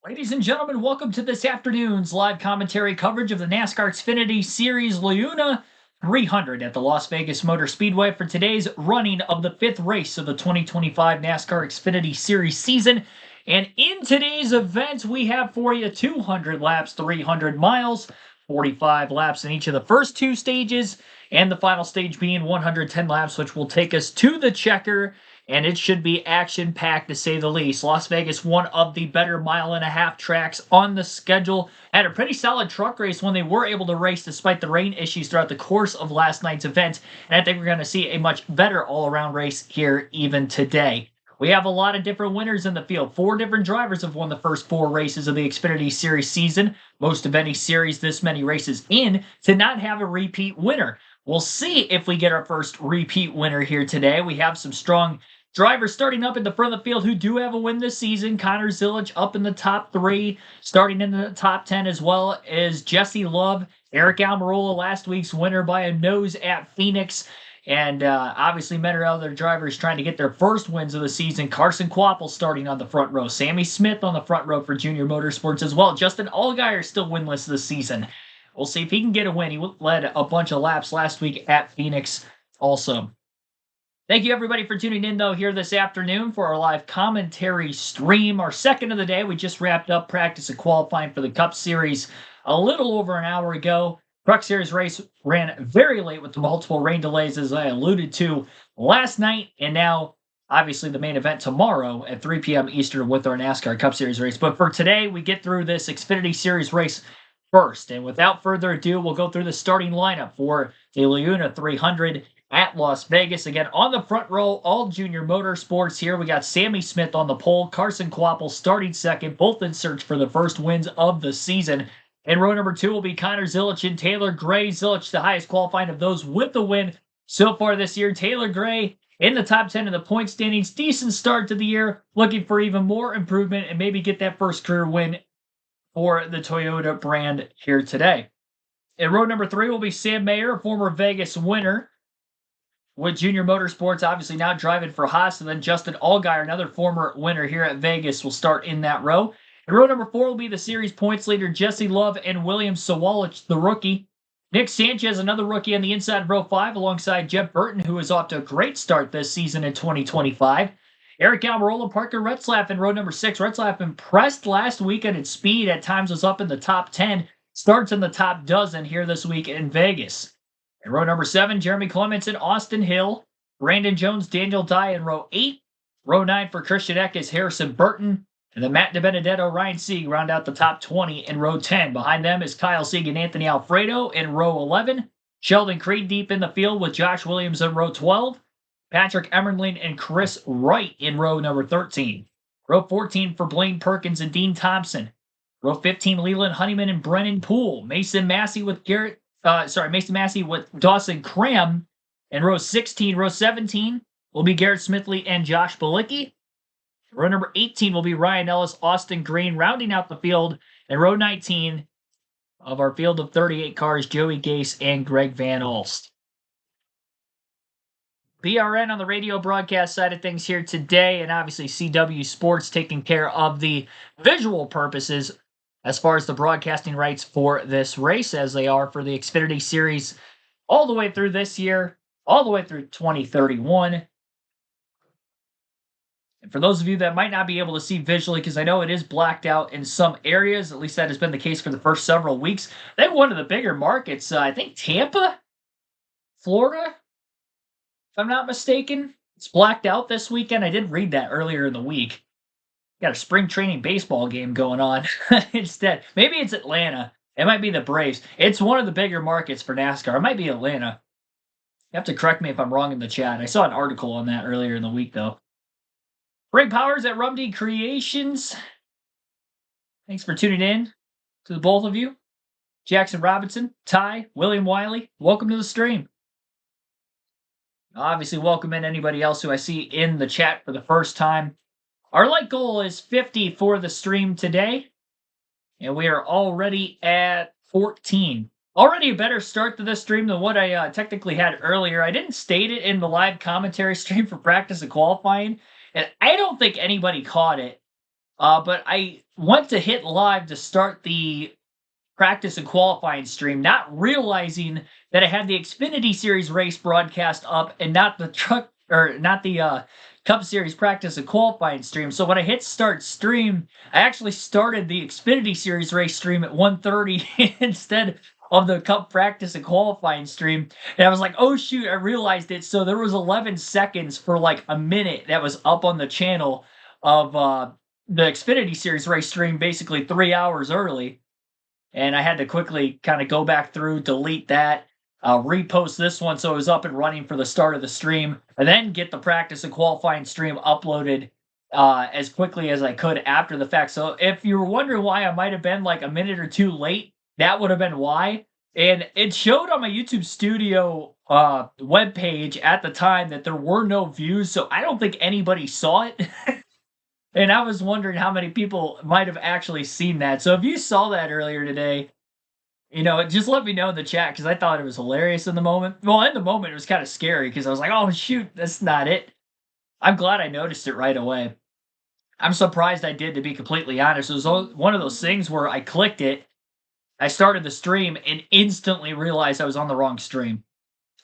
Ladies and gentlemen, welcome to this afternoon's live commentary coverage of the NASCAR Xfinity Series LiUNA 300 at the Las Vegas Motor Speedway for today's running of the fifth race of the 2025 NASCAR Xfinity Series season. And in today's event, we have for you 200 laps, 300 miles, 45 laps in each of the first two stages, and the final stage being 110 laps, which will take us to the checker, and it should be action-packed to say the least. Las Vegas, one of the better mile-and-a-half tracks on the schedule, had a pretty solid truck race when they were able to race despite the rain issues throughout the course of last night's event, and I think we're going to see a much better all-around race here even today. We have a lot of different winners in the field. 4 different drivers have won the first 4 races of the Xfinity Series season, most of any series this many races in, to not have a repeat winner. We'll see if we get our first repeat winner here today. We have some strong drivers starting up in the front of the field who do have a win this season. Connor Zilisch up in the top 3, starting in the top 10, as well as Jesse Love. Eric Almirola, last week's winner by a nose at Phoenix. And obviously many other drivers trying to get their first wins of the season. Carson Kvapil starting on the front row. Sammy Smith on the front row for Junior Motorsports as well. Justin Allgaier still winless this season. We'll see if he can get a win. He led a bunch of laps last week at Phoenix also. Thank you, everybody, for tuning in, though, here this afternoon for our live commentary stream. Our second of the day. We just wrapped up practice and qualifying for the Cup Series a little over an hour ago. Truck Series race ran very late with the multiple rain delays, as I alluded to last night, and now, obviously, the main event tomorrow at 3 p.m. Eastern with our NASCAR Cup Series race. But for today, we get through this Xfinity Series race first. And without further ado, we'll go through the starting lineup for the LiUNA 300 at Las Vegas. Again, on the front row, all Junior Motorsports here. We got Sammy Smith on the pole, Carson Kvapil starting second, both in search for the first wins of the season. In row number 2 will be Connor Zilisch and Taylor Gray. Zilisch, the highest qualifying of those with the win so far this year. Taylor Gray in the top 10 of the point standings. Decent start to the year. Looking for even more improvement and maybe get that first career win for the Toyota brand here today. In row number 3 will be Sam Mayer, a former Vegas winner with Junior Motorsports, obviously now driving for Haas. And then Justin Allgaier, another former winner here at Vegas, will start in that row. In row number 4 will be the series points leader Jesse Love and William Sawalich, the rookie. Nick Sanchez, another rookie on the inside of row 5, alongside Jeff Burton, who is off to a great start this season in 2025. Eric Almirola, Parker Retzlaff in row number 6. Retzlaff impressed last week at its speed. At times was up in the top 10. Starts in the top dozen here this week in Vegas. In row number 7, Jeremy Clements and Austin Hill. Brandon Jones, Daniel Dye in row 8. Row 9 for Christian Eck is Harrison Burton. And then Matt DiBenedetto, Ryan Sieg round out the top 20 in row 10. Behind them is Kyle Sieg and Anthony Alfredo in row 11. Sheldon Creed deep in the field with Josh Williams in row 12. Patrick Emmerling and Chris Wright in row number 13. Row 14 for Blaine Perkins and Dean Thompson. Row 15, Leland Honeyman and Brennan Poole. Mason Massey with Dawson Cram. And row 17 will be Garrett Smithley and Josh Balicki. Row number 18 will be Ryan Ellis, Austin Green, rounding out the field. And row 19 of our field of 38 cars, Joey Gase and Greg Van Alst. BRN on the radio broadcast side of things here today, and obviously CW Sports taking care of the visual purposes as far as the broadcasting rights for this race, as they are for the Xfinity Series all the way through this year, all the way through 2031. And for those of you that might not be able to see visually, because I know it is blacked out in some areas, at least that has been the case for the first several weeks. I think one of the bigger markets, I think Tampa, Florida, if I'm not mistaken, it's blacked out this weekend. I did read that earlier in the week. Got a spring training baseball game going on instead. Maybe it's Atlanta. It might be the Braves. It's one of the bigger markets for NASCAR. It might be Atlanta. You have to correct me if I'm wrong in the chat. I saw an article on that earlier in the week, though. Ray Powers at Rumdy Creations. Thanks for tuning in to the both of you. Jackson Robinson, Ty, William Wiley, welcome to the stream. Obviously, welcome in anybody else who I see in the chat for the first time. Our like goal is 50 for the stream today, and we are already at 14. Already a better start to this stream than what I technically had earlier. I didn't state it in the live commentary stream for practice and qualifying, and I don't think anybody caught it. But I went to hit live to start the practice and qualifying stream, not realizing that I had the Xfinity Series race broadcast up and not the truck or not the Cup Series practice and qualifying stream. So when I hit start stream, I actually started the Xfinity Series race stream at 1:30 instead of the Cup practice and qualifying stream. And I was like, oh shoot, I realized it. So there was 11 seconds for like a minute that was up on the channel of the Xfinity Series race stream basically 3 hours early. And I had to quickly kind of go back through, delete that, repost this one so it was up and running for the start of the stream, and then get the practice and qualifying stream uploaded as quickly as I could after the fact. So if you were wondering why I might have been like a minute or two late, that would have been why. And it showed on my YouTube Studio webpage at the time that there were no views, so I don't think anybody saw it. And I was wondering how many people might have actually seen that. So if you saw that earlier today, just let me know in the chat because I thought it was hilarious in the moment. Well, in the moment, it was kind of scary because I was like, oh, shoot, that's not it. I'm glad I noticed it right away. I'm surprised I did, to be completely honest. It was one of those things where I clicked it, I started the stream, and instantly realized I was on the wrong stream.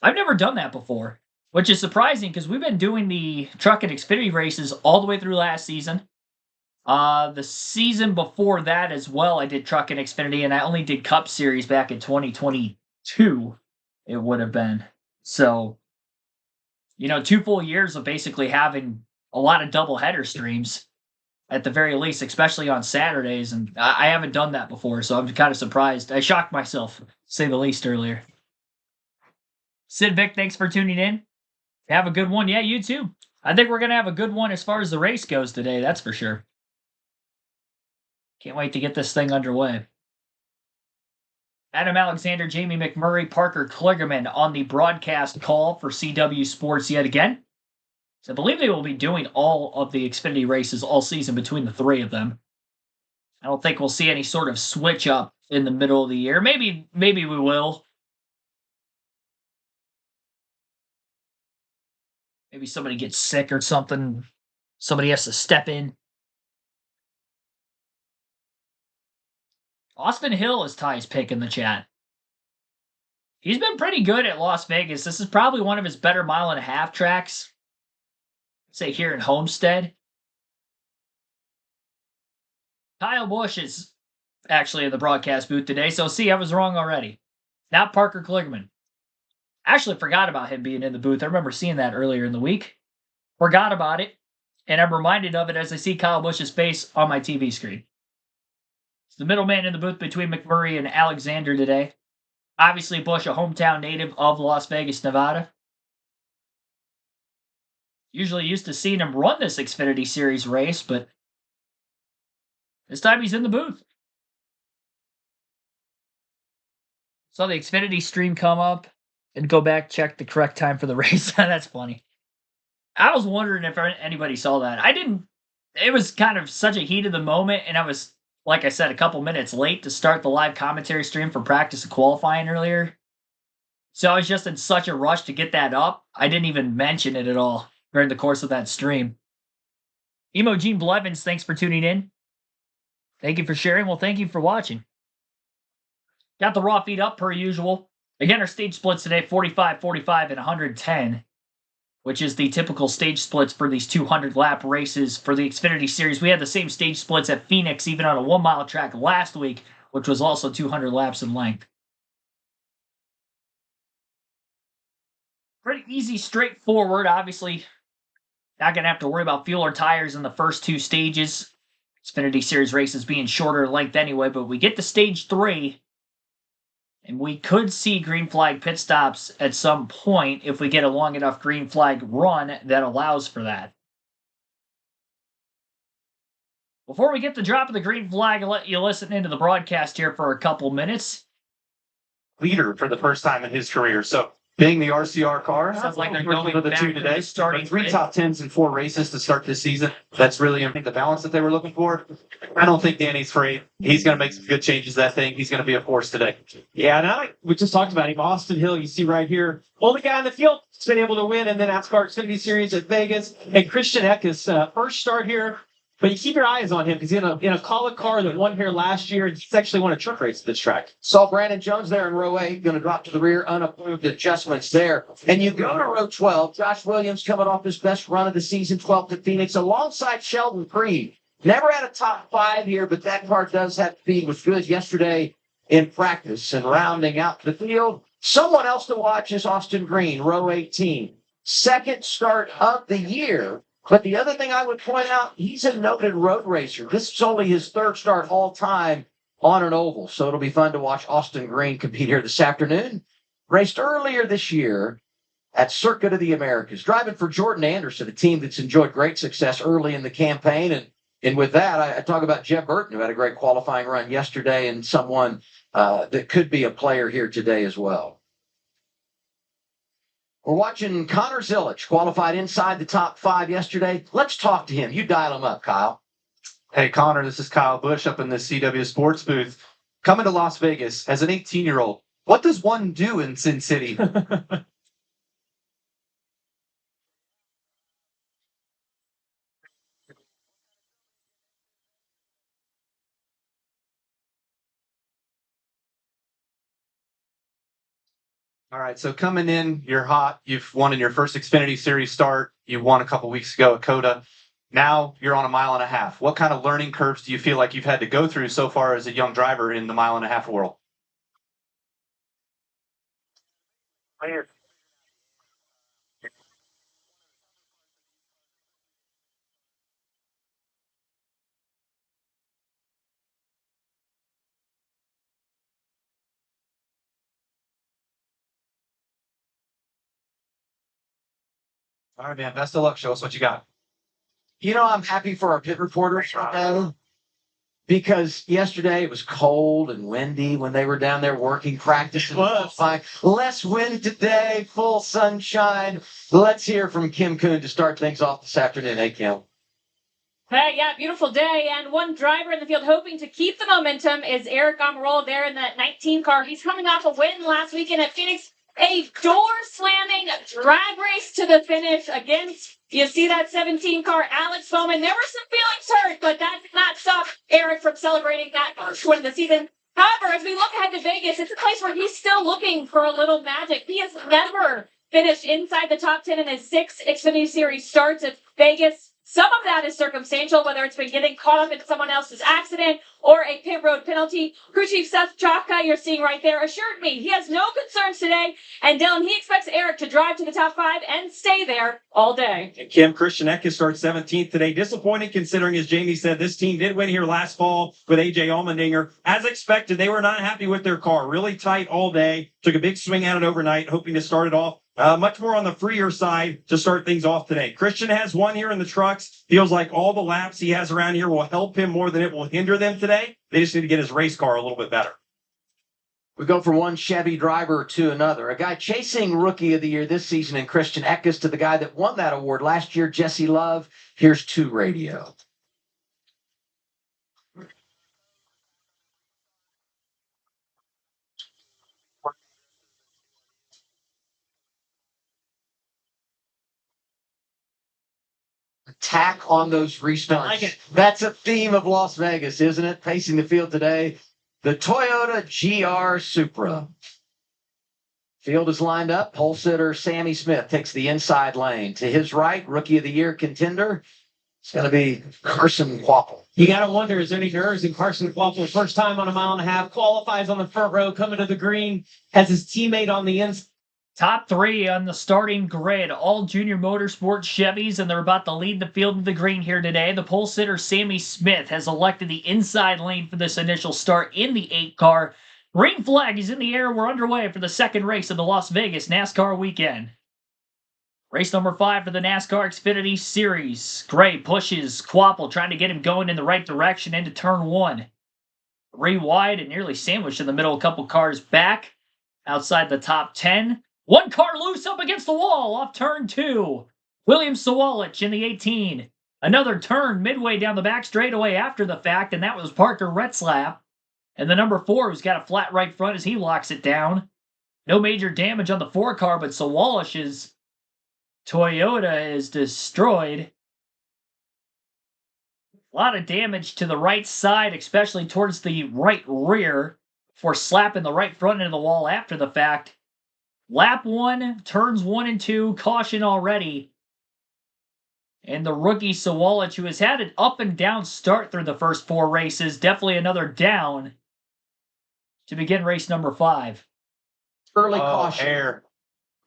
I've never done that before, which is surprising because we've been doing the Truck and Xfinity races all the way through last season. The season before that as well, I did Truck and Xfinity, and I only did Cup Series back in 2022, it would have been. So, 2 full years of basically having a lot of doubleheader streams at the very least, especially on Saturdays, and I haven't done that before, so I'm kind of surprised. I shocked myself, to say the least, earlier. Sid Vic, thanks for tuning in. Have a good one. Yeah, you too. I think we're going to have a good one as far as the race goes today, that's for sure. Can't wait to get this thing underway. Adam Alexander, Jamie McMurray, Parker Kligerman on the broadcast call for CW Sports yet again. So I believe they will be doing all of the Xfinity races all season between the three of them. I don't think we'll see any sort of switch up in the middle of the year. Maybe we will. Maybe somebody gets sick or something. Somebody has to step in. Austin Hill is Ty's pick in the chat. He's been pretty good at Las Vegas. This is probably one of his better mile-and-a-half tracks. Say here in Homestead. Kyle Busch is actually in the broadcast booth today, so see, I was wrong already. Not Parker Kligerman. Actually forgot about him being in the booth. I remember seeing that earlier in the week. Forgot about it, and I'm reminded of it as I see Kyle Busch's face on my TV screen. It's the middleman in the booth between McMurray and Alexander today. Obviously, Busch, a hometown native of Las Vegas, Nevada. Usually used to seeing him run this Xfinity Series race, but this time he's in the booth. Saw the Xfinity stream come up and go back, check the correct time for the race. That's funny. I was wondering if anybody saw that. I didn't. It was kind of such a heat of the moment, and I was, like I said, a couple minutes late to start the live commentary stream for practice and qualifying earlier. So I was just in such a rush to get that up, I didn't even mention it at all during the course of that stream. Emogene Blevins, thanks for tuning in. Thank you for sharing. Well, thank you for watching. Got the raw feed up per usual. Again, our stage splits today, 45, 45, and 110, which is the typical stage splits for these 200-lap races for the Xfinity Series. We had the same stage splits at Phoenix, even on a 1-mile track last week, which was also 200 laps in length. Pretty easy, straightforward. Obviously, not going to have to worry about fuel or tires in the first 2 stages. Xfinity Series races being shorter in length anyway, but we get to stage 3, and we could see green flag pit stops at some point if we get a long enough green flag run that allows for that. Before we get the drop of the green flag, I'll let you listen into the broadcast here for a couple minutes. Leader for the first time in his career. So being the RCR car, sounds like they're going going to the 2 today. Starting 3 top 10s in 4 races to start this season. That's really, I think, the balance that they were looking for. I don't think Danny's afraid. He's going to make some good changes to that thing. He's going to be a force today. Yeah, now we just talked about him. Austin Hill, you see right here. Only guy in the field has been able to win in the NASCAR Xfinity Series at Vegas. And Christian Eckes, first start here But you keep your eyes on him because he's in a Colic car that won here last year, and he's actually won a truck race at this track. Saw Brandon Jones there in row 8, going to drop to the rear, unapproved adjustments there. And you go to row 12, Josh Williams coming off his best run of the season, 12th at Phoenix, alongside Sheldon Creed. Never had a top 5 here, but that car does have speed. Was good yesterday in practice. And rounding out the field, someone else to watch is Austin Green, row 18. Second start of the year. But the other thing I would point out, he's a noted road racer. This is only his 3rd start all time on an oval. So it'll be fun to watch Austin Green compete here this afternoon. Raced earlier this year at Circuit of the Americas, driving for Jordan Anderson, a team that's enjoyed great success early in the campaign. And with that, I talk about Jeb Burton, who had a great qualifying run yesterday, and someone that could be a player here today as well. We're watching Connor Zilic, qualified inside the top 5 yesterday. Let's talk to him. You dial him up, Kyle. Hey, Connor, this is Kyle Busch up in the CW Sports booth. Coming to Las Vegas as an 18-year-old, what does one do in Sin City? All right, so coming in, you're hot. You've won in your first Xfinity Series start. You won a couple weeks ago at COTA. Now you're on a mile and a half. What kind of learning curves do you feel like you've had to go through so far as a young driver in the mile and a half world? All right, man. Best of luck. Show us what you got. You know, I'm happy for our pit reporters right now because yesterday it was cold and windy when they were down there working, practicing. Fine. Less wind today, full sunshine. Let's hear from Kim Kuhn to start things off this afternoon. Hey, Kim. Hey, yeah, beautiful day. And one driver in the field hoping to keep the momentum is Eric Almirola there in that 19 car. He's coming off a win last weekend at Phoenix. A door-slamming drag race to the finish against, you see that 17 car, Alex Bowman. There were some feelings hurt, but that did not stop Eric from celebrating that first win of the season. However, as we look ahead to Vegas, it's a place where he's still looking for a little magic. He has never finished inside the top 10 in his 6 Xfinity Series starts at Vegas. Some of that is circumstantial, whether it's been getting caught up in someone else's accident or a pit road penalty. Crew Chief Seth Chaka, you're seeing right there, assured me he has no concerns today. And Dylan, he expects Eric to drive to the top 5 and stay there all day. And Kim, Christian Eckes starts 17th today. Disappointed considering, as Jamie said, this team did win here last fall with A.J. Allmendinger. As expected, they were not happy with their car. Really tight all day. Took a big swing at it overnight, hoping to start it off much more on the freer side to start things off today. Christian has one here in the trucks. Feels like all the laps he has around here will help him more than it will hinder them today. They just need to get his race car a little bit better. We go from one Chevy driver to another. A guy chasing Rookie of the Year this season in Christian Eckes to the guy that won that award last year, Jesse Love. Here's 2 Radio. Attack on those restarts. I like it. That's a theme of Las Vegas, isn't it? Pacing the field today, the Toyota GR Supra. Field is lined up. Pole sitter Sammy Smith takes the inside lane. To his right, Rookie of the Year contender, it's going to be Carson Quapple. You got to wonder, is there any nerves in Carson Quapple? First time on a mile and a half, qualifies on the front row, coming to the green, has his teammate on the inside. Top 3 on the starting grid, all Junior Motorsports Chevys, and they're about to lead the field to the green here today. The pole sitter Sammy Smith has elected the inside lane for this initial start in the 8 car. Green flag is in the air. We're underway for the second race of the Las Vegas NASCAR weekend. Race number 5 for the NASCAR Xfinity Series. Gray pushes Quapple, trying to get him going in the right direction into turn 1. 3 wide and nearly sandwiched in the middle, a couple cars back outside the top 10. 1 car loose up against the wall off turn 2. William Sawalich in the 18. Another turn midway down the back straightaway after the fact, and that was Parker Retzlaff. And the number 4 who's got a flat right front as he locks it down. No major damage on the 4 car, but Sawalich's Toyota is destroyed. A lot of damage to the right side, especially towards the right rear, for slapping the right front end of the wall after the fact. Lap 1, turns 1 and 2, caution already. And the rookie Sawalich, who has had an up and down start through the first 4 races, definitely another down to begin race number 5. Early caution. Air.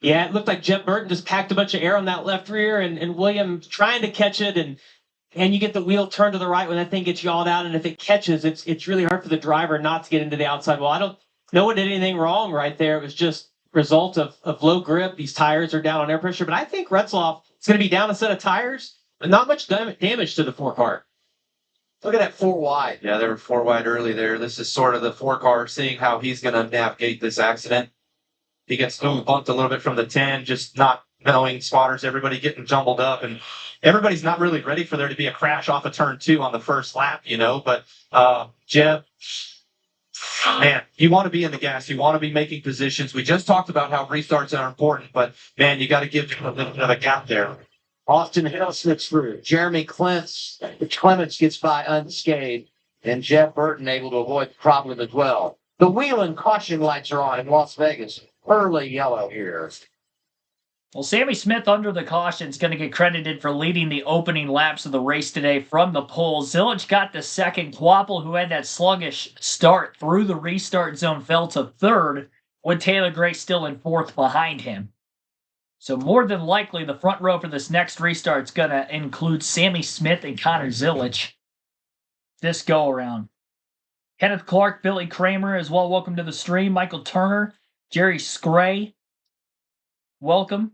Yeah, it looked like Jeff Burton just packed a bunch of air on that left rear, and Williams trying to catch it, and you get the wheel turned to the right when that thing gets yawed out, and if it catches, it's really hard for the driver not to get into the outside wall. I don't know what did anything wrong right there. It was just result of low grip. These tires are down on air pressure, but I think Retzloff is going to be down a set of tires, but not much damage to the 4-car. Look at that 4 wide. Yeah, they were 4 wide early there. This is sort of the 4-car, seeing how he's going to navigate this accident. He gets bumped a little bit from the 10, just not knowing spotters, everybody getting jumbled up, and everybody's not really ready for there to be a crash off of turn 2 on the first lap, but Jeb, man, you want to be in the gas, you want to be making positions. We just talked about how restarts are important, but man, you got to give a little bit of a gap there. Austin Hill slips through. Jeremy Clements gets by unscathed, and Jeff Burton able to avoid the problem as well. The wheel caution lights are on in Las Vegas. Early yellow here. Well, Sammy Smith under the caution is going to get credited for leading the opening laps of the race today from the pole. Zilich got the second. Quapple, who had that sluggish start through the restart zone, fell to third, with Taylor Gray still in fourth behind him. So more than likely, the front row for this next restart is going to include Sammy Smith and Connor Zilich this go-around. Kenneth Clark, Billy Kramer as well. Welcome to the stream. Michael Turner, Jerry Scray, welcome.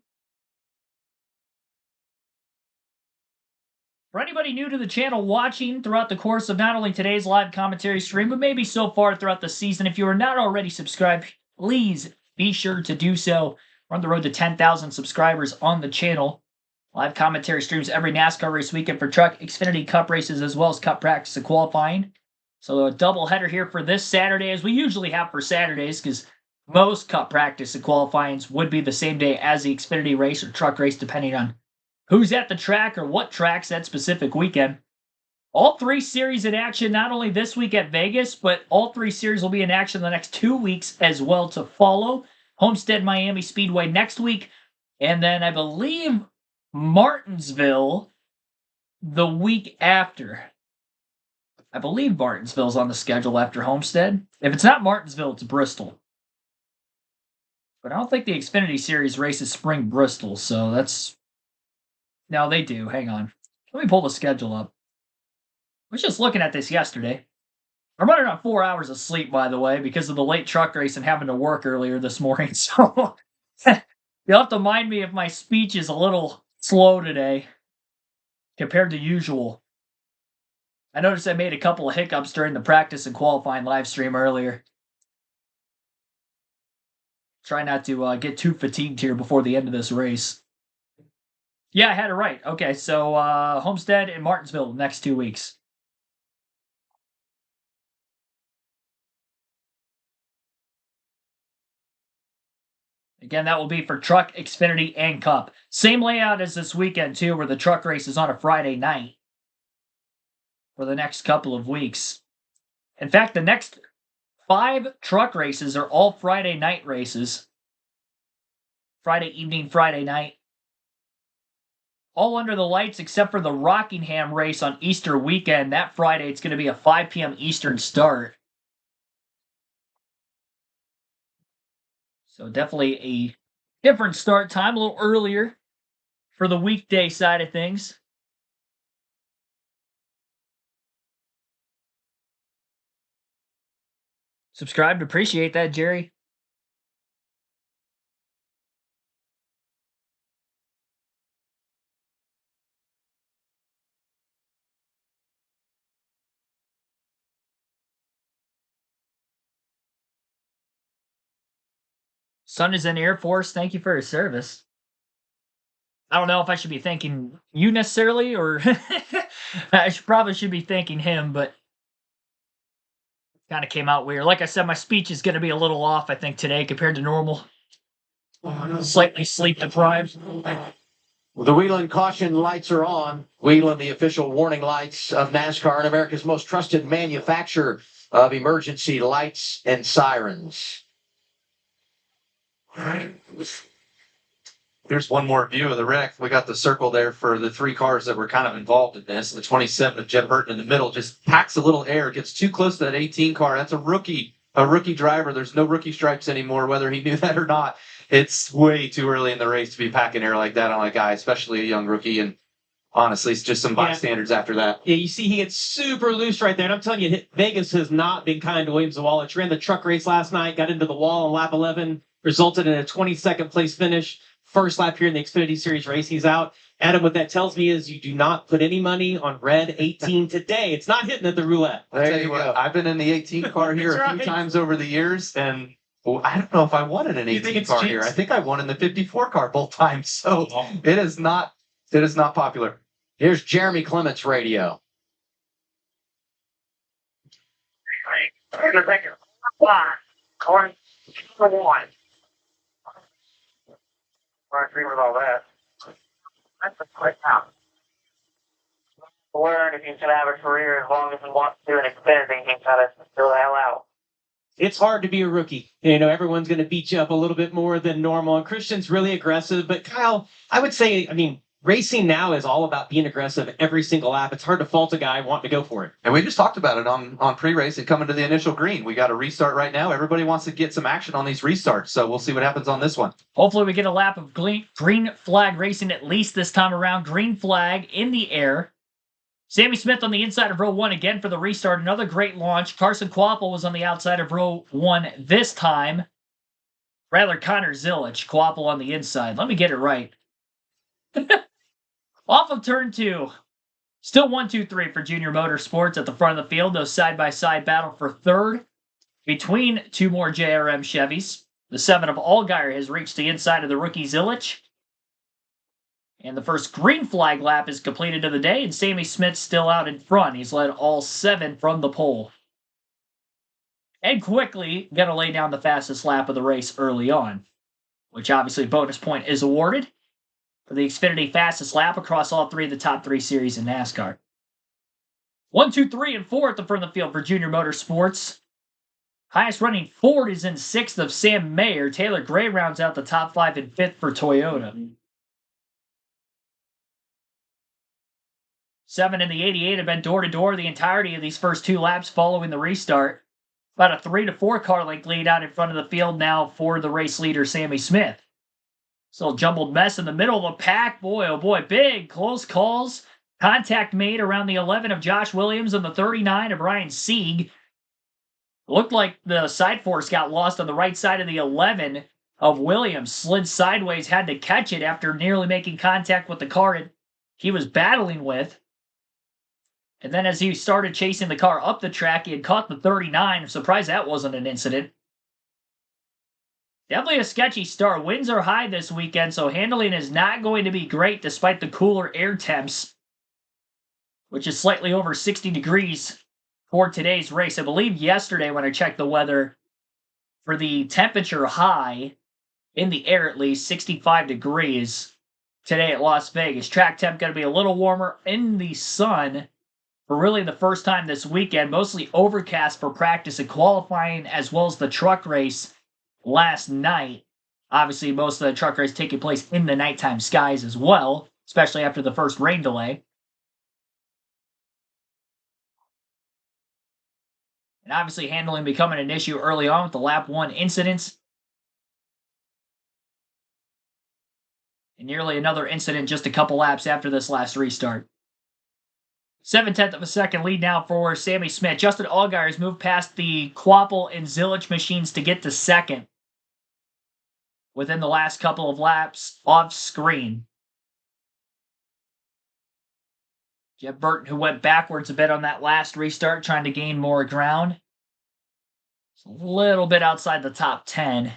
For anybody new to the channel watching throughout the course of not only today's live commentary stream, but maybe so far throughout the season, if you are not already subscribed, please be sure to do so. We're on the road to 10,000 subscribers on the channel. Live commentary streams every NASCAR race weekend for Truck, Xfinity Cup races, as well as Cup practice and qualifying. So a double header here for this Saturday, as we usually have for Saturdays, because most Cup practice and qualifying would be the same day as the Xfinity race or truck race, depending on who's at the track or what tracks that specific weekend. All 3 series in action, not only this week at Vegas, but all 3 series will be in action the next 2 weeks as well to follow. Homestead Miami Speedway next week, and then I believe Martinsville the week after. I believe Martinsville's on the schedule after Homestead. If it's not Martinsville, it's Bristol. But I don't think the Xfinity Series races spring Bristol, so that's... No, they do. Hang on. Let me pull the schedule up. I was just looking at this yesterday. I'm running on 4 hours of sleep, by the way, because of the late truck race and having to work earlier this morning, so... You'll have to mind me if my speech is a little slow today compared to usual. I noticed I made a couple of hiccups during the practice and qualifying live stream earlier. Try not to get too fatigued here before the end of this race. Yeah, I had it right. Okay, so Homestead and Martinsville next 2 weeks. Again, that will be for Truck, Xfinity, and Cup. Same layout as this weekend, too, where the truck race is on a Friday night for the next couple of weeks. In fact, the next 5 truck races are all Friday night races. Friday evening, Friday night. All under the lights except for the Rockingham race on Easter weekend. That Friday, it's going to be a 5 p.m. Eastern start. So definitely a different start time, a little earlier for the weekday side of things. Subscribed, appreciate that, Jerry. Son is in the Air Force. Thank you for your service. I don't know if I should be thanking you necessarily, or I probably should be thanking him, but kind of came out weird. Like I said, my speech is going to be a little off, I think, today compared to normal. Slightly sleep deprived. The Whelen caution lights are on. Whelen, the official warning lights of NASCAR and America's most trusted manufacturer of emergency lights and sirens. Here's one more view of the wreck. We got the circle there for the 3 cars that were kind of involved in this. The 27 of Jeb Burton in the middle just packs a little air, gets too close to that 18 car. That's a rookie driver. There's no rookie stripes anymore, whether he knew that or not. It's way too early in the race to be packing air like that on a guy, especially a young rookie. And honestly, it's just some bystanders after that. Yeah, you see he gets super loose right there. And I'm telling you, Vegas has not been kind to Williams Zawalich. Ran the truck race last night, got into the wall on lap 11, resulted in a 22nd place finish. First lap here in the Xfinity Series race, he's out. Adam, what that tells me is you do not put any money on red 18 today. It's not hitting at the roulette. I'll tell you what, I've been in the 18 car here a few times over the years, and I don't know if I won in an 18 car here. I think I won in the 54 car both times. So it is not popular. Here's Jeremy Clements' radio. I agree with all that. That's a quick out. Learn if he's going to have a career as long as he wants to in Xfinity, he's got to fill the hell out. It's hard to be a rookie. You know, everyone's going to beat you up a little bit more than normal. And Christian's really aggressive. But Kyle, I would say, racing now is all about being aggressive every single lap. It's hard to fault a guy wanting to go for it. And we just talked about it on pre-race and coming to the initial green. We got a restart right now. Everybody wants to get some action on these restarts, so we'll see what happens on this one. Hopefully we get a lap of green flag racing at least this time around. Green flag in the air. Sammy Smith on the inside of row 1 again for the restart. Another great launch. Carson Kvapil was on the outside of row 1 this time. Rather, Connor Zilic. Kvapil on the inside. Let me get it right. Off of turn 2. Still 1, 2, 3 for Junior Motorsports at the front of the field. Those side-by-side battle for third between 2 more JRM Chevys. The 7 of Allgaier has reached the inside of the rookie Zilic. And the first green flag lap is completed of the day, and Sammy Smith's still out in front. He's led all 7 from the pole. And quickly going to lay down the fastest lap of the race early on, which obviously bonus point is awarded for the Xfinity fastest lap across all 3 of the top 3 series in NASCAR. 1, 2, 3, and 4 at the front of the field for Junior Motorsports. Highest running Ford is in 6th of Sam Mayer. Taylor Gray rounds out the top 5 in 5th for Toyota. 7 in the 88 have been door-to-door the entirety of these first 2 laps following the restart. About a 3 to 4 car length lead out in front of the field now for the race leader, Sammy Smith. Still a jumbled mess in the middle of the pack. Boy, oh boy, big close calls. Contact made around the 11 of Josh Williams and the 39 of Ryan Sieg. Looked like the side force got lost on the right side of the 11 of Williams. Slid sideways, had to catch it after nearly making contact with the car he was battling with. And then as he started chasing the car up the track, he had caught the 39. I'm surprised that wasn't an incident. Definitely a sketchy start. Winds are high this weekend, so handling is not going to be great despite the cooler air temps, which is slightly over 60 degrees for today's race. I believe yesterday when I checked the weather, for the temperature high, in the air at least, 65 degrees today at Las Vegas. Track temp going to be a little warmer in the sun for really the first time this weekend. Mostly overcast for practice and qualifying, as well as the truck race last night. Obviously, most of the truck race taking place in the nighttime skies as well, especially after the first rain delay. And obviously, handling becoming an issue early on with the lap 1 incidents. And nearly another incident just a couple laps after this last restart. 7/10 of a second lead now for Sammy Smith. Justin Allgaier has moved past the Kvapil and Zilic machines to get to second within the last couple of laps off screen. Jeb Burton, who went backwards a bit on that last restart, trying to gain more ground. It's a little bit outside the top 10.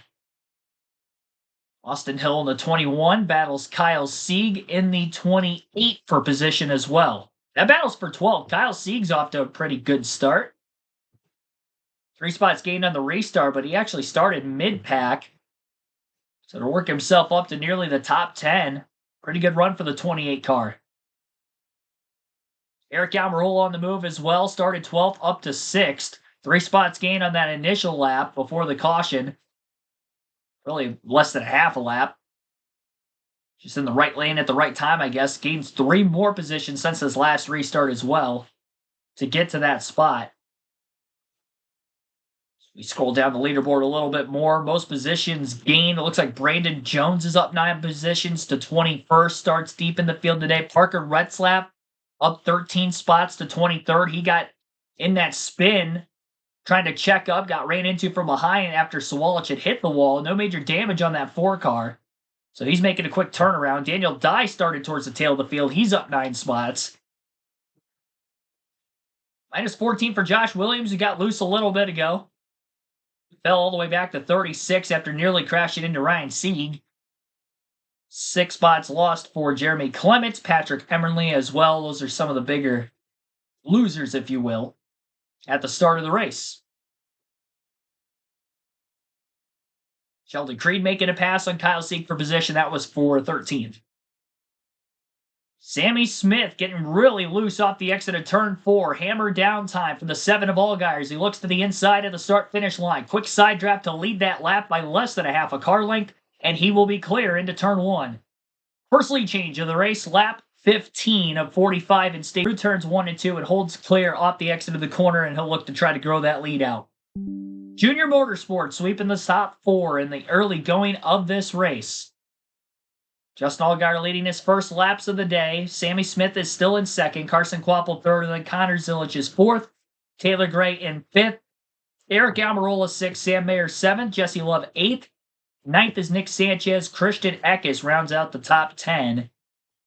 Austin Hill in the 21 battles Kyle Sieg in the 28 for position as well. That battle's for 12. Kyle Sieg's off to a pretty good start. 3 spots gained on the restart, but he actually started mid-pack. So to work himself up to nearly the top 10. Pretty good run for the 28 car. Eric Almirola on the move as well. Started 12th up to 6th. 3 spots gained on that initial lap before the caution. Really less than a half a lap. Just in the right lane at the right time, I guess. Gains 3 more positions since his last restart as well to get to that spot. We scroll down the leaderboard a little bit more. Most positions gained. It looks like Brandon Jones is up 9 positions to 21st. Starts deep in the field today. Parker Retzlaff up 13 spots to 23rd. He got in that spin trying to check up. Got ran into from behind after Sawalich had hit the wall. No major damage on that 4 car. So he's making a quick turnaround. Daniel Dye started towards the tail of the field. He's up 9 spots. Minus 14 for Josh Williams, who got loose a little bit ago. Fell all the way back to 36 after nearly crashing into Ryan Sieg. 6 spots lost for Jeremy Clements, Patrick Emerly as well. Those are some of the bigger losers, if you will, at the start of the race. Sheldon Creed making a pass on Kyle Sieg for position. That was for 13th. Sammy Smith getting really loose off the exit of turn 4. Hammer down time for the 7 of Allgaiers. He looks to the inside of the start-finish line. Quick side draft to lead that lap by less than a half a car length, and he will be clear into turn 1. First lead change of the race, lap 15 of 45 in state. Through turns 1 and 2, it holds clear off the exit of the corner, and he'll look to try to grow that lead out. Junior Motorsports sweeping the top 4 in the early going of this race. Justin Allgaier leading his first laps of the day. Sammy Smith is still in second. Carson Kvapil third, and then Connor Zilic is fourth. Taylor Gray in fifth. Eric Almirola sixth. Sam Mayer seventh. Jesse Love eighth. Ninth is Nick Sanchez. Christian Eckes rounds out the top 10.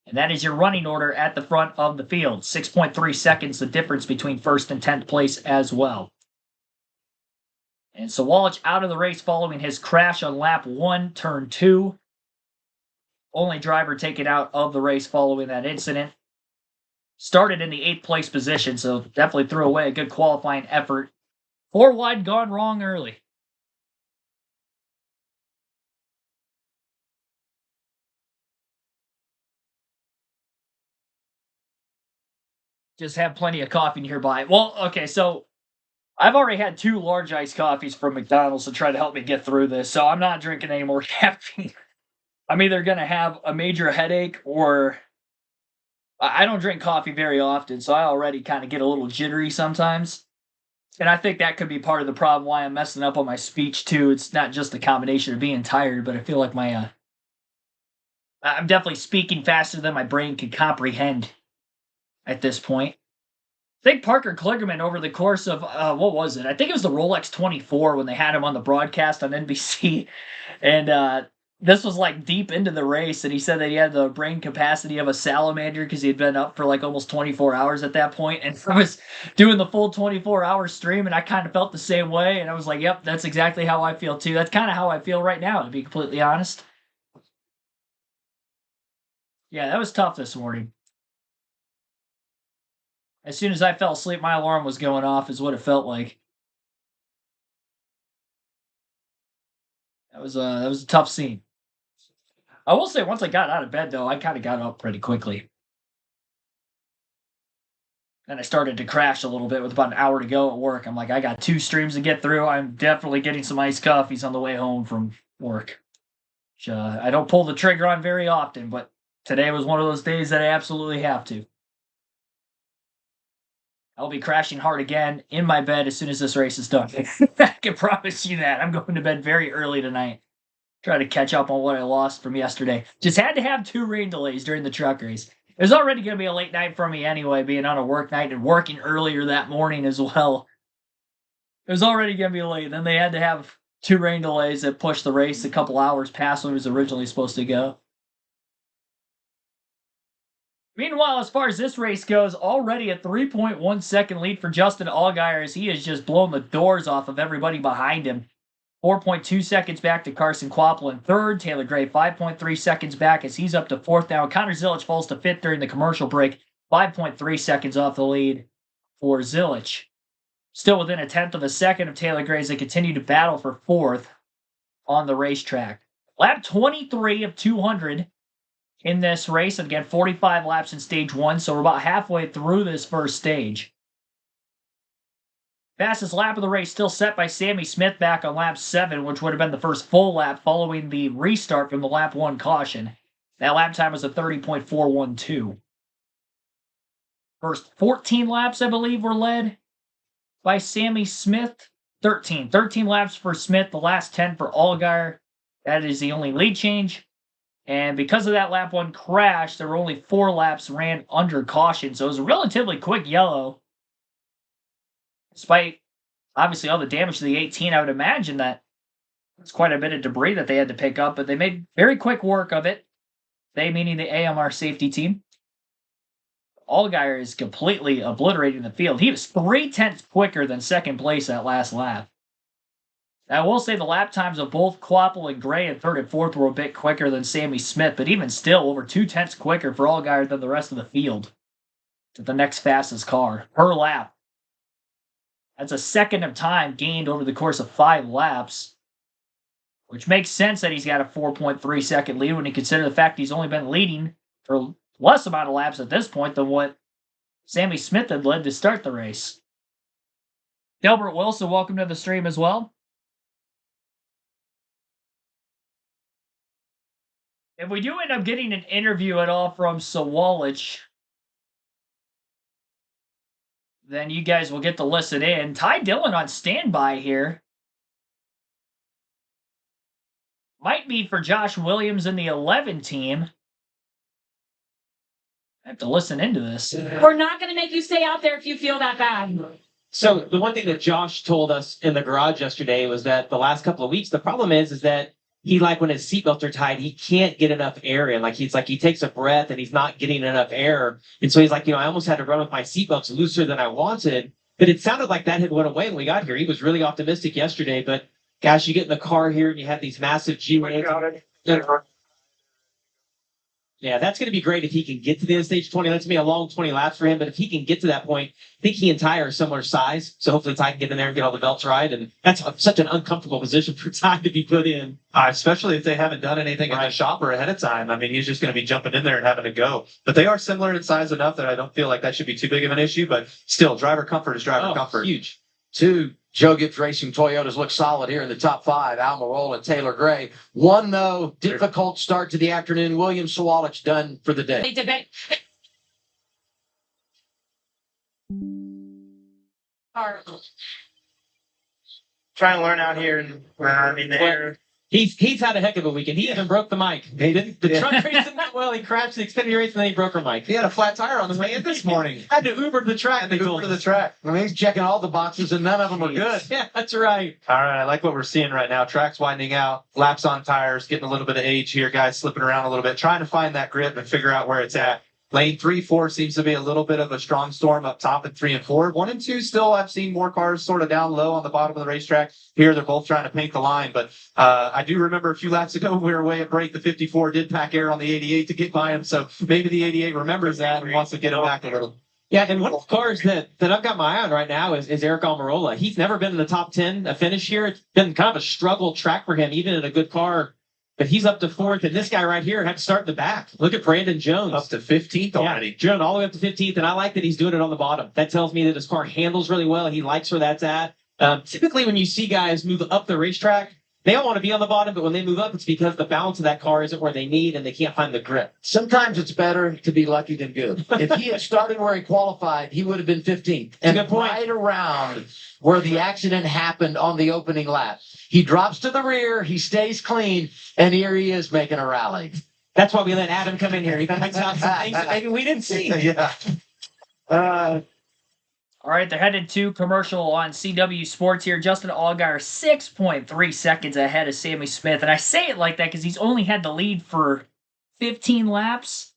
And that is your running order at the front of the field. 6.3 seconds the difference between first and 10th place as well. And Sawalich out of the race following his crash on lap 1, turn 2. Only driver taken out of the race following that incident. Started in the 8th place position, so definitely threw away a good qualifying effort. 4 wide gone wrong early. Just have plenty of coffee nearby. Well, okay, so I've already had 2 large iced coffees from McDonald's to try to help me get through this, so I'm not drinking any more caffeine. I'm either going to have a major headache or I don't drink coffee very often, so I already kind of get a little jittery sometimes. And I think that could be part of the problem why I'm messing up on my speech too. It's not just the combination of being tired, but I feel like I'm definitely speaking faster than my brain can comprehend at this point. I think Parker Kligerman over the course of, what was it? I think it was the Rolex 24 when they had him on the broadcast on NBC. And this was like deep into the race, and he said that he had the brain capacity of a salamander because he had been up for like almost 24 hours at that point. And I was doing the full 24-hour stream, and I kind of felt the same way. And I was like, yep, that's exactly how I feel too. That's kind of how I feel right now, to be completely honest. Yeah, that was tough this morning. As soon as I fell asleep, my alarm was going off, is what it felt like. That was a tough scene. I will say, once I got out of bed, though, I kind of got up pretty quickly. And I started to crash a little bit with about an hour to go at work. I'm like, I got 2 streams to get through. I'm definitely getting some iced coffees on the way home from work. Which, I don't pull the trigger on very often, but today was one of those days that I absolutely have to. I'll be crashing hard again in my bed as soon as this race is done. I can promise you that. I'm going to bed very early tonight. Try to catch up on what I lost from yesterday. Just had to have 2 rain delays during the truck race. It was already going to be a late night for me anyway, being on a work night and working earlier that morning as well. It was already going to be late. Then they had to have 2 rain delays that pushed the race a couple hours past when it was originally supposed to go. Meanwhile, as far as this race goes, already a 3.1 second lead for Justin Allgaier as he has just blown the doors off of everybody behind him. 4.2 seconds back to Carson Kvapil in third. Taylor Gray 5.3 seconds back as he's up to fourth now. Connor Zilic falls to fifth during the commercial break. 5.3 seconds off the lead for Zilic. Still within a tenth of a second of Taylor Gray as they continue to battle for fourth on the racetrack. Lap 23 of 200. in this race. And again, 45 laps in stage 1, so we're about halfway through this first stage. Fastest lap of the race still set by Sammy Smith back on lap 7, which would have been the first full lap following the restart from the lap 1 caution. That lap time was a 30.412. First 14 laps, I believe, were led by Sammy Smith. 13 laps for Smith, the last 10 for Allgaier. That is the only lead change. And because of that lap 1 crash, there were only 4 laps ran under caution. So it was a relatively quick yellow. Despite, obviously, all the damage to the 18, I would imagine that it's quite a bit of debris that they had to pick up. But they made very quick work of it. They, meaning the AMR safety team. Allgaier is completely obliterating the field. He was 0.3 quicker than second place that last lap. Now, I will say the lap times of both Kvapil and Gray in third and fourth were a bit quicker than Sammy Smith, but even still, over 0.2 quicker for Allgaier than the rest of the field. To the next fastest car per lap. That's a second of time gained over the course of 5 laps, which makes sense that he's got a 4.3 second lead when you consider the fact he's only been leading for less amount of laps at this point than what Sammy Smith had led to start the race. Delbert Wilson, welcome to the stream as well. If we do end up getting an interview at all from Sawalich, then you guys will get to listen in. Ty Dillon on standby here. Might be for Josh Williams in the 11 team. I have to listen into this. We're not going to make you stay out there if you feel that bad. So the one thing that Josh told us in the garage yesterday was that the last couple of weeks, the problem is that he, like, when his seatbelts are tied, he can't get enough air in. Like, he takes a breath and he's not getting enough air. And so he's like, I almost had to run with my seatbelts looser than I wanted. But it sounded like that had went away when we got here. He was really optimistic yesterday. But gosh, you get in the car here and you have these massive G-rails. Yeah, that's going to be great if he can get to the end of stage 20. That's going to be a long 20 laps for him. But if he can get to that point, I think he and Ty are similar size. So hopefully Ty can get in there and get all the belts right. And that's such an uncomfortable position for Ty to be put in. Especially if they haven't done anything in the shopper ahead of time. I mean, he's just going to be jumping in there and having to go. But they are similar in size enough that I don't feel like that should be too big of an issue. But still, driver comfort is driver comfort. Huge. 2 Joe Gibbs Racing Toyotas look solid here in the top 5. Almirola and Taylor Gray. 1, though, difficult start to the afternoon. William Sawalich done for the day. They debate. Trying to learn out here, and the air. He's had a heck of a weekend. He even broke the mic. The truck race didn't go well. He crashed the Xfinity race and then he broke her mic. He had a flat tire on the way in this morning. Had to Uber to the track. They told to us. the track. I mean, he's checking all the boxes, and none of them are good. Yeah, that's right. All right, I like what we're seeing right now. Track's widening out, laps on tires, getting a little bit of age here, guys slipping around a little bit, trying to find that grip and figure out where it's at. Lane 3, 4 seems to be a little bit of a strong storm up top in 3 and 4. 1 and 2 still, I've seen more cars sort of down low on the bottom of the racetrack. Here, they're both trying to paint the line. But I do remember a few laps ago, we were way at break. The 54 did pack air on the 88 to get by him. So maybe the 88 remembers that and wants to get him back a little. Yeah, and one of the cars that I've got my eye on right now is Eric Almirola. He's never been in the top 10, a finish here. It's been kind of a struggle track for him, even in a good car. But he's up to 4th, and this guy right here had to start in the back. Look at Brandon Jones. Up to 15th already. Yeah, Jones all the way up to 15th, and I like that he's doing it on the bottom. That tells me that his car handles really well. He likes where that's at. Typically, when you see guys move up the racetrack, they all want to be on the bottom, but when they move up, it's because the balance of that car isn't where they need, and they can't find the grip. Sometimes it's better to be lucky than good. If he had started where he qualified, he would have been 15th. And good point. Right around where the accident happened on the opening lap. He drops to the rear, he stays clean, and here he is making a rally. That's why we let Adam come in here. He points out some things that maybe we didn't see. Yeah. All right, they're headed to commercial on CW Sports here. Justin Allgaier, 6.3 seconds ahead of Sammy Smith. And I say it like that because he's only had the lead for 15 laps.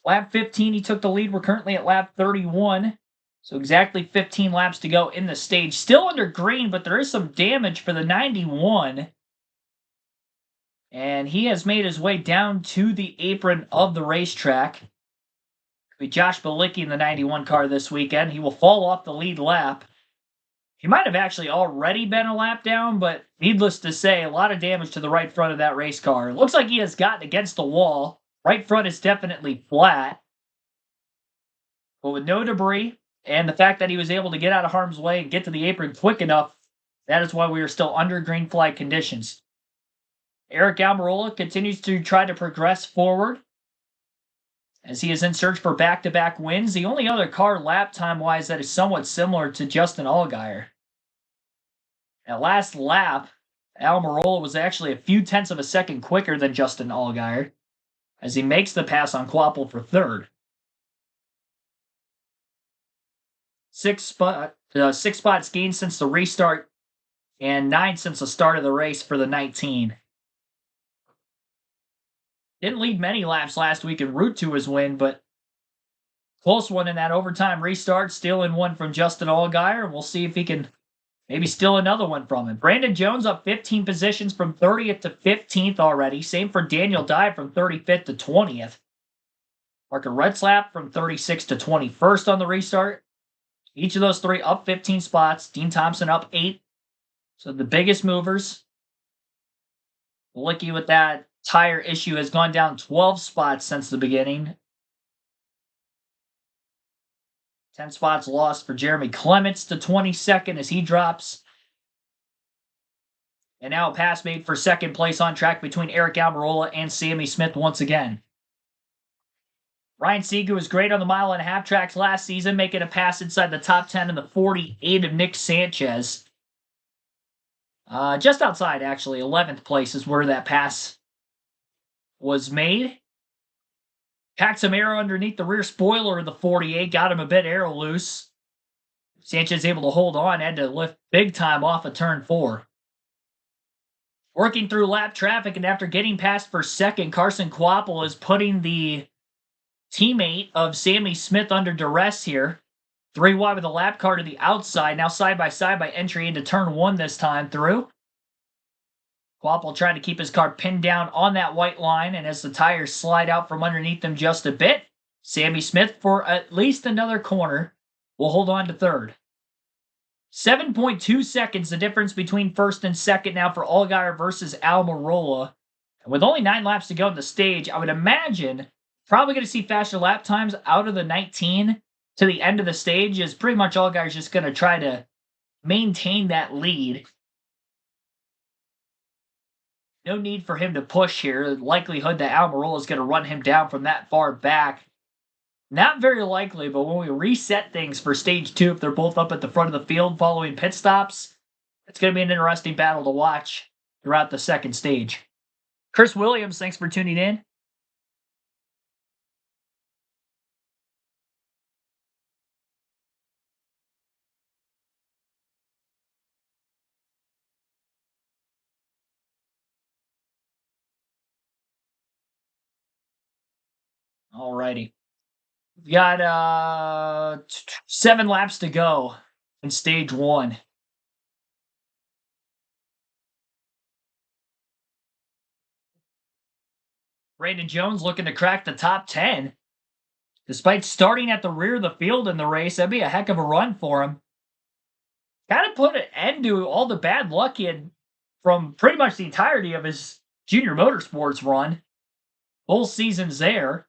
Lap 15, he took the lead. We're currently at lap 31. So exactly 15 laps to go in the stage. Still under green, but there is some damage for the 91. And he has made his way down to the apron of the racetrack. Be Josh Balicki in the 91 car this weekend. He will fall off the lead lap. He might have actually already been a lap down, but needless to say, a lot of damage to the right front of that race car. It looks like he has gotten against the wall Right front is definitely flat, but with no debris and the fact that he was able to get out of harm's way and get to the apron quick enough, that is why we are still under green flag conditions. Eric Almirola continues to try to progress forward as he is in search for back-to-back wins. The only other car lap time-wise that is somewhat similar to Justin Allgaier. At last lap, Almirola was actually a few tenths of a second quicker than Justin Allgaier as he makes the pass on Quapple for third. Six spots gained since the restart and 9 since the start of the race for the 19. Didn't lead many laps last week en route to his win, but close one in that overtime restart, stealing one from Justin Allgaier, and we'll see if he can maybe steal another one from him. Brandon Jones up 15 positions from 30th to 15th already. Same for Daniel Dye from 35th to 20th. Marco Retzlaff from 36th to 21st on the restart. Each of those three up 15 spots. Dean Thompson up 8. So the biggest movers. Licky with that tire issue has gone down 12 spots since the beginning. 10 spots lost for Jeremy Clements to 22nd as he drops. And now a pass made for second place on track between Eric Almirola and Sammy Smith once again. Ryan Sieg was great on the mile-and-a-half tracks last season, making a pass inside the top 10 in the 48 of Nick Sanchez. Just outside, actually. 11th place is where that pass was made. Packed some aero underneath the rear spoiler of the 48, got him a bit aero loose. Sanchez able to hold on, had to lift big time off of turn 4. Working through lap traffic, and after getting past for second, Carson Quapple is putting the teammate of Sammy Smith under duress here. 3 wide with a lap car to the outside, now side by entry into turn 1 this time through. Quapple trying to keep his car pinned down on that white line, and as the tires slide out from underneath them just a bit, Sammy Smith, for at least another corner, will hold on to third. 7.2 seconds the difference between first and second now for Allgaier versus Almirola. And with only 9 laps to go in the stage, I would imagine probably going to see faster lap times out of the 19 to the end of the stage, as pretty much Allgaier's just going to try to maintain that lead. No need for him to push here. The likelihood that Almirola is going to run him down from that far back, not very likely, but when we reset things for stage 2, if they're both up at the front of the field following pit stops, it's going to be an interesting battle to watch throughout the second stage. Chris Williams, thanks for tuning in. Alrighty. We've got 7 laps to go in stage 1. Brandon Jones looking to crack the top 10. Despite starting at the rear of the field in the race, that'd be a heck of a run for him. Kind of put an end to all the bad luck he had from pretty much the entirety of his junior motorsports run. Both seasons there.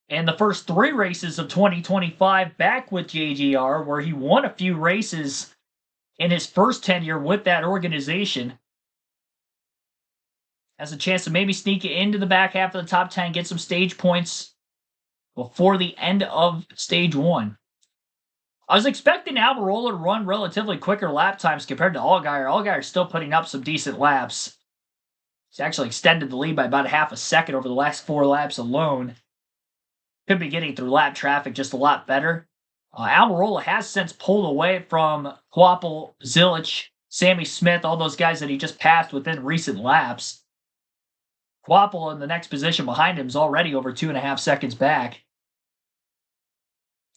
And the first 3 races of 2025 back with JGR, where he won a few races in his first tenure with that organization. Has a chance to maybe sneak it into the back half of the top 10, get some stage points before the end of stage 1. I was expecting Almirola to run relatively quicker lap times compared to Allgaier. Allgaier's still putting up some decent laps. He's actually extended the lead by about a half a second over the last 4 laps alone. Could be getting through lap traffic just a lot better. Almirola has since pulled away from Quapple, Zilich, Sammy Smith, all those guys that he just passed within recent laps. Quapple in the next position behind him is already over 2.5 seconds back.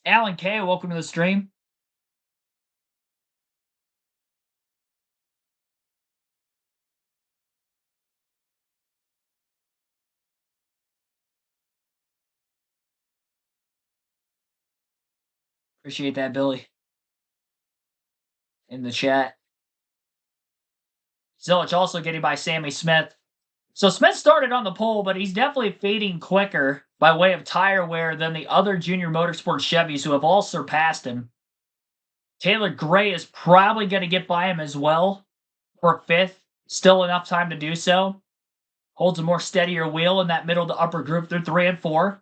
Alan K., welcome to the stream. Appreciate that, Billy. In the chat. Zilich also getting by Sammy Smith. So Smith started on the pole, but he's definitely fading quicker by way of tire wear than the other Junior Motorsports Chevys who have all surpassed him. Taylor Gray is probably going to get by him as well for 5th. Still enough time to do so. Holds a more steadier wheel in that middle to upper group through 3 and 4.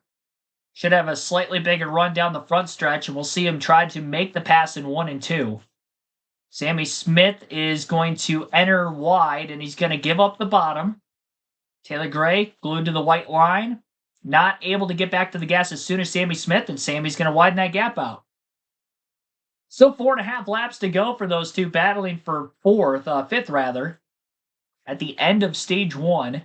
Should have a slightly bigger run down the front stretch, and we'll see him try to make the pass in 1 and 2. Sammy Smith is going to enter wide, and he's going to give up the bottom. Taylor Gray glued to the white line. Not able to get back to the gas as soon as Sammy Smith, and Sammy's going to widen that gap out. Still 4.5 laps to go for those two battling for 5th rather, at the end of stage 1.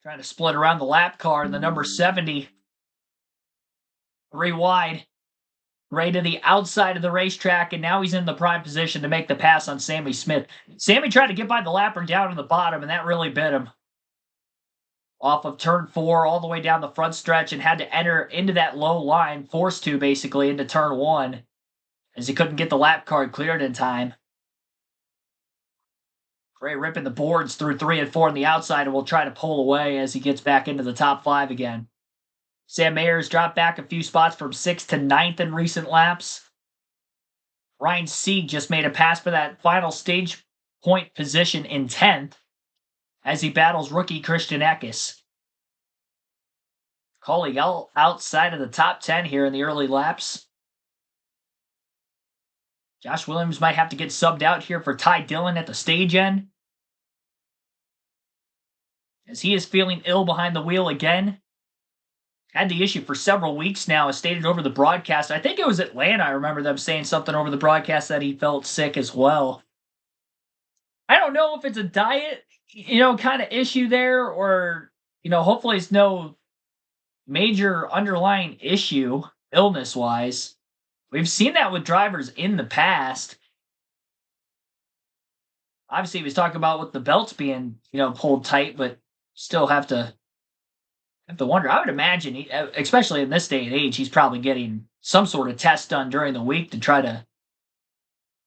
Trying to split around the lap car in the number 70. 3 wide. Right to the outside of the racetrack, and now he's in the prime position to make the pass on Sammy Smith. Sammy tried to get by the lapper down in the bottom, and that really bit him. Off of turn 4, all the way down the front stretch, and had to enter into that low line, forced to basically, into turn 1, as he couldn't get the lap card cleared in time. Gray ripping the boards through 3 and 4 on the outside, and will try to pull away as he gets back into the top 5 again. Sam Mayer's dropped back a few spots from 6th to 9th in recent laps. Ryan Sieg just made a pass for that final stage point position in 10th as he battles rookie Christian Eckes. Coley outside of the top 10 here in the early laps. Josh Williams might have to get subbed out here for Ty Dillon at the stage end, as he is feeling ill behind the wheel again. Had the issue for several weeks now, as stated over the broadcast. I think it was Atlanta. I remember them saying something over the broadcast that he felt sick as well. I don't know if it's a diet, kind of issue there, or, hopefully it's no major underlying issue illness-wise. We've seen that with drivers in the past. Obviously, he was talking about with the belts being, pulled tight, but still have to wonder. I would imagine, especially in this day and age, he's probably getting some sort of test done during the week to try to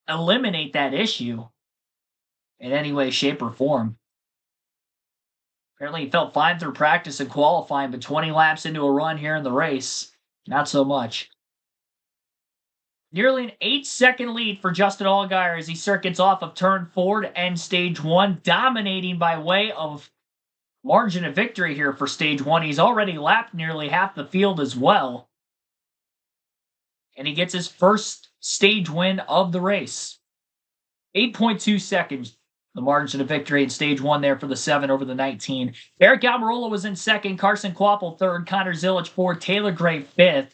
eliminate that issue in any way, shape, or form. Apparently, he felt fine through practice and qualifying, but 20 laps into a run here in the race, not so much. Nearly an 8-second lead for Justin Allgaier as he circuits off of turn 4 to end stage 1, dominating by way of margin of victory here for stage 1. He's already lapped nearly half the field as well. And he gets his first stage win of the race. 8.2 seconds, the margin of victory in stage 1 there for the 7 over the 19. Eric Almirola was in 2nd, Carson Kvapil 3rd, Connor Zilic 4th, Taylor Gray 5th,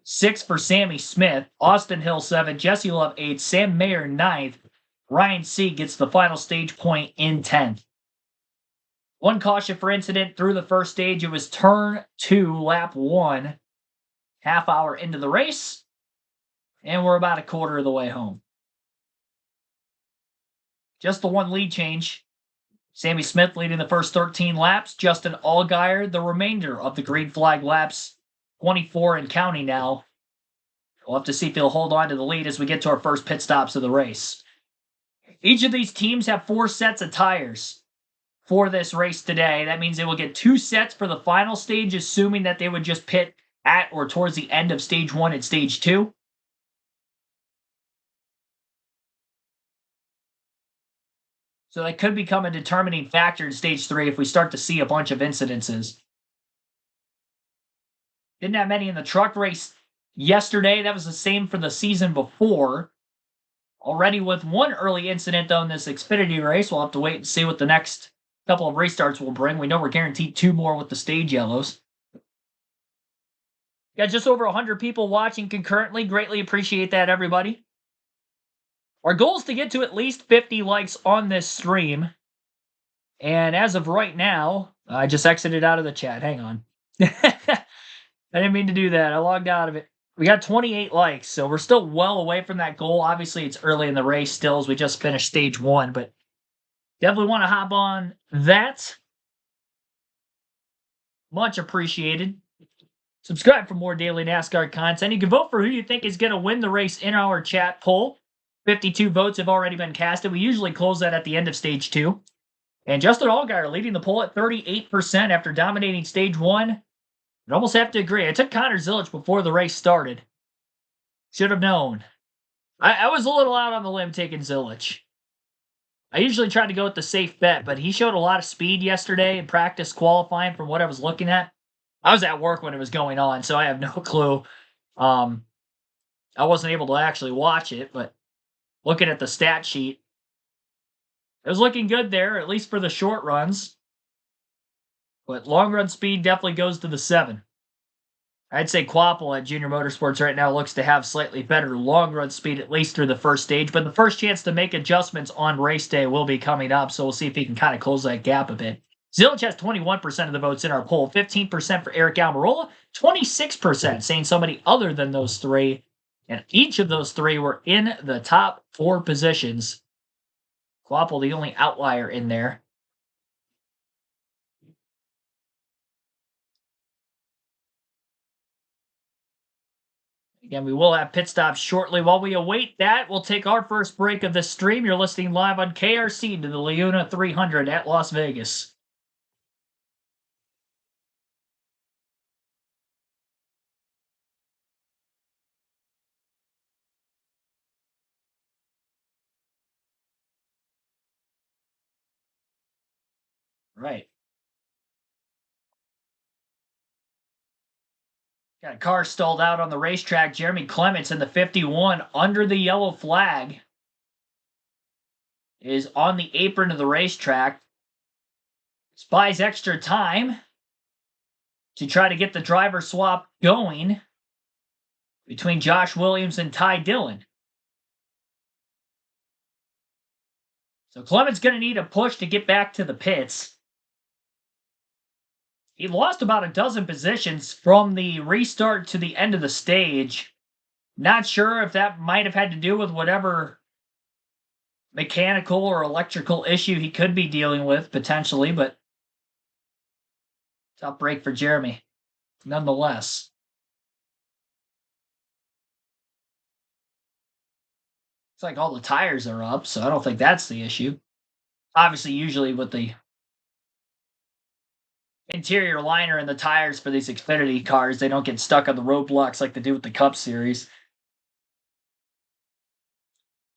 6th for Sammy Smith, Austin Hill 7th, Jesse Love 8th, Sam Mayer 9th, Ryan Sieg gets the final stage point in 10th. One caution for incident through the first stage. It was turn 2, lap 1, half hour into the race, and we're about a quarter of the way home. Just the one lead change. Sammy Smith leading the first 13 laps. Justin Allgaier the remainder of the green flag laps, 24 and counting now. We'll have to see if he'll hold on to the lead as we get to our first pit stops of the race. Each of these teams have 4 sets of tires for this race today. That means they will get 2 sets for the final stage, assuming that they would just pit at or towards the end of stage 1 and stage 2. So that could become a determining factor in stage 3 if we start to see a bunch of incidences. Didn't have many in the truck race yesterday. That was the same for the season before. Already with one early incident, though, in this Xfinity race. We'll have to wait and see what the next couple of restarts will bring. We know we're guaranteed 2 more with the stage yellows. Got just over 100 people watching concurrently. Greatly appreciate that, everybody. Our goal is to get to at least 50 likes on this stream. And as of right now, I just exited out of the chat. Hang on. I didn't mean to do that. I logged out of it. We got 28 likes, so we're still well away from that goal. Obviously, it's early in the race still as we just finished stage 1, but definitely want to hop on that. Much appreciated. Subscribe for more daily NASCAR content. You can vote for who you think is going to win the race in our chat poll. 52 votes have already been casted. We usually close that at the end of stage 2. And Justin Allgaier leading the poll at 38% after dominating stage 1. I'd almost have to agree. I took Connor Zilisch before the race started. Should have known. I was a little out on the limb taking Zilisch. I usually try to go with the safe bet, but he showed a lot of speed yesterday in practice qualifying from what I was looking at. I was at work when it was going on, so I have no clue. I wasn't able to actually watch it, but looking at the stat sheet, it was looking good there, at least for the short runs. But long run speed definitely goes to the 7. I'd say Quapple at Junior Motorsports right now looks to have slightly better long run speed, at least through the first stage. But the first chance to make adjustments on race day will be coming up, so we'll see if he can kind of close that gap a bit. Zilisch has 21% of the votes in our poll, 15% for Eric Almirola, 26% saying somebody other than those 3. And each of those 3 were in the top 4 positions. Quapple, the only outlier in there. Again, we will have pit stops shortly. While we await that, we'll take our first break of this stream. You're listening live on KRC to the LiUNA 300 at Las Vegas. Right. Got a car stalled out on the racetrack. Jeremy Clements in the 51 under the yellow flag is on the apron of the racetrack. This buys extra time to try to get the driver swap going between Josh Williams and Ty Dillon. So Clements going to need a push to get back to the pits. He lost about a dozen positions from the restart to the end of the stage. Not sure if that might have had to do with whatever mechanical or electrical issue he could be dealing with, potentially, but tough break for Jeremy, nonetheless. It's like all the tires are up, so I don't think that's the issue. Obviously, usually with the interior liner and the tires for these Xfinity cars, they don't get stuck on the roadblocks like they do with the Cup Series.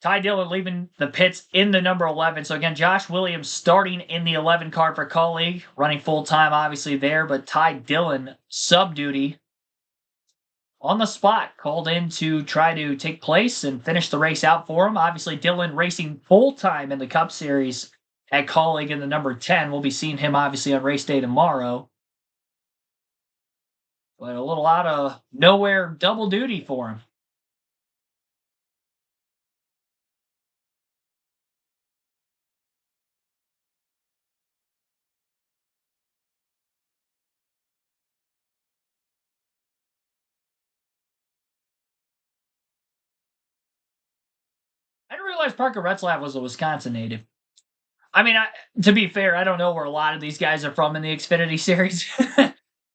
Ty Dillon leaving the pits in the number 11. So again, Josh Williams starting in the 11 car for Kaulig, running full-time obviously there, but Ty Dillon sub-duty on the spot, called in to try to take place and finish the race out for him. Obviously, Dillon racing full-time in the Cup Series at Kaulig in the number 10. We'll be seeing him obviously on race day tomorrow. But a little out of nowhere double duty for him. I didn't realize Parker Retzlaff was a Wisconsin native. I mean, to be fair, I don't know where a lot of these guys are from in the Xfinity Series,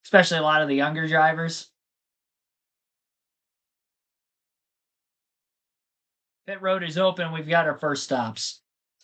especially a lot of the younger drivers. Pit road is open. We've got our first stops.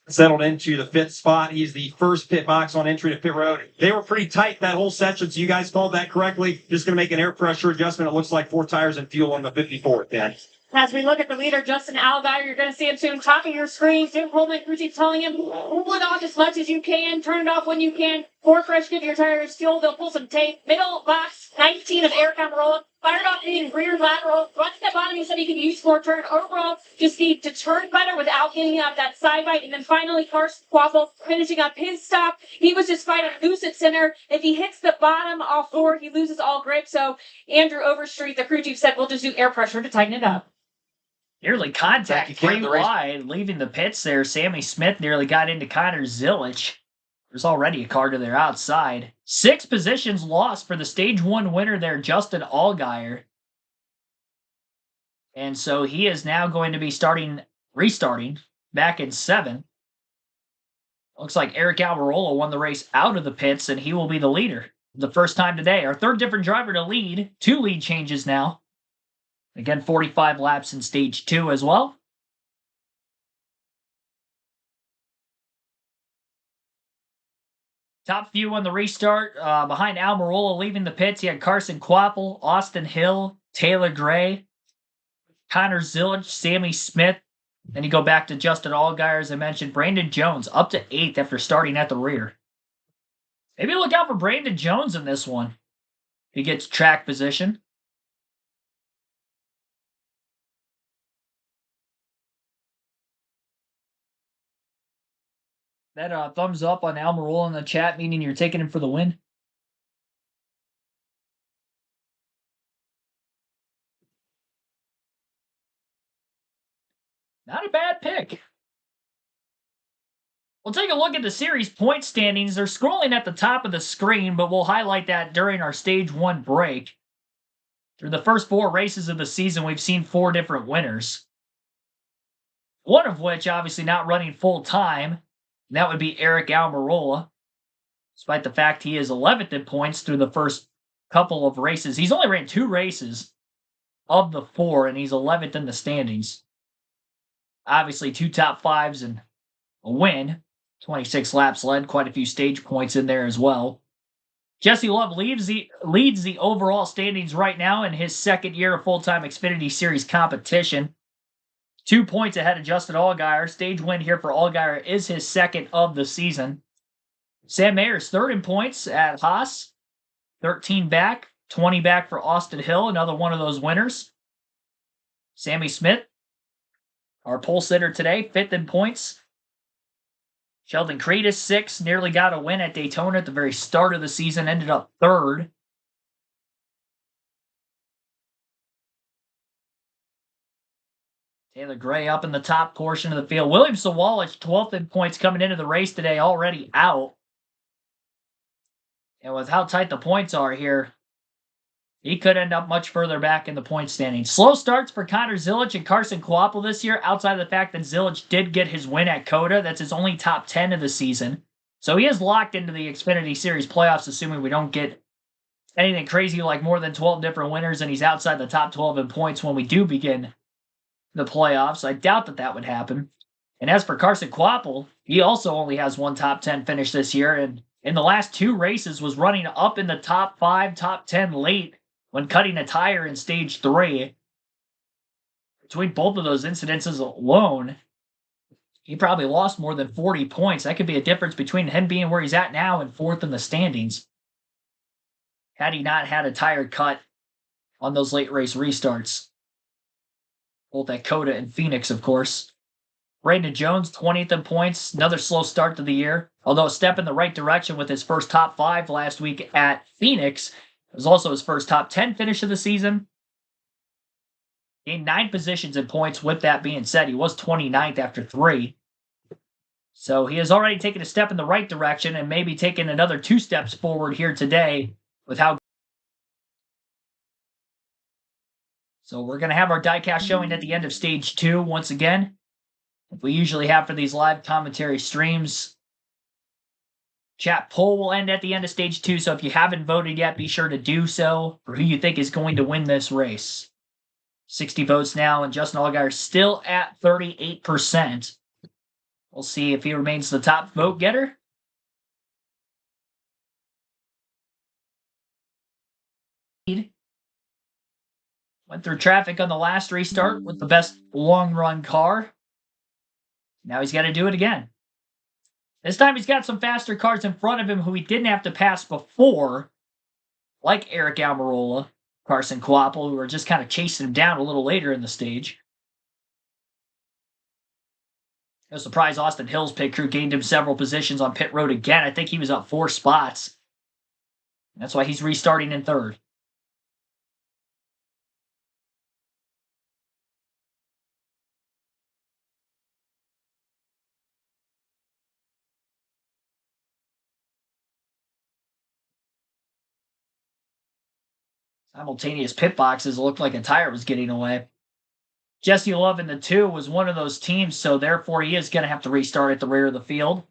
Settled into the 5th spot. He's the first pit box on entry to pit road. They were pretty tight that whole section, so you guys called that correctly. Just going to make an air pressure adjustment. It looks like 4 tires and fuel on the 54th then. As we look at the leader, Justin Allgaier, you're going to see him soon. Top of your screen, Jim Coleman, crew chief telling him, pull it off as much as you can, turn it off when you can. 4 fresh, give your tires fuel. They'll pull some tape. Middle box, 19 of Eric Almirola. Fired off in rear lateral. Front to the bottom, he said he could use 4 turn. Overall, just need to turn better without getting out that side bite. And then finally, Carson Quapple finishing up his stop. He was just fighting loose at center. If he hits the bottom off 4, he loses all grip. So Andrew Overstreet, the crew chief, said, we'll just do air pressure to tighten it up. Nearly contact, 3 wide, leaving the pits there. Sammy Smith nearly got into Connor Zilisch. There's already a car to their outside. 6 positions lost for the Stage 1 winner there, Justin Allgaier. And so he is now going to be restarting back in 7. Looks like Eric Almirola won the race out of the pits, and he will be the leader. the first time today. Our third different driver to lead. 2 lead changes now. Again, 45 laps in stage 2 as well. Top few on the restart. Behind Almirola leaving the pits, you had Carson Kvapil, Austin Hill, Taylor Gray, Connor Zilic, Sammy Smith. Then you go back to Justin Allgaier, as I mentioned. Brandon Jones up to 8th after starting at the rear. Maybe look out for Brandon Jones in this one. He gets track position. That thumbs up on Almirola in the chat, meaning you're taking him for the win. Not a bad pick. We'll take a look at the series point standings. They're scrolling at the top of the screen, but we'll highlight that during our stage 1 break. Through the first 4 races of the season, we've seen 4 different winners. One of which, obviously, not running full time. And that would be Eric Almirola. Despite the fact he is 11th in points through the first couple of races. He's only ran 2 races of the 4, and he's 11th in the standings. Obviously, 2 top 5s and a win. 26 laps led, quite a few stage points in there as well. Jesse Love leads the overall standings right now in his second year of full-time Xfinity Series competition. 2 points ahead of Justin Allgaier. Stage win here for Allgaier is his second of the season. Sam Mayer's 3rd in points at Haas. 13 back, 20 back for Austin Hill, another one of those winners. Sammy Smith, our pole sitter today, 5th in points. Sheldon Creed is 6th, nearly got a win at Daytona at the very start of the season, ended up 3rd. Taylor Gray up in the top portion of the field. William Sawalich, 12th in points coming into the race today, already out. And with how tight the points are here, he could end up much further back in the point standings. Slow starts for Connor Zilic and Carson Kvapil this year, outside of the fact that Zilic did get his win at COTA. That's his only top 10 of the season. So he is locked into the Xfinity Series playoffs, assuming we don't get anything crazy like more than 12 different winners, and he's outside the top 12 in points when we do begin the playoffs. I doubt that would happen. And as for Carson Kvapil, he also only has 1 top 10 finish this year, and in the last 2 races was running up in the top 5, top 10 late when cutting a tire in stage 3. Between both of those incidences alone, he probably lost more than 40 points. That could be a difference between him being where he's at now and 4th in the standings, had he not had a tire cut on those late race restarts. Both at COTA and Phoenix, of course. Brandon Jones, 20th in points. Another slow start to the year, although a step in the right direction with his first top 5 last week at Phoenix. It was also his first top 10 finish of the season. Gained 9 positions in points. With that being said, he was 29th after 3. So he has already taken a step in the right direction and maybe taken another 2 steps forward here today with how. So we're going to have our diecast showing at the end of stage 2 once again. Like we usually have for these live commentary streams. Chat poll will end at the end of stage 2, so if you haven't voted yet, be sure to do so for who you think is going to win this race. 60 votes now, and Justin Allgaier still at 38%. We'll see if he remains the top vote getter. Went through traffic on the last restart with the best long-run car. Now he's got to do it again. This time he's got some faster cars in front of him who he didn't have to pass before, like Eric Almirola, Carson Kvapil, who are just kind of chasing him down a little later in the stage. No surprise Austin Hill's pit crew gained him several positions on pit road again. I think he was up 4 spots. That's why he's restarting in 3rd. Simultaneous pit boxes looked like a tire was getting away. Jesse Love in the 2 was one of those teams, so therefore he is going to have to restart at the rear of the field.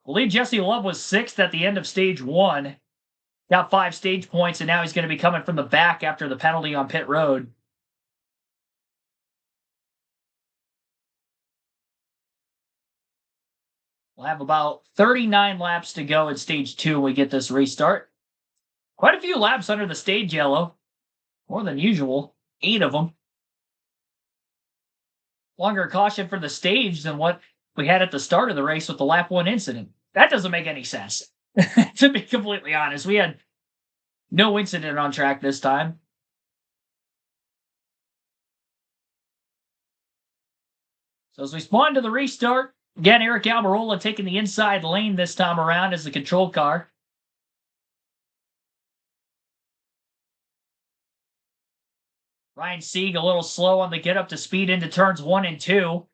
I believe Jesse Love was 6th at the end of stage 1. Got 5 stage points, and now he's going to be coming from the back after the penalty on pit road. We'll have about 39 laps to go in stage 2 when we get this restart. Quite a few laps under the stage yellow. More than usual. 8 of them. Longer caution for the stage than what we had at the start of the race with the lap 1 incident. That doesn't make any sense. To be completely honest, we had no incident on track this time. So as we spawn to the restart, again, Eric Almirola taking the inside lane this time around as the control car. Ryan Sieg a little slow on the get up to speed into turns 1 and 2.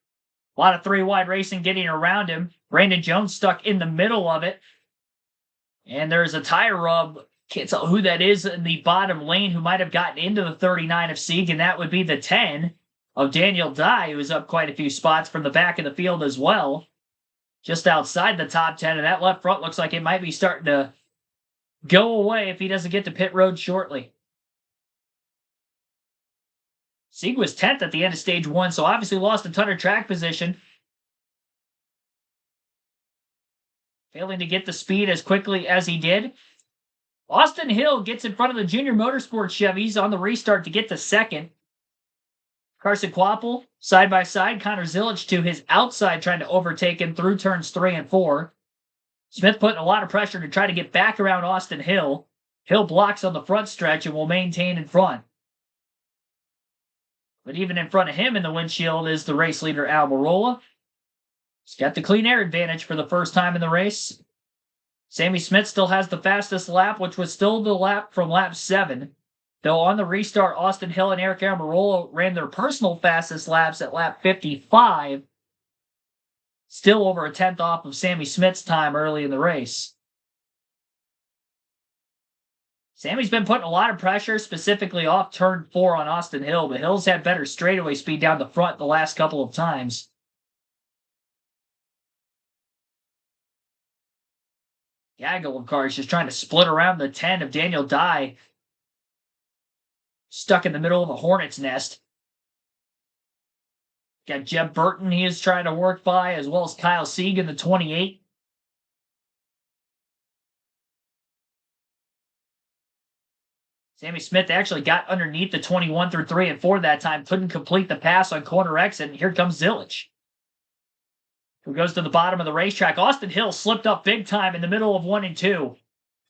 A lot of 3-wide racing getting around him. Brandon Jones stuck in the middle of it. And there's a tire rub. Can't tell who that is in the bottom lane who might have gotten into the 39 of Sieg, and that would be the 10 of Daniel Dye, who is up quite a few spots from the back of the field as well. Just outside the top 10, and that left front looks like it might be starting to go away if he doesn't get to pit road shortly. Sieg was 10th at the end of stage 1, so obviously lost a ton of track position. Failing to get the speed as quickly as he did. Austin Hill gets in front of the Junior Motorsports Chevys on the restart to get to 2nd. Carson Quapple, side by side. Connor Zilic to his outside, trying to overtake him through turns 3 and 4. Smith putting a lot of pressure to try to get back around Austin Hill. Hill blocks on the front stretch and will maintain in front. But even in front of him in the windshield is the race leader, Almirola. He's got the clean air advantage for the first time in the race. Sammy Smith still has the fastest lap, which was still the lap from lap 7. Though on the restart, Austin Hill and Eric Almirola ran their personal fastest laps at lap 55. Still over a 10th off of Sammy Smith's time early in the race. Sammy's been putting a lot of pressure, specifically off turn 4 on Austin Hill, but Hill's had better straightaway speed down the front the last couple of times. Gaggle of cars just trying to split around the 10 of Daniel Dye. Stuck in the middle of a hornet's nest. Got Jeb Burton he is trying to work by, as well as Kyle Sieg in the 28. Sammy Smith actually got underneath the 21 through 3 and 4 that time. Couldn't complete the pass on corner exit, and here comes Zilic, who goes to the bottom of the racetrack. Austin Hill slipped up big time in the middle of 1 and 2.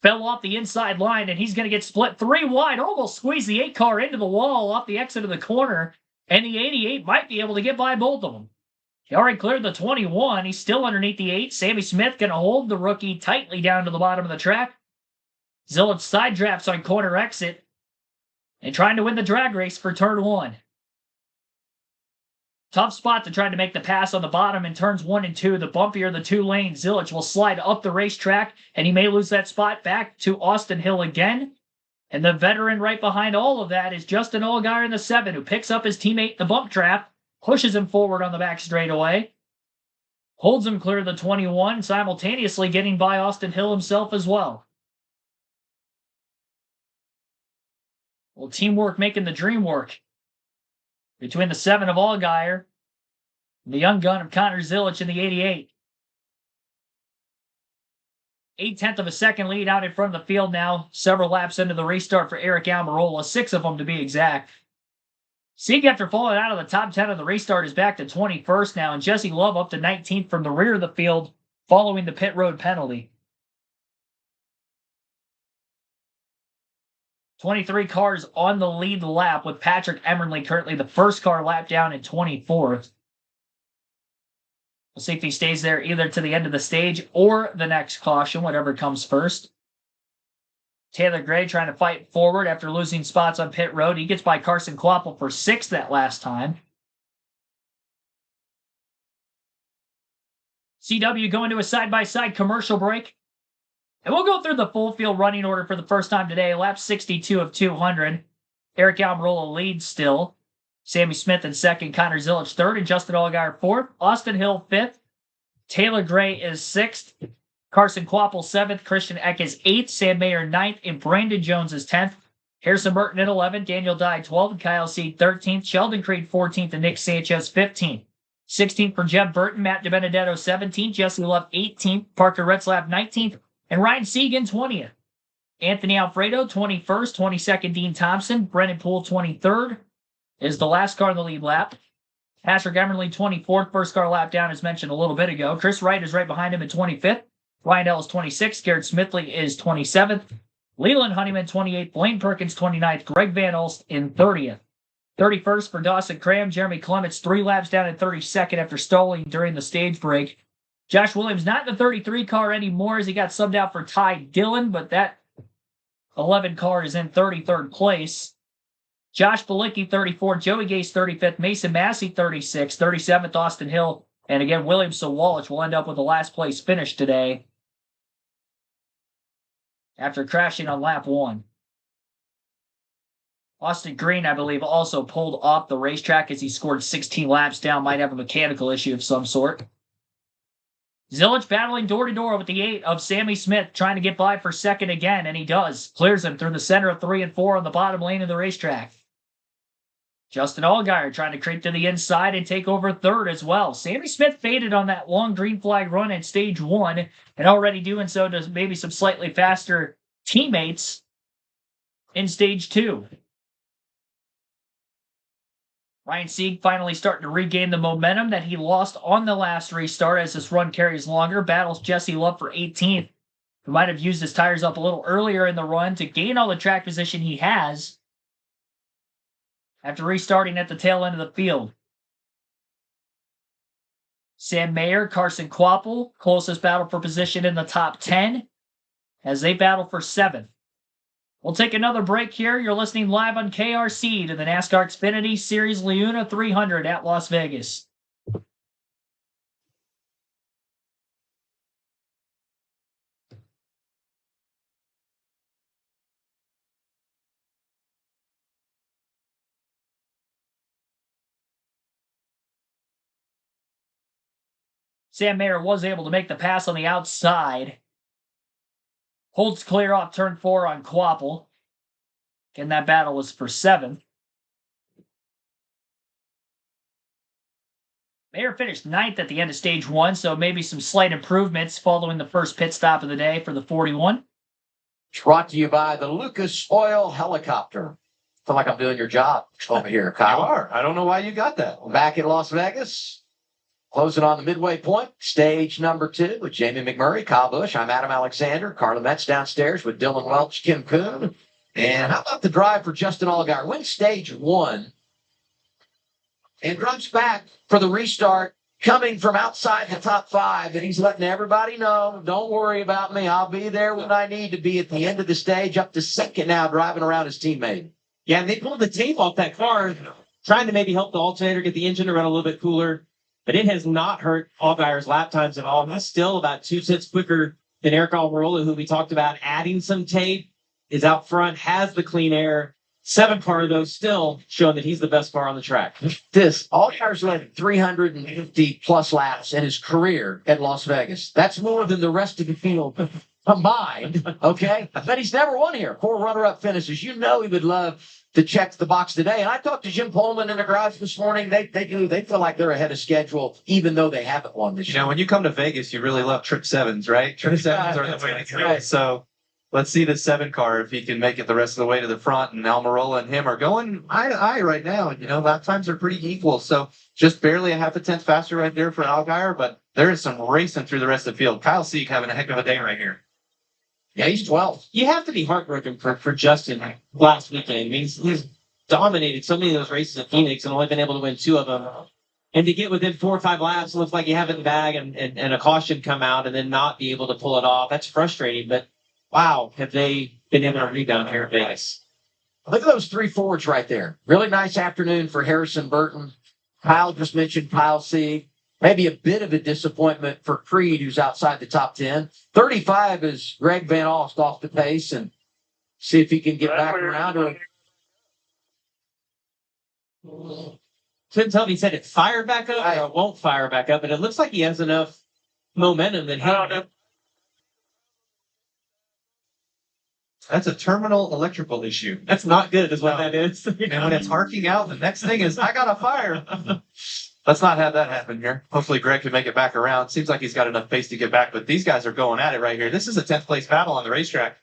Fell off the inside line, and he's going to get split 3 wide. Almost squeezed the 8 car into the wall off the exit of the corner, and the 88 might be able to get by both of them. He already cleared the 21. He's still underneath the 8. Sammy Smith going to hold the rookie tightly down to the bottom of the track. Zilic side drafts on corner exit and trying to win the drag race for turn 1. Tough spot to try to make the pass on the bottom in turns 1 and 2. The bumpier the 2 lanes, Zilic will slide up the racetrack, and he may lose that spot back to Austin Hill again. And the veteran right behind all of that is Justin Allgaier in the 7, who picks up his teammate the bump trap, pushes him forward on the back straightaway, holds him clear of the 21, simultaneously getting by Austin Hill himself as well. Well, teamwork making the dream work between the 7 of Allgaier and the young gun of Connor Zilic in the 88. 0.8 of a second lead out in front of the field now, several laps into the restart for Eric Almirola, 6 of them to be exact. Sieg, after falling out of the top 10 of the restart, is back to 21st now, and Jesse Love up to 19th from the rear of the field following the pit road penalty. 23 cars on the lead lap, with Patrick Emerly currently the first car lap down in 24th. We'll see if he stays there either to the end of the stage or the next caution, whatever comes first. Taylor Gray trying to fight forward after losing spots on pit road. He gets by Carson Quapple for 6th that last time. CW going to a side-by-side commercial break. And we'll go through the full field running order for the first time today. Lap 62 of 200. Eric Almirola leads still. Sammy Smith in 2nd, Connor Zilic 3rd, and Justin Allgaier 4th. Austin Hill 5th. Taylor Gray is 6th. Carson Quapple 7th, Christian Eck is 8th, Sam Mayer 9th, and Brandon Jones is 10th. Harrison Burton at 11th, Daniel Dye 12th, Kyle Seed 13th, Sheldon Creed 14th, and Nick Sanchez 15th. 16th for Jeb Burton, Matt DiBenedetto 17th, Jesse Love 18th, Parker Retzlaff 19th, and Ryan Segan 20th. Anthony Alfredo 21st, 22nd Dean Thompson, Brennan Poole 23rd is the last car in the lead lap. Patrick Emmerly 24th, first car lap down as mentioned a little bit ago. Chris Wright is right behind him at 25th. Ryan Ellis 26th, Garrett Smithley is 27th. Leland Honeyman 28th, Blaine Perkins 29th, Greg Van Olst in 30th. 31st for Dawson Cram, Jeremy Clements 3 laps down at 32nd after stalling during the stage break. Josh Williams not in the 33 car anymore as he got subbed out for Ty Dillon, but that 11 car is in 33rd place. Josh Balicki 34th, Joey Gase 35th, Mason Massey 36th, 37th Austin Hill, and again William Sawalich will end up with the last place finish today after crashing on lap 1. Austin Green, I believe, also pulled off the racetrack as he scored 16 laps down, might have a mechanical issue of some sort. Zilich battling door-to-door with the 8 of Sammy Smith, trying to get by for second again, and he does. Clears him through the center of 3 and 4 on the bottom lane of the racetrack. Justin Allgaier trying to creep to the inside and take over third as well. Sammy Smith faded on that long green flag run in stage 1, and already doing so to maybe some slightly faster teammates in stage 2. Ryan Sieg finally starting to regain the momentum that he lost on the last restart as this run carries longer. Battles Jesse Love for 18th, who might have used his tires up a little earlier in the run to gain all the track position he has after restarting at the tail end of the field. Sam Mayer, Carson Quapple, closest battle for position in the top 10 as they battle for 7th. We'll take another break here. You're listening live on KRC to the NASCAR Xfinity Series LiUNA 300 at Las Vegas. Sam Mayer was able to make the pass on the outside. Holds clear off turn 4 on Quapple. Again, that battle was for 7th. Mayer finished 9th at the end of stage 1, so maybe some slight improvements following the first pit stop of the day for the 41. It's brought to you by the Lucas Oil Helicopter. Feel like I'm doing your job over here, Kyle. You are. I don't know why you got that. Back in Las Vegas. Closing on the midway point, stage number 2 with Jamie McMurray, Kyle Busch. I'm Adam Alexander. Carla Metz downstairs with Dylan Welch, Kim Kuhn. And how about the drive for Justin Allgaier? Wins stage 1 and drops back for the restart, coming from outside the top 5. And he's letting everybody know, don't worry about me. I'll be there when I need to be at the end of the stage, up to 2nd now, driving around his teammate. Yeah, and they pulled the tape off that car, trying to maybe help the alternator get the engine to run a little bit cooler. But it has not hurt Allgaier's lap times at all. He's still about 2 cents quicker than Eric Almirola, who we talked about adding some tape, is out front, has the clean air. 7 car, though, still showing that he's the best car on the track. Allgaier's led 350-plus laps in his career at Las Vegas. That's more than the rest of the field combined, okay? But he's never won here. 4 runner-up finishes. You know he would love to check the box today. And I talked to Jim Pullman in the garage this morning. They feel like they're ahead of schedule, even though they haven't won this year. You know, when you come to Vegas, you really love Trip 7s, right? Trip 7s are the way to go. Right. So let's see the 7 car if he can make it the rest of the way to the front. And Almirola and him are going eye to eye right now. And, you know, lap times are pretty equal. So just barely a half a tenth faster right there for Allgaier. But there is some racing through the rest of the field. Kyle Seek having a heck of a day right here. Yeah, he's 12th. You have to be heartbroken for Justin last weekend. I mean, he's dominated so many of those races at Phoenix and only been able to win 2 of them. And to get within 4 or 5 laps, it looks like you have it in the bag and a caution come out and then not be able to pull it off. That's frustrating. But, wow, have they been able to rebound here at Vegas. Look at those 3 forwards right there. Really nice afternoon for Harrison Burton. Kyle just mentioned Kyle Sieg. Maybe a bit of a disappointment for Creed, who's outside the top 10. 35 is Greg Van Alst off the pace, and see if he can get back around to it. Couldn't tell if he said it fired back up or it won't fire back up, but it looks like he has enough momentum that That's a terminal electrical issue. That's not good, is what that is. And when it's arcing out, the next thing is, I got a fire. Let's not have that happen here. Hopefully Greg can make it back around. Seems like he's got enough pace to get back, but these guys are going at it right here. This is a 10th place battle on the racetrack.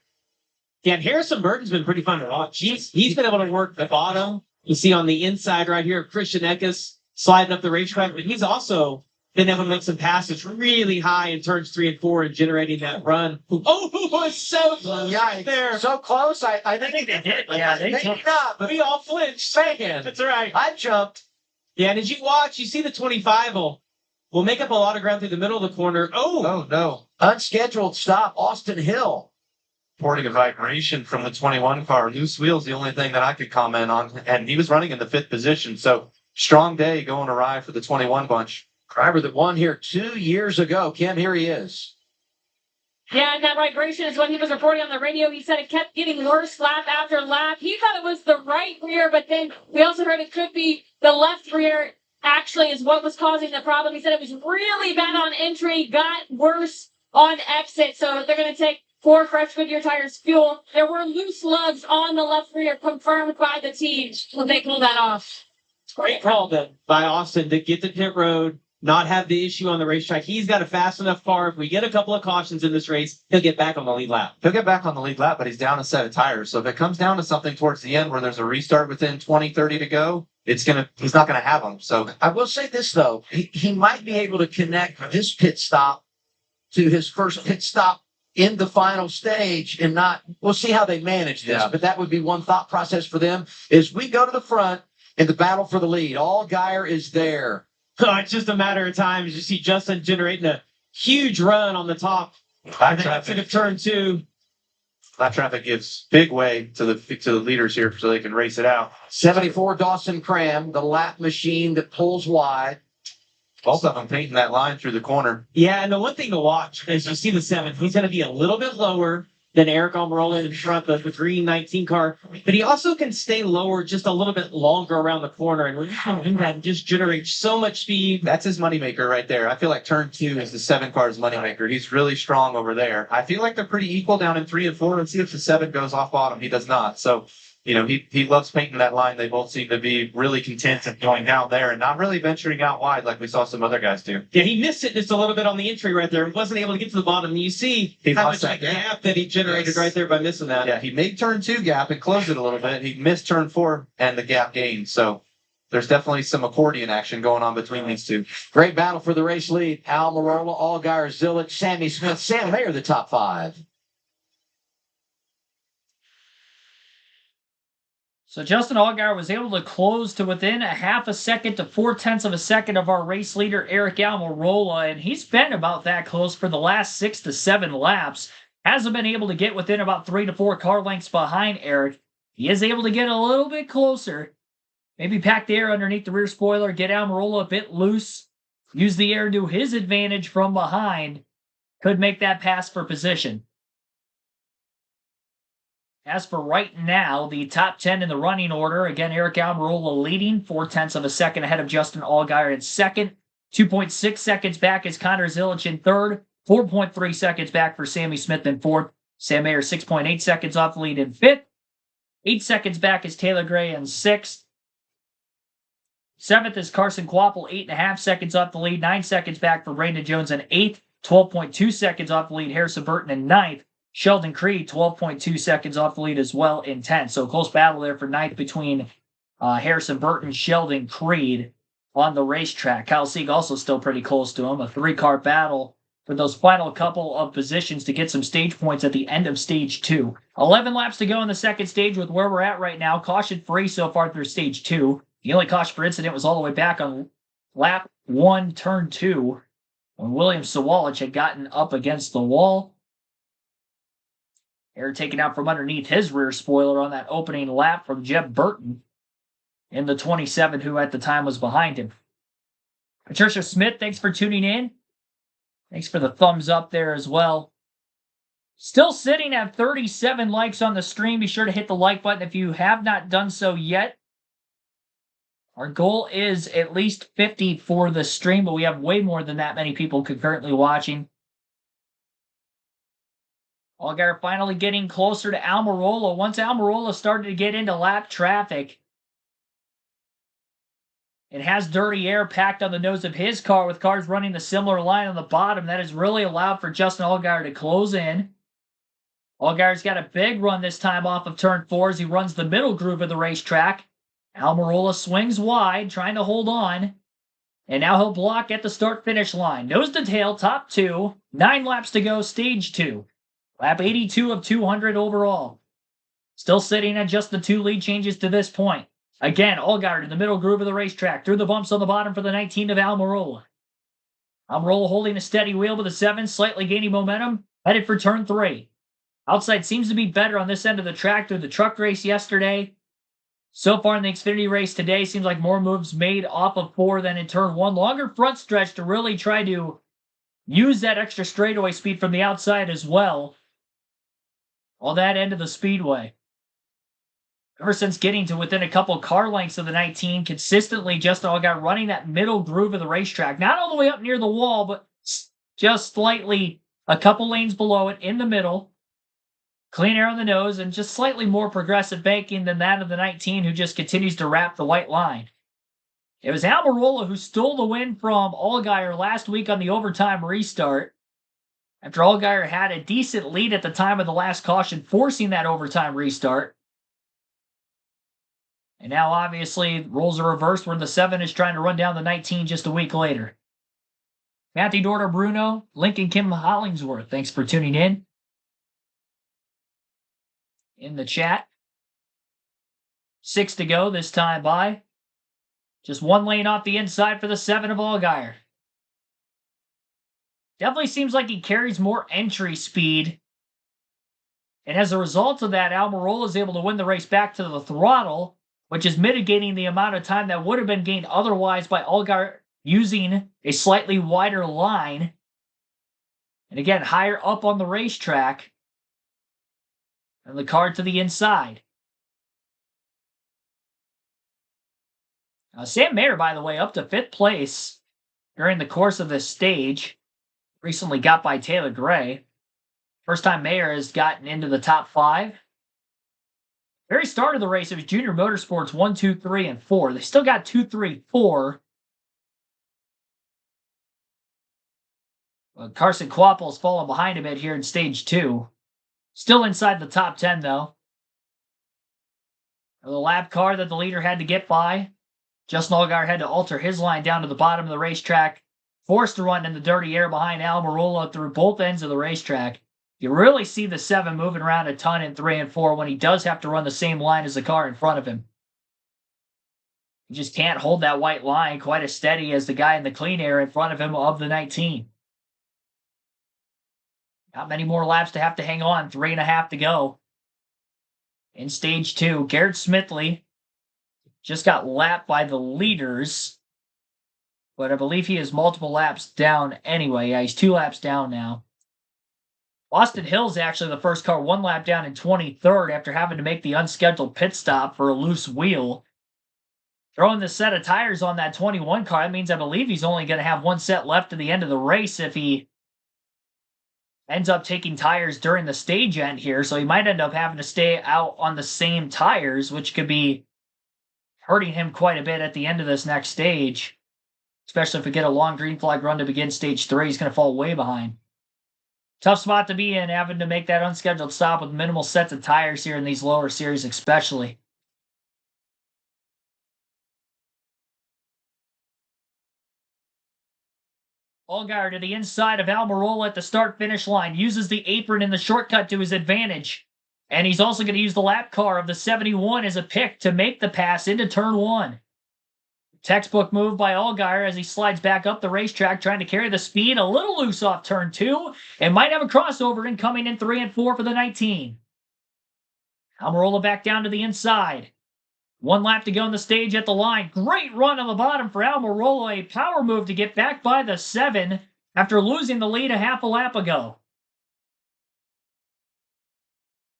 Yeah, and Harrison Burton's been pretty fun to watch. He's been able to work the bottom. You see on the inside right here, Christian Eckes sliding up the racetrack, but he's also been able to make some passes really high in turns 3 and 4 and generating that run. Oh, it's so close right there. So close. I think they did. Yeah, maybe not, but We all flinched. man, That's right. I jumped. Yeah, and as you watch, you see the 25 will make up a lot of ground through the middle of the corner. Oh, no. Unscheduled stop, Austin Hill. Reporting a vibration from the 21 car. Loose wheels, the only thing that I could comment on. And he was running in the 5th position. So strong day going awry for the 21 bunch. Driver that won here 2 years ago. Kim, here he is. Yeah, and that vibration is what he was reporting on the radio. He said it kept getting worse lap after lap. He thought it was the right rear, but then we also heard it could be the left rear actually is what was causing the problem. He said it was really bad on entry, got worse on exit. So they're going to take 4 fresh Goodyear tires fuel. There were loose lugs on the left rear confirmed by the team. So they pulled that off. Great call then by Austin to get to pit road, not have the issue on the racetrack. He's got a fast enough car. If we get a couple of cautions in this race, he'll get back on the lead lap. He'll get back on the lead lap, but he's down a set of tires. So if it comes down to something towards the end where there's a restart within 20, 30 to go, he's not going to have them. So I will say this, though. He might be able to connect this pit stop to his first pit stop in the final stage and not, we'll see how they manage this, Yeah. but that would be one thought process for them is we go to the front in the battle for the lead. Allgaier is there. It's just a matter of time as you see Justin generating a huge run on the top. lap To traffic, turn 2. lap traffic gives big way to the leaders here so they can race it out. 74 Dawson Cram, the lap machine that pulls wide. Both of them painting that line through the corner. Yeah, and the one thing to watch is you see the 7th. He's going to be a little bit lower than Eric Almirola in front of the green 19 car, but he also can stay lower just a little bit longer around the corner, and when you can do that, just generates so much speed. That's his moneymaker right there. I feel like turn 2 is the 7 car's moneymaker. He's really strong over there. I feel like they're pretty equal down in 3 and 4. Let's see if the 7 goes off bottom. He does not. So, he loves painting that line. They both seem to be really content in going down there and not really venturing out wide like we saw some other guys do. Yeah, he missed it just a little bit on the entry right there. Wasn't able to get to the bottom. And you see He how lost much of a that gap that he generated Yes. right there by missing that. Yeah, he made turn 2 gap and closed it a little bit. He missed turn 4 and the gap gained. So there's definitely some accordion action going on between these two. Great battle for the race lead. Almirola, Allgaier, Zilic, Sammy Smith, Sam Mayer, the top 5. So Justin Allgaier was able to close to within a half a second to 0.4 of a second of our race leader, Eric Almirola, and he's been about that close for the last 6 to 7 laps. Hasn't been able to get within about 3 to 4 car lengths behind Eric. He is able to get a little bit closer. Maybe pack the air underneath the rear spoiler, get Almirola a bit loose, use the air to his advantage from behind. Could make that pass for position. As for right now, the top 10 in the running order, again, Eric Almirola leading 0.4 of a second ahead of Justin Allgaier in second. 2.6 seconds back is Connor Zilic in third. 4.3 seconds back for Sammy Smith in fourth. Sam Mayer 6.8 seconds off the lead in fifth. 8 seconds back is Taylor Gray in sixth. Seventh is Carson Kvapil, 8.5 seconds off the lead. 9 seconds back for Brandon Jones in eighth. 12.2 seconds off the lead, Harrison Burton in ninth. Sheldon Creed, 12.2 seconds off the lead as well in 10th. So close battle there for ninth between Harrison Burton, Sheldon Creed on the racetrack. Kyle Sieg also still pretty close to him. A 3-car battle for those final couple of positions to get some stage points at the end of stage 2. 11 laps to go in the second stage with where we're at right now. Caution free so far through stage 2. The only caution for incident was all the way back on lap 1, turn 2, when William Sawalich had gotten up against the wall. Air taken out from underneath his rear spoiler on that opening lap from Jeb Burton in the 27, who at the time was behind him. Patricia Smith, thanks for tuning in. Thanks for the thumbs up there as well. Still sitting at 37 likes on the stream. Be sure to hit the like button if you have not done so yet. Our goal is at least 50 for the stream, but we have way more than that many people concurrently watching. Allgaier finally getting closer to Almirola. Once Almirola started to get into lap traffic, it has dirty air packed on the nose of his car with cars running the similar line on the bottom. That has really allowed for Justin Allgaier to close in. Allgaier's got a big run this time off of turn 4 as he runs the middle groove of the racetrack. Almirola swings wide, trying to hold on. And now he'll block at the start-finish line. Nose to tail, top 2. 9 laps to go, stage 2. Lap 82 of 200 overall. Still sitting at just the 2 lead changes to this point. Again, Allgaier in the middle groove of the racetrack. Through the bumps on the bottom for the 19 of Almirola. Almirola holding a steady wheel with a 7, slightly gaining momentum. Headed for turn 3. Outside seems to be better on this end of the track through the truck race yesterday. So far in the Xfinity race today, seems like more moves made off of 4 than in turn 1. Longer front stretch to really try to use that extra straightaway speed from the outside as well. On that end of the speedway. Ever since getting to within a couple car lengths of the 19, consistently Justin Allgaier running that middle groove of the racetrack. Not all the way up near the wall, but just slightly a couple lanes below it in the middle. Clean air on the nose and just slightly more progressive banking than that of the 19 who just continues to wrap the white line. It was Almirola who stole the win from Allgaier last week on the overtime restart. After Allgaier had a decent lead at the time of the last caution, forcing that overtime restart. And now, obviously, roles are reversed where the 7 is trying to run down the 19 just a week later. Matthew Dorter Bruno, Lincoln Kim Hollingsworth, thanks for tuning in. In the chat. 6 to go this time by. Just 1 lane off the inside for the 7 of Allgaier. Definitely seems like he carries more entry speed. And as a result of that, Almirola is able to win the race back to the throttle, which is mitigating the amount of time that would have been gained otherwise by Allgaier using a slightly wider line. And again, higher up on the racetrack. And the car to the inside. Sam Mayer, by the way, up to 5th place during the course of this stage. Recently got by Taylor Gray. First time Mayer has gotten into the top 5. Very start of the race, it was Junior Motorsports 1, 2, 3, and 4. They still got 2, 3, 4. Carson Quapple's fallen behind a bit here in stage 2. Still inside the top 10, though. The lap car that the leader had to get by. Justin Allgaier had to alter his line down to the bottom of the racetrack. Forced to run in the dirty air behind Almirola through both ends of the racetrack. You really see the 7 moving around a ton in 3 and 4 when he does have to run the same line as the car in front of him. He just can't hold that white line quite as steady as the guy in the clean air in front of him of the 19. Not many more laps to have to hang on. 3.5 to go. In stage 2, Garrett Smithley just got lapped by the leaders. But I believe he is multiple laps down anyway. Yeah, he's 2 laps down now. Austin Hill's actually the first car 1 lap down in 23rd after having to make the unscheduled pit stop for a loose wheel. Throwing the set of tires on that 21 car, that means I believe he's only going to have 1 set left to the end of the race if he ends up taking tires during the stage end here. So he might end up having to stay out on the same tires, which could be hurting him quite a bit at the end of this next stage. Especially if we get a long green flag run to begin stage 3, he's going to fall way behind. Tough spot to be in, having to make that unscheduled stop with minimal sets of tires here in these lower series especially. Allgaier to the inside of Almirola at the start-finish line. Uses the apron in the shortcut to his advantage. And he's also going to use the lap car of the 71 as a pick to make the pass into turn 1. Textbook move by Allgaier as he slides back up the racetrack, trying to carry the speed a little loose off turn 2, and might have a crossover incoming in 3 and 4 for the 19. Almirola back down to the inside. 1 lap to go on the stage at the line. Great run on the bottom for Almirola, a power move to get back by the 7 after losing the lead a half a lap ago.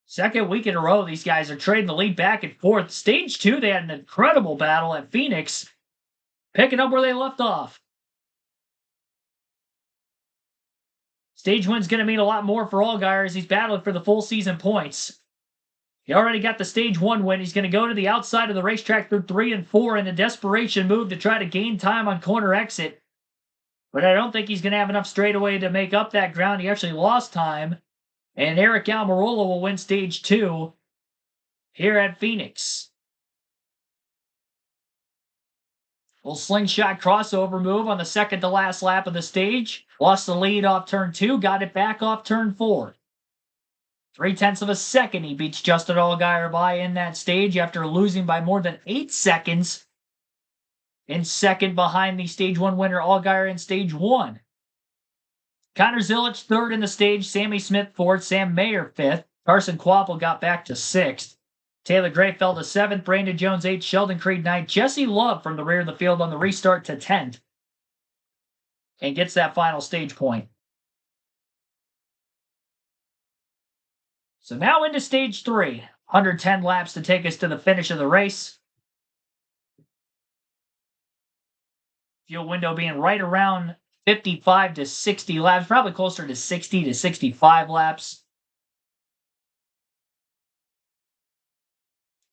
Second week in a row, these guys are trading the lead back and forth. Stage 2, they had an incredible battle at Phoenix, picking up where they left off. Stage win's going to mean a lot more for Allgaier as he's battling for the full season points. He already got the stage 1 win. He's going to go to the outside of the racetrack through 3 and 4 in a desperation move to try to gain time on corner exit. But I don't think he's going to have enough straightaway to make up that ground. He actually lost time. And Eric Almirola will win stage 2 here at Phoenix. Full slingshot crossover move on the second to last lap of the stage. Lost the lead off turn 2, got it back off turn 4. 0.3 of a second he beats Justin Allgaier by in that stage after losing by more than 8 seconds. In second behind the stage 1 winner Allgaier in stage 1. Connor Zilic third in the stage, Sammy Smith fourth, Sam Mayer fifth. Carson Kvapil got back to 6th. Taylor Gray fell to 7th, Brandon Jones 8th, Sheldon Creed 9th, Jesse Love from the rear of the field on the restart to 10th. And gets that final stage point. So now into stage 3. 110 laps to take us to the finish of the race. Fuel window being right around 55 to 60 laps, probably closer to 60 to 65 laps.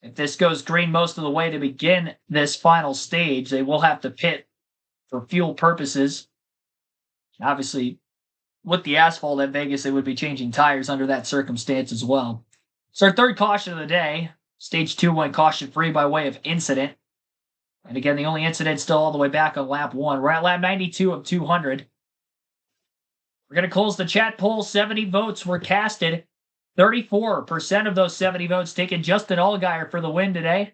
If this goes green most of the way to begin this final stage, they will have to pit for fuel purposes. Obviously, with the asphalt at Vegas, they would be changing tires under that circumstance as well. So our third caution of the day, stage 2 went caution-free by way of incident. And again, the only incident still all the way back on lap 1. We're at lap 92 of 200. We're going to close the chat poll. 70 votes were casted. 34% of those 70 votes taking Justin Allgaier for the win today.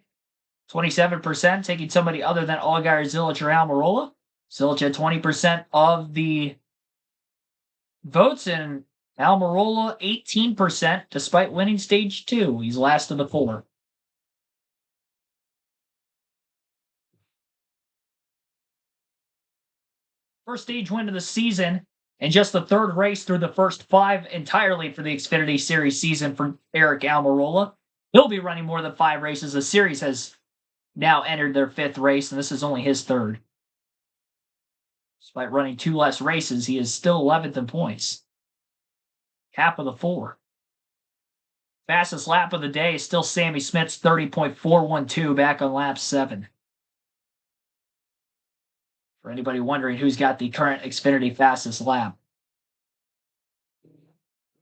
27% taking somebody other than Allgaier, Zilic, or Almirola. Zilic had 20% of the votes, and Almirola 18%, despite winning stage 2. He's last of the 4. First stage win of the season, and just the third race through the first 5 entirely for the Xfinity Series season for Eric Almirola. He'll be running more than 5 races. The series has now entered their 5th race, and this is only his 3rd. Despite running 2 less races, he is still 11th in points. Half of the 4. Fastest lap of the day is still Sammy Smith's 30.412 back on lap 7. For anybody wondering who's got the current Xfinity fastest lap.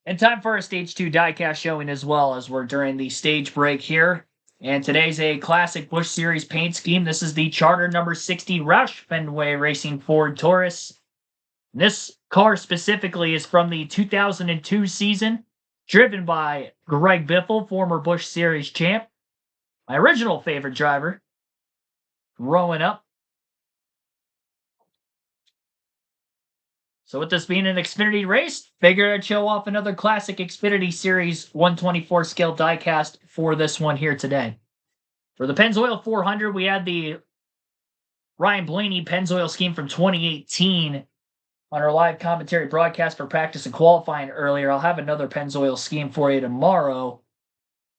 And time for our Stage 2 diecast showing as well, as we're during the stage break here. And today's a classic Busch Series paint scheme. This is the Charter number 60 Roush Fenway Racing Ford Taurus. This car specifically is from the 2002 season, driven by Greg Biffle, former Busch Series champ. My original favorite driver growing up. So with this being an Xfinity race, figured I'd show off another classic Xfinity Series 124 scale diecast for this one here today. For the Pennzoil 400, we had the Ryan Blaney Pennzoil scheme from 2018 on our live commentary broadcast for practice and qualifying earlier. I'll have another Pennzoil scheme for you tomorrow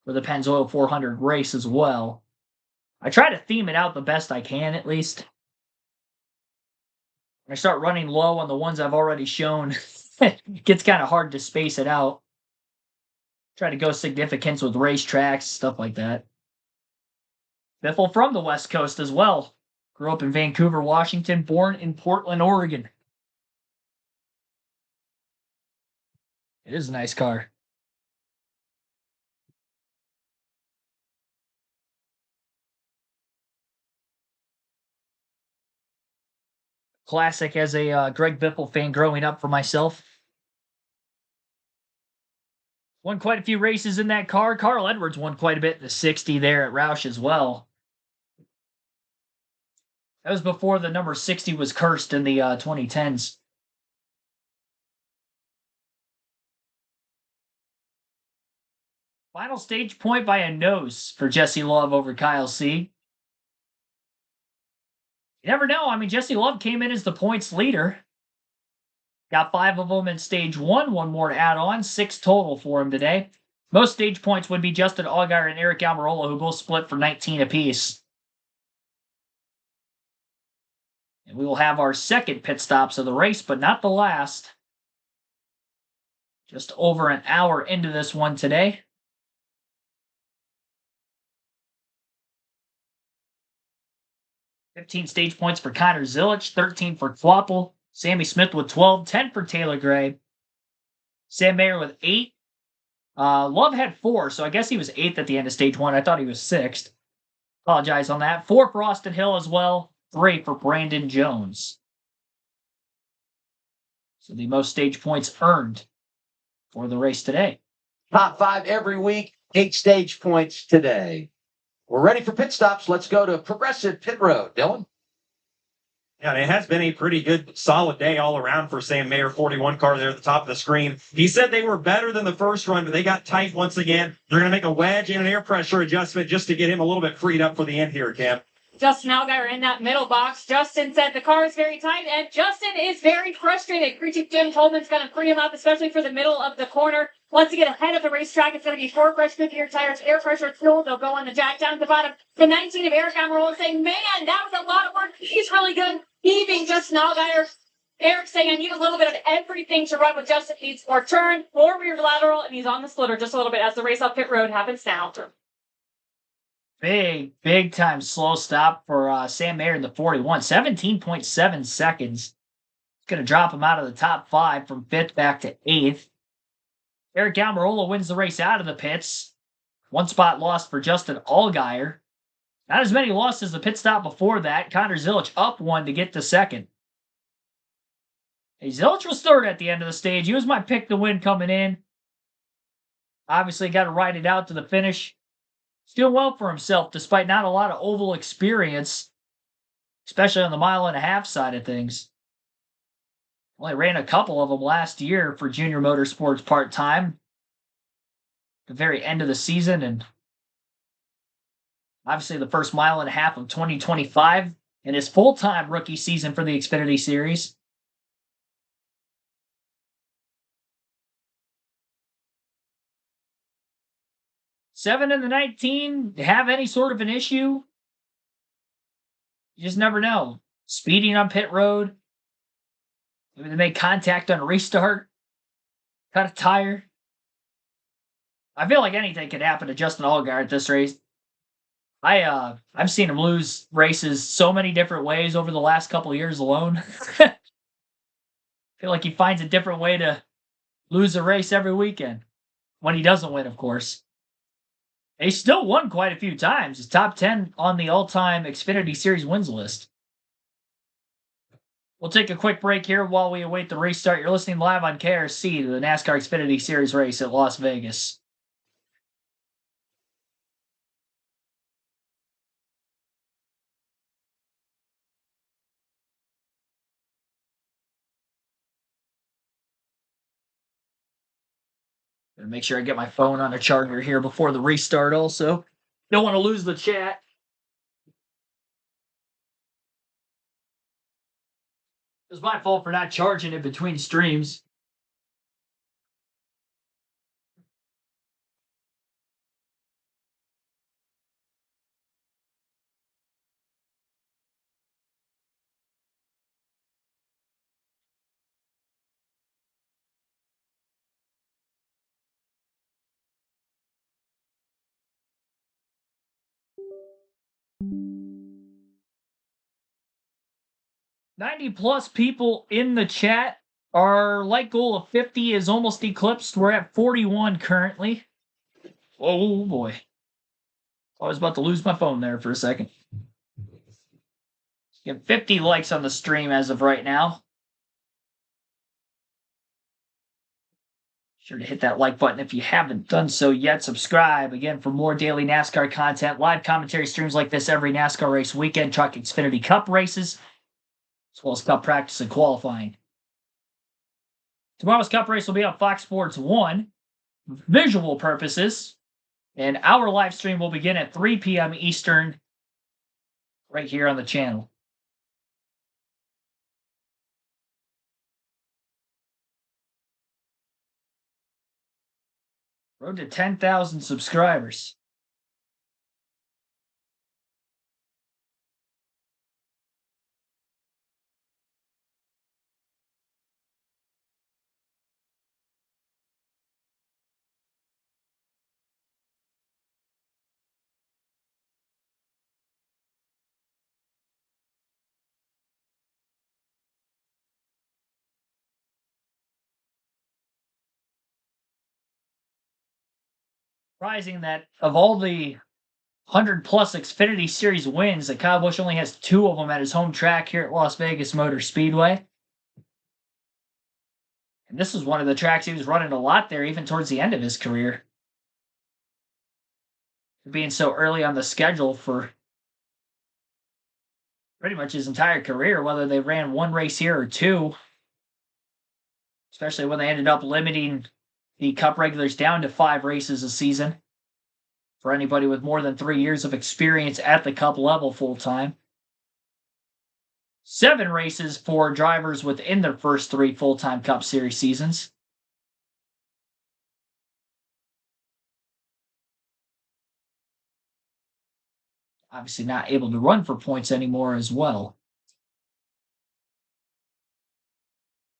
for the Pennzoil 400 race as well. I try to theme it out the best I can, at least. When I start running low on the ones I've already shown, it gets kind of hard to space it out. Try to go significance with racetracks, stuff like that. Biffle from the West Coast as well. Grew up in Vancouver, Washington, born in Portland, Oregon. It is a nice car. Classic as a Greg Biffle fan growing up for myself. Won quite a few races in that car. Carl Edwards won quite a bit in the 60 there at Roush as well. That was before the number 60 was cursed in the 2010s. Final stage point by a nose for Jesse Love over Kyle C. You never know. I mean, Jesse Love came in as the points leader. Got 5 of them in stage 1. 1 more to add on. 6 total for him today. Most stage points would be Justin Allgaier and Eric Almirola, who both split for 19 apiece. And we will have our second pit stops of the race, but not the last. Just over an hour into this one today. $15 stage points for Connor Zilic, 13 for Kvapil, Sammy Smith with 12, 10 for Taylor Gray, Sam Mayer with 8. Love had 4, so I guess he was 8th at the end of stage 1. I thought he was 6th. Apologize on that. 4 for Austin Hill as well, 3 for Brandon Jones. So the most stage points earned for the race today. Top 5 every week, 8 stage points today. We're ready for pit stops. Let's go to Progressive Pit Road. Dylan? Yeah, and it has been a pretty good, solid day all around for Sam Mayer, 41 car there at the top of the screen. He said they were better than the first run, but they got tight once again. They're going to make a wedge and an air pressure adjustment just to get him a little bit freed up for the end here, Cam. Justin Allgaier in that middle box. Justin said the car is very tight, and Justin is very frustrated. Crew Chief Jim Coleman's going to free him up, especially for the middle of the corner. Once you get ahead of the racetrack, it's going to be 4 fresh fifth-gear tires, air pressure fuel. They'll go on the jack down at the bottom. The 19 of Eric Amarola saying, man, that was a lot of work. He's really good. Heaving Justin Allgaier. Eric saying, I need a little bit of everything to run with Justin. Needs more turn, more rear lateral, and he's on the splitter just a little bit as the race up pit road happens now. Big time slow stop for Sam Mayer in the 41. 17.7 seconds. It's going to drop him out of the top 5 from 5th back to 8th. Eric Almirola wins the race out of the pits. 1 spot lost for Justin Allgaier. Not as many losses as the pit stop before that. Connor Zilic up 1 to get to 2nd. Hey, Zilic was 3rd at the end of the stage. He was my pick to win coming in. Obviously got to ride it out to the finish. He's doing well for himself despite not a lot of oval experience, especially on the 1.5 mile side of things. Only ran a couple of them last year for Junior Motorsports part-time. The very end of the season, and obviously the first 1.5 miles of 2025 and his full-time rookie season for the Xfinity Series. Seven in the 19 have any sort of an issue? You just never know. Speeding on pit road. Maybe they make contact on a restart. Cut a tire. I feel like anything could happen to Justin Allgaier at this race. I've seen him lose races so many different ways over the last couple of years alone. I feel like he finds a different way to lose a race every weekend. When he doesn't win, of course. He still won quite a few times. He's top 10 on the all-time Xfinity Series wins list. We'll take a quick break here while we await the restart. You're listening live on KRC to the NASCAR Xfinity Series race at Las Vegas. Gonna make sure I get my phone on a charger here before the restart also. Don't want to lose the chat. It was my fault for not charging it between streams. +90 people in the chat. Our like goal of 50 is almost eclipsed. We're at 41 currently. Oh boy. I was about to lose my phone there for a second. Get 50 likes on the stream as of right now. Sure to hit that like button if you haven't done so yet. Subscribe again for more daily NASCAR content, live commentary streams like this every NASCAR race weekend, Truck Xfinity Cup races, as well as Cup practice and qualifying. Tomorrow's Cup race will be on Fox Sports 1, visual purposes, and our live stream will begin at 3 p.m. Eastern, right here on the channel. Road to 10,000 subscribers. Surprising that of all the 100-plus Xfinity Series wins, that Kyle Busch only has 2 of them at his home track here at Las Vegas Motor Speedway. And this was one of the tracks he was running a lot there, even towards the end of his career. Being so early on the schedule for pretty much his entire career, whether they ran 1 race here or 2. Especially when they ended up limiting the Cup regulars down to 5 races a season for anybody with more than 3 years of experience at the Cup level full-time. 7 races for drivers within their first 3 full-time Cup Series seasons. Obviously not able to run for points anymore as well.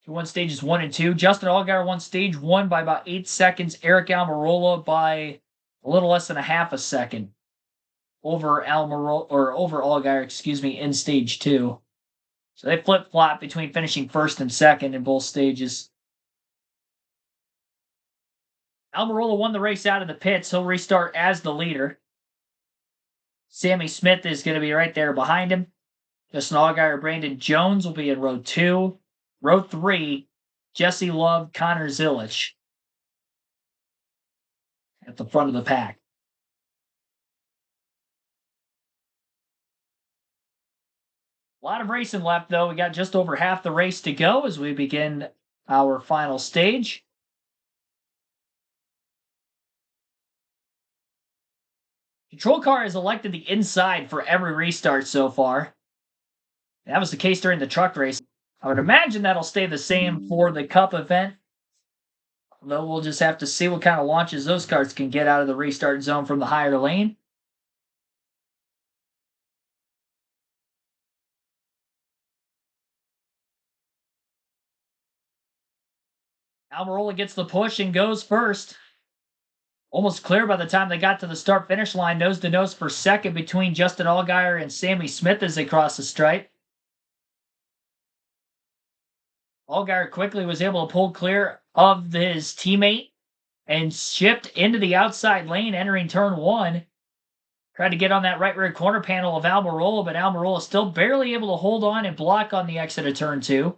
He won stages 1 and 2. Justin Allgaier won stage 1 by about 8 seconds. Eric Almirola by a little less than a half a second over Allgaier, in stage 2. So they flip-flop between finishing first and second in both stages. Almirola won the race out of the pits. He'll restart as the leader. Sammy Smith is going to be right there behind him. Justin Allgaier, Brandon Jones will be in row 2. Row 3, Jesse Love, Connor Zilisch at the front of the pack. A lot of racing left, though. We got just over half the race to go as we begin our final stage. Control car has elected the inside for every restart so far. That was the case during the truck race. I would imagine that'll stay the same for the Cup event. Although we'll just have to see what kind of launches those cars can get out of the restart zone from the higher lane. Almirola gets the push and goes first. Almost clear by the time they got to the start-finish line. Nose-to-nose for second between Justin Allgaier and Sammy Smith as they cross the stripe. Allgaier quickly was able to pull clear of his teammate and shift into the outside lane entering turn 1. Tried to get on that right rear corner panel of Almirola, but Almirola still barely able to hold on and block on the exit of turn 2. It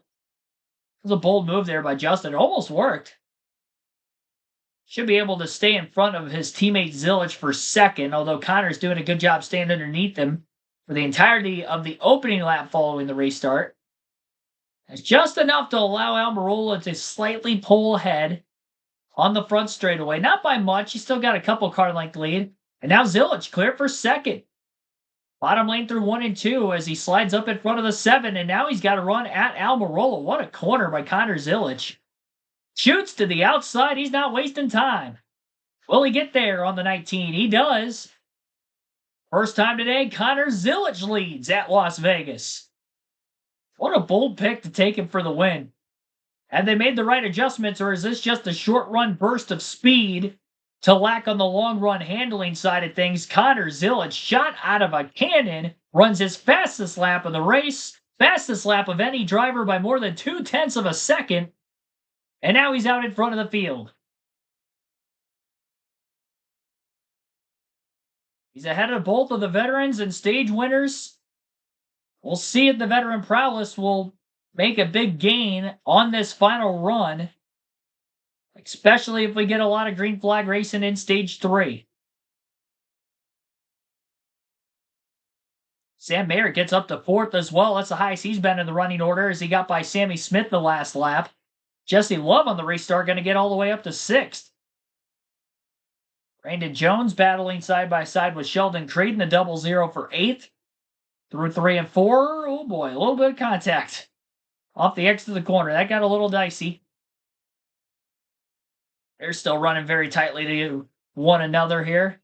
was a bold move there by Justin. It almost worked. Should be able to stay in front of his teammate Zilisch for second, although Connor's doing a good job staying underneath him for the entirety of the opening lap following the restart. It's just enough to allow Almirola to slightly pull ahead on the front straightaway. Not by much. He's still got a couple car length lead. And now Zilisch clear for second. Bottom lane through 1 and 2 as he slides up in front of the 7. And now he's got to run at Almirola. What a corner by Connor Zilisch. Shoots to the outside. He's not wasting time. Will he get there on the 19? He does. First time today, Connor Zilisch leads at Las Vegas. What a bold pick to take him for the win. Have they made the right adjustments, or is this just a short-run burst of speed to lack on the long-run handling side of things? Connor Zilisch, shot out of a cannon, runs his fastest lap of the race, fastest lap of any driver by more than 0.2 of a second, and now he's out in front of the field. He's ahead of both of the veterans and stage winners. We'll see if the veteran prowess will make a big gain on this final run, especially if we get a lot of green flag racing in stage 3. Sam Mayer gets up to 4th as well. That's the highest he's been in the running order as he got by Sammy Smith the last lap. Jesse Love on the restart going to get all the way up to 6th. Brandon Jones battling side by side with Sheldon Creed in the 0-0 for 8th. Through 3 and 4. Oh boy, a little bit of contact off the exit of the corner. That got a little dicey. They're still running very tightly to one another here.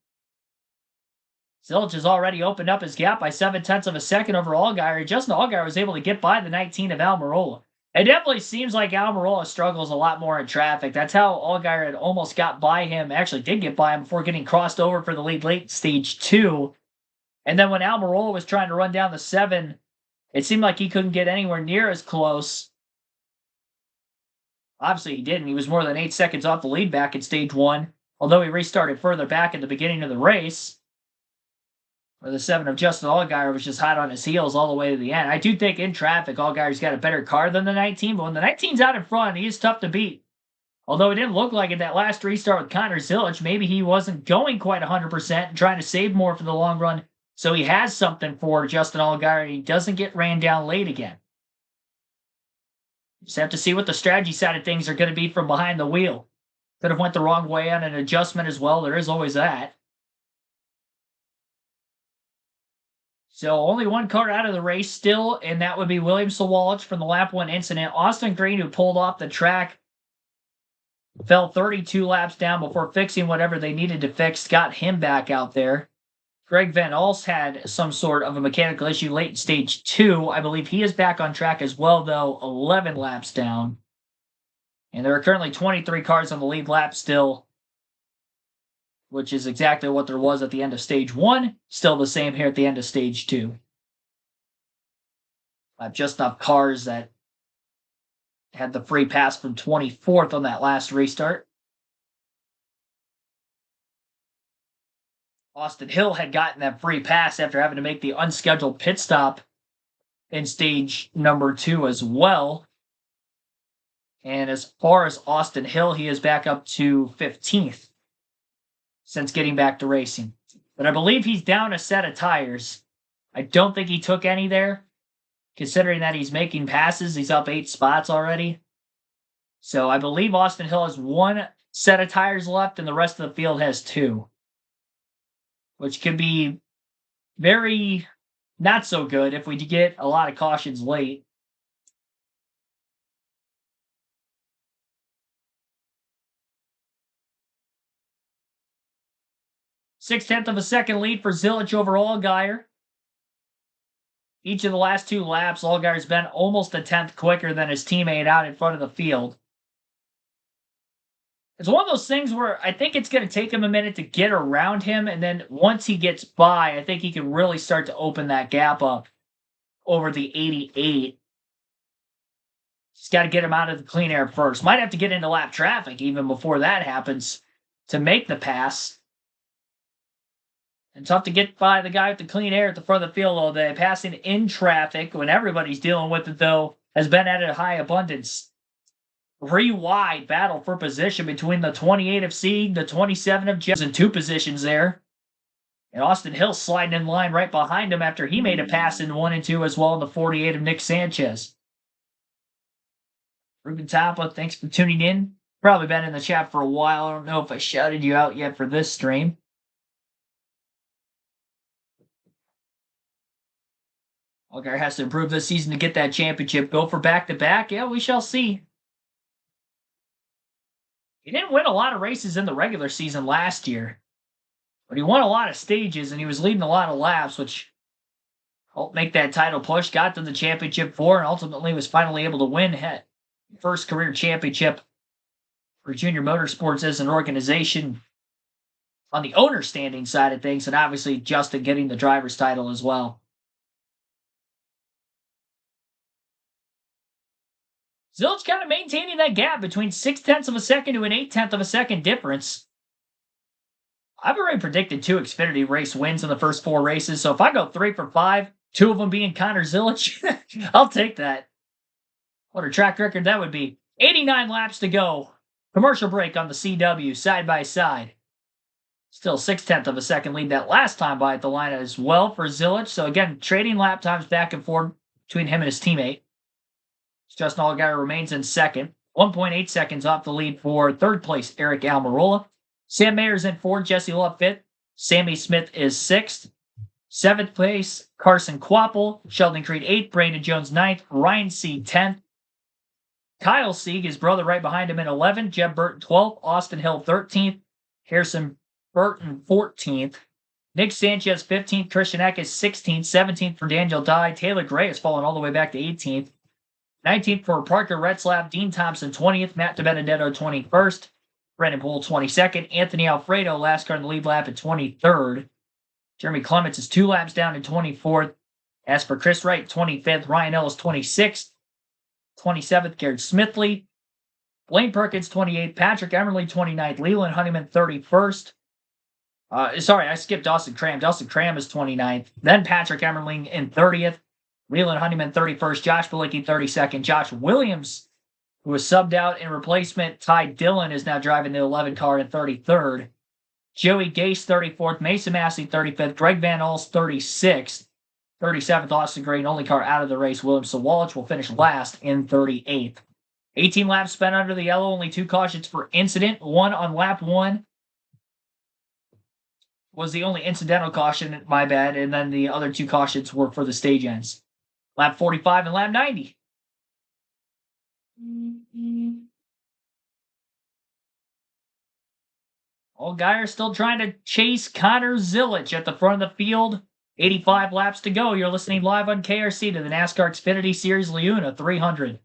Zilisch has already opened up his gap by 0.7 of a second over Allgaier. Justin Allgaier was able to get by the 19 of Almirola. It definitely seems like Almirola struggles a lot more in traffic. That's how Allgaier had almost got by him, actually did get by him before getting crossed over for the lead late in stage 2. And then when Almirola was trying to run down the 7, it seemed like he couldn't get anywhere near as close. Obviously, he didn't. He was more than 8 seconds off the lead back in stage 1. although he restarted further back at the beginning of the race, where the 7 of Justin Allgaier was just hot on his heels all the way to the end. I do think in traffic, Allgaier's got a better car than the 19, but when the 19's out in front, he is tough to beat. Although it didn't look like it that last restart with Connor Zilic, maybe he wasn't going quite 100% and trying to save more for the long run, so he has something for Justin Allgaier and he doesn't get ran down late again. Just have to see what the strategy side of things are going to be from behind the wheel. Could have went the wrong way on an adjustment as well. There is always that. So only one car out of the race still, and that would be William Sawalich from the lap 1 incident. Austin Green, who pulled off the track, fell 32 laps down before fixing whatever they needed to fix, got him back out there. Greg Van Alst had some sort of a mechanical issue late in stage 2. I believe he is back on track as well, though, 11 laps down. And there are currently 23 cars on the lead lap still, which is exactly what there was at the end of stage 1. Still the same here at the end of stage 2. I have just enough cars that had the free pass from 24th on that last restart. Austin Hill had gotten that free pass after having to make the unscheduled pit stop in stage number 2 as well. And as far as Austin Hill, he is back up to 15th since getting back to racing. But I believe he's down a set of tires. I don't think he took any there. Considering that he's making passes, he's up 8 spots already. So I believe Austin Hill has 1 set of tires left and the rest of the field has 2. Which could be very not so good if we get a lot of cautions late. Six-tenth of a second lead for Zilic over Allgaier. Each of the last 2 laps, Allgaier's been almost a tenth quicker than his teammate out in front of the field. It's one of those things where I think it's going to take him a minute to get around him, and then once he gets by, I think he can really start to open that gap up over the 88. Just got to get him out of the clean air first. Might have to get into lap traffic even before that happens to make the pass. And tough to get by the guy with the clean air at the front of the field all day. Passing in traffic when everybody's dealing with it, though, has been at a high abundance. 3 wide battle for position between the 28 of Sieg, the 27 of Jeffs, in 2 positions there. And Austin Hill sliding in line right behind him after he made a pass in 1 and 2 as well in the 48 of Nick Sanchez. Ruben Tapa, thanks for tuning in. Probably been in the chat for a while. I don't know if I shouted you out yet for this stream. Allgaier has to improve this season to get that championship. Go for back-to-back? Yeah, we shall see. He didn't win a lot of races in the regular season last year, but he won a lot of stages and he was leading a lot of laps, which helped make that title push. Got to the championship 4 and ultimately was finally able to win first career championship for Junior Motorsports as an organization on the owner standing side of things, and obviously Justin getting the driver's title as well. Zilic kind of maintaining that gap between 0.6 of a second to an 0.8 of a second difference. I've already predicted 2 Xfinity race wins in the first 4 races, so if I go 3 for 5, 2 of them being Connor Zilic, I'll take that. What a track record that would be. 89 laps to go. Commercial break on the CW, side by side. Still 0.6 of a second lead that last time by at the line as well for Zilic. So again, trading lap times back and forth between him and his teammate. Justin Allgaier remains in second. 1.8 seconds off the lead for third place Eric Almirola. Sam Mayer's in 4th. Jesse Love 5th. Sammy Smith is 6th. 7th place Carson Quapple. Sheldon Creed 8th. Brandon Jones 9th. Ryan Sieg 10th. Kyle Sieg, his brother, right behind him in 11th. Jeb Burton 12th. Austin Hill 13th. Harrison Burton 14th. Nick Sanchez 15th. Christian Eckes 16th. 17th for Daniel Dye. Taylor Gray has fallen all the way back to 18th. 19th for Parker Retzlaff, Dean Thompson 20th, Matt DiBenedetto 21st, Brendan Poole 22nd, Anthony Alfredo last car in the lead lap at 23rd. Jeremy Clements is 2 laps down in 24th. As for Chris Wright, 25th, Ryan Ellis 26th, 27th, Garrett Smithley, Blaine Perkins, 28th. Patrick Emerly, 29th. Leland Honeyman, 31st. Sorry, I skipped Dawson Cram. Dawson Cram is 29th. Then Patrick Emerling in 30th. Leland Honeyman, 31st. Josh Bilicki, 32nd. Josh Williams, who was subbed out in replacement. Ty Dillon is now driving the 11 car in 33rd. Joey Gase, 34th. Mason Massey, 35th. Greg Van Alst, 36th. 37th, Austin Green, only car out of the race. William Sawalich will finish last in 38th. 18 laps spent under the yellow, only 2 cautions for incident. One on lap 1 was the only incidental caution, my bad, and then the other 2 cautions were for the stage ends. Lap 45 and lap 90. Allgaier still trying to chase Connor Zilic at the front of the field. 85 laps to go. You're listening live on KRC to the NASCAR Xfinity Series LiUNA 300.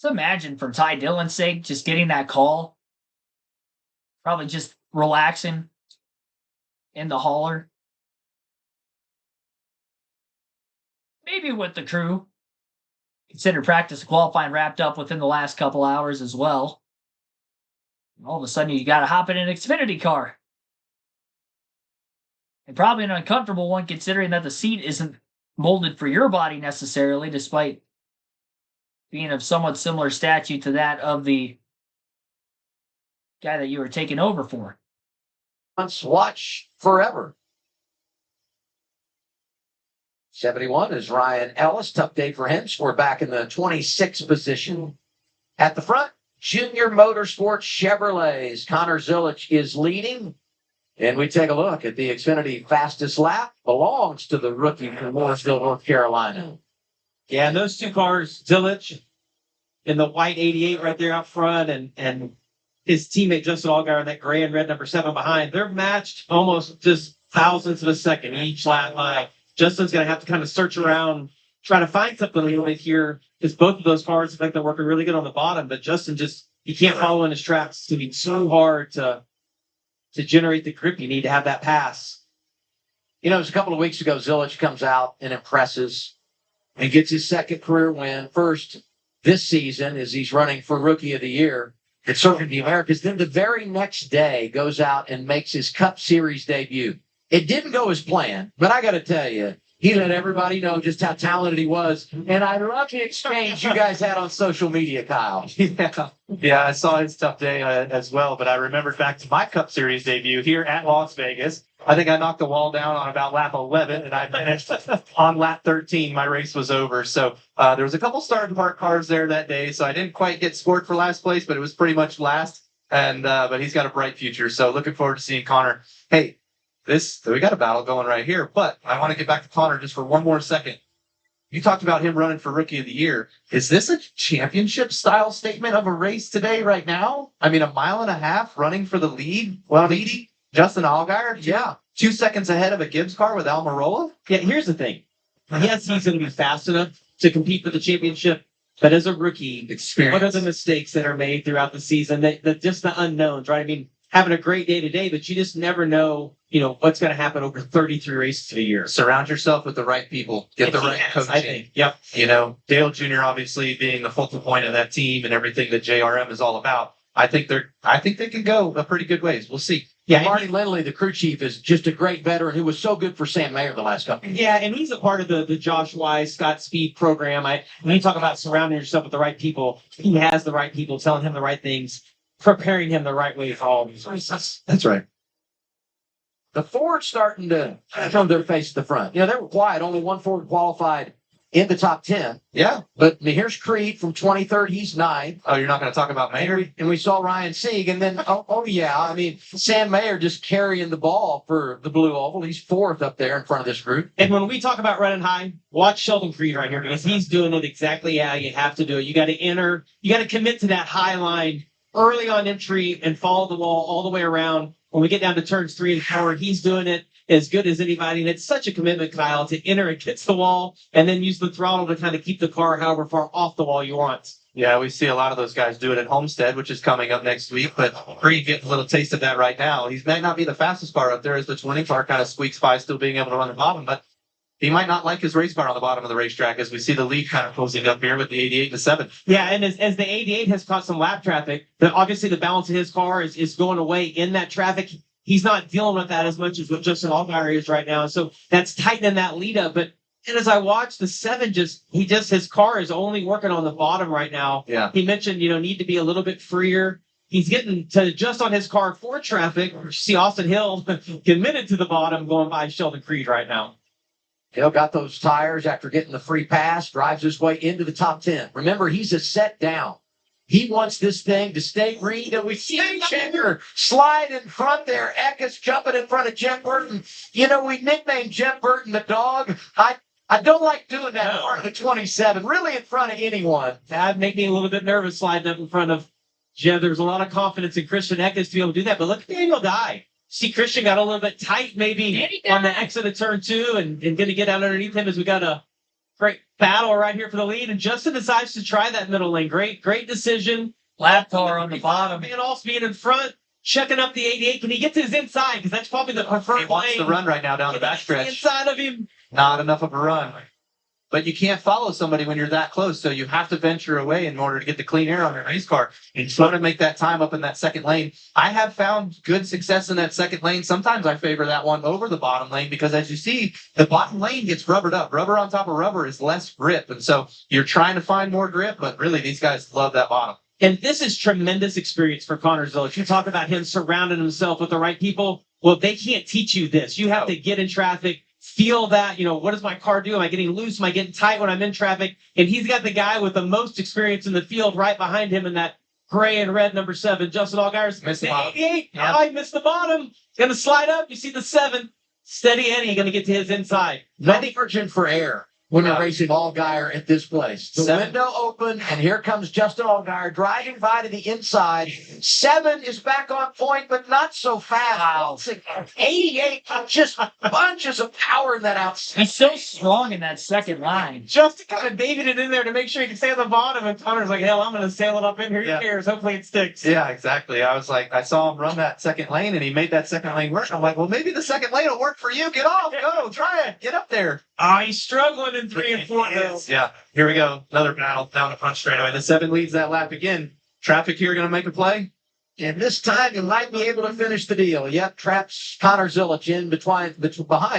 Just imagine, for Ty Dillon's sake, just getting that call. Probably just relaxing in the hauler. Maybe with the crew. Consider practice and qualifying wrapped up within the last couple hours as well. And all of a sudden, you got to hop in an Xfinity car. And probably an uncomfortable one, considering that the seat isn't molded for your body necessarily, despite being of somewhat similar stature to that of the guy that you were taking over for. Watch forever. 71 is Ryan Ellis. Tough day for him. So we're back in the 26th position. At the front, Junior Motorsports Chevrolets. Connor Zilic is leading. And we take a look at the Xfinity fastest lap. Belongs to the rookie from Mooresville, North Carolina. Yeah, and those 2 cars, Zilic in the white 88 right there out front, and his teammate Justin Allgaier in that gray and red number 7 behind, they're matched almost just thousandths of a second each lap by. Justin's going to have to kind of search around, try to find something a little bit here, because both of those cars, in fact, they're working really good on the bottom, but Justin he can't follow in his tracks. It's going to be so hard to generate the grip you need to have that pass. You know, it was a couple of weeks ago, Zilic comes out and impresses and gets his second career win. First this season as he's running for Rookie of the Year at Circuit of the Americas. Then the very next day goes out and makes his Cup Series debut. It didn't go as planned, but I got to tell you, he let everybody know just how talented he was. And I love the exchange you guys had on social media, Kyle. Yeah, I saw his tough day as well, but I remembered back to my Cup Series debut here at Las Vegas. I think I knocked the wall down on about lap 11, and I finished on lap 13. My race was over. So there was a couple start park cars there that day, so I didn't quite get scored for last place, but it was pretty much last. And but he's got a bright future, so looking forward to seeing Connor. Hey, we got a battle going right here, but I want to get back to Connor just for one more second. You talked about him running for Rookie of the Year. Is this a championship style statement of a race today, right now? I mean, 1.5 miles running for the lead, leading Justin Allgaier? Yeah. 2 seconds ahead of a Gibbs car with Almirola? Yeah, here's the thing. Yes, he's going to be fast enough to compete for the championship, but as a rookie, what are the mistakes that are made throughout the season? Just the unknowns, right? I mean, having a great day today, but you just never know, what's going to happen over 33 races a year. Surround yourself with the right people. Get the right coaching. I think. Yep. Dale Jr. obviously being the focal point of that team and everything that JRM is all about. I think they can go a pretty good ways. We'll see. Yeah, Marty Lindley, the crew chief, is just a great veteran who was so good for Sam Mayer the last couple of years. Yeah, and he's a part of the Josh Wise, Scott Speed program. When you talk about surrounding yourself with the right people, he has the right people telling him the right things, preparing him the right way for all of these races. That's right. The Ford's starting to show their face at the front. They were quiet. Only one Ford qualified in the top 10. Yeah. But here's Creed from 23rd. He's 9th. Oh, you're not going to talk about Mayer? And we saw Ryan Sieg. And then, yeah, I mean, Sam Mayer just carrying the ball for the Blue Oval. He's 4th up there in front of this group. And when we talk about running high, watch Sheldon Creed right here because he's doing it exactly how you have to do it. You got to enter, you got to commit to that high line early on entry and follow the wall all the way around. When we get down to turns 3 and 4, he's doing it as good as anybody. And it's such a commitment, Kyle, to enter against the wall and then use the throttle to kind of keep the car however far off the wall you want. Yeah, we see a lot of those guys do it at Homestead, which is coming up next week. But Creed getting a little taste of that right now. He might not be the fastest car up there as the 20 car kind of squeaks by, still being able to run the bottom. But he might not like his race car on the bottom of the racetrack as we see the lead kind of closing up here with the 88 and the 7. Yeah, and as the 88 has caught some lap traffic, obviously the balance of his car is going away in that traffic. He's not dealing with that as much as what Justin Allgaier is right now. So that's tightening that lead up. But and as I watch the 7, his car is only working on the bottom right now. Yeah. He mentioned, need to be a little bit freer. He's getting to adjust on his car for traffic. You see Austin Hill committed to the bottom going by Sheldon Creed right now. Hill got those tires after getting the free pass, drives his way into the top 10. Remember, he's a set down. He wants this thing to stay green. And we see Checker slide in front there. Eckes jumping in front of Jeff Burton. We nicknamed Jeff Burton the dog. I don't like doing that in front of the 27, really in front of anyone. That made me a little bit nervous sliding up in front of Jeff. There's a lot of confidence in Christian Eckes to be able to do that. But look at Daniel Dye. See, Christian got a little bit tight maybe on the exit of turn 2 and going to get out underneath him as we got a great battle right here for the lead. And Justin decides to try that middle lane. Great decision. Lap car on the bottom. Van Alst being in front, checking up the 88. Can he get to his inside? Because that's probably the preferred lane. He wants to run right now down the backstretch. Inside of him. Not enough of a run. But you can't follow somebody when you're that close, so you have to venture away in order to get the clean air on your race car and try to make that time up in that second lane. I have found good success in that second lane. Sometimes I favor that one over the bottom lane because, as you see, the bottom lane gets rubbered up. Rubber on top of rubber is less grip, and so you're trying to find more grip, but really these guys love that bottom. And this is tremendous experience for Connor Zilic. You talk about him surrounding himself with the right people. Well, they can't teach you this. You have to get in traffic, feel that, what does my car do? Am I getting loose? Am I getting tight when I'm in traffic? And he's got the guy with the most experience in the field right behind him in that gray and red number 7, Justin Allgaier. Missed the bottom. 88. Yep. Oh, he missed the bottom. Going to slide up. You see the 7. Steady Eddie going to get to his inside. No margin for error when you're racing Allgaier at this place. The 7. window open, and here comes Justin Allgaier driving by to the inside. 7 is back on point, but not so fast. Wow. 88 just bunches of power in that outside. He's so strong in that second line. Justin kind of babied it in there to make sure he can stay on the bottom, and Connor's like, hell, I'm going to sail it up in here. Who cares? Hopefully it sticks. Yeah, exactly. I was like, I saw him run that second lane, and he made that second lane work. I'm like, well, maybe the second lane will work for you. Get off. Go. Try it. Get up there. Oh, he's struggling in 3 and 4 though. Yeah, here we go. Another battle down the front straightaway. The 7 leads that lap again. Traffic here going to make a play. And this time you might be able to finish the deal. Yep, traps Connor Zilic in behind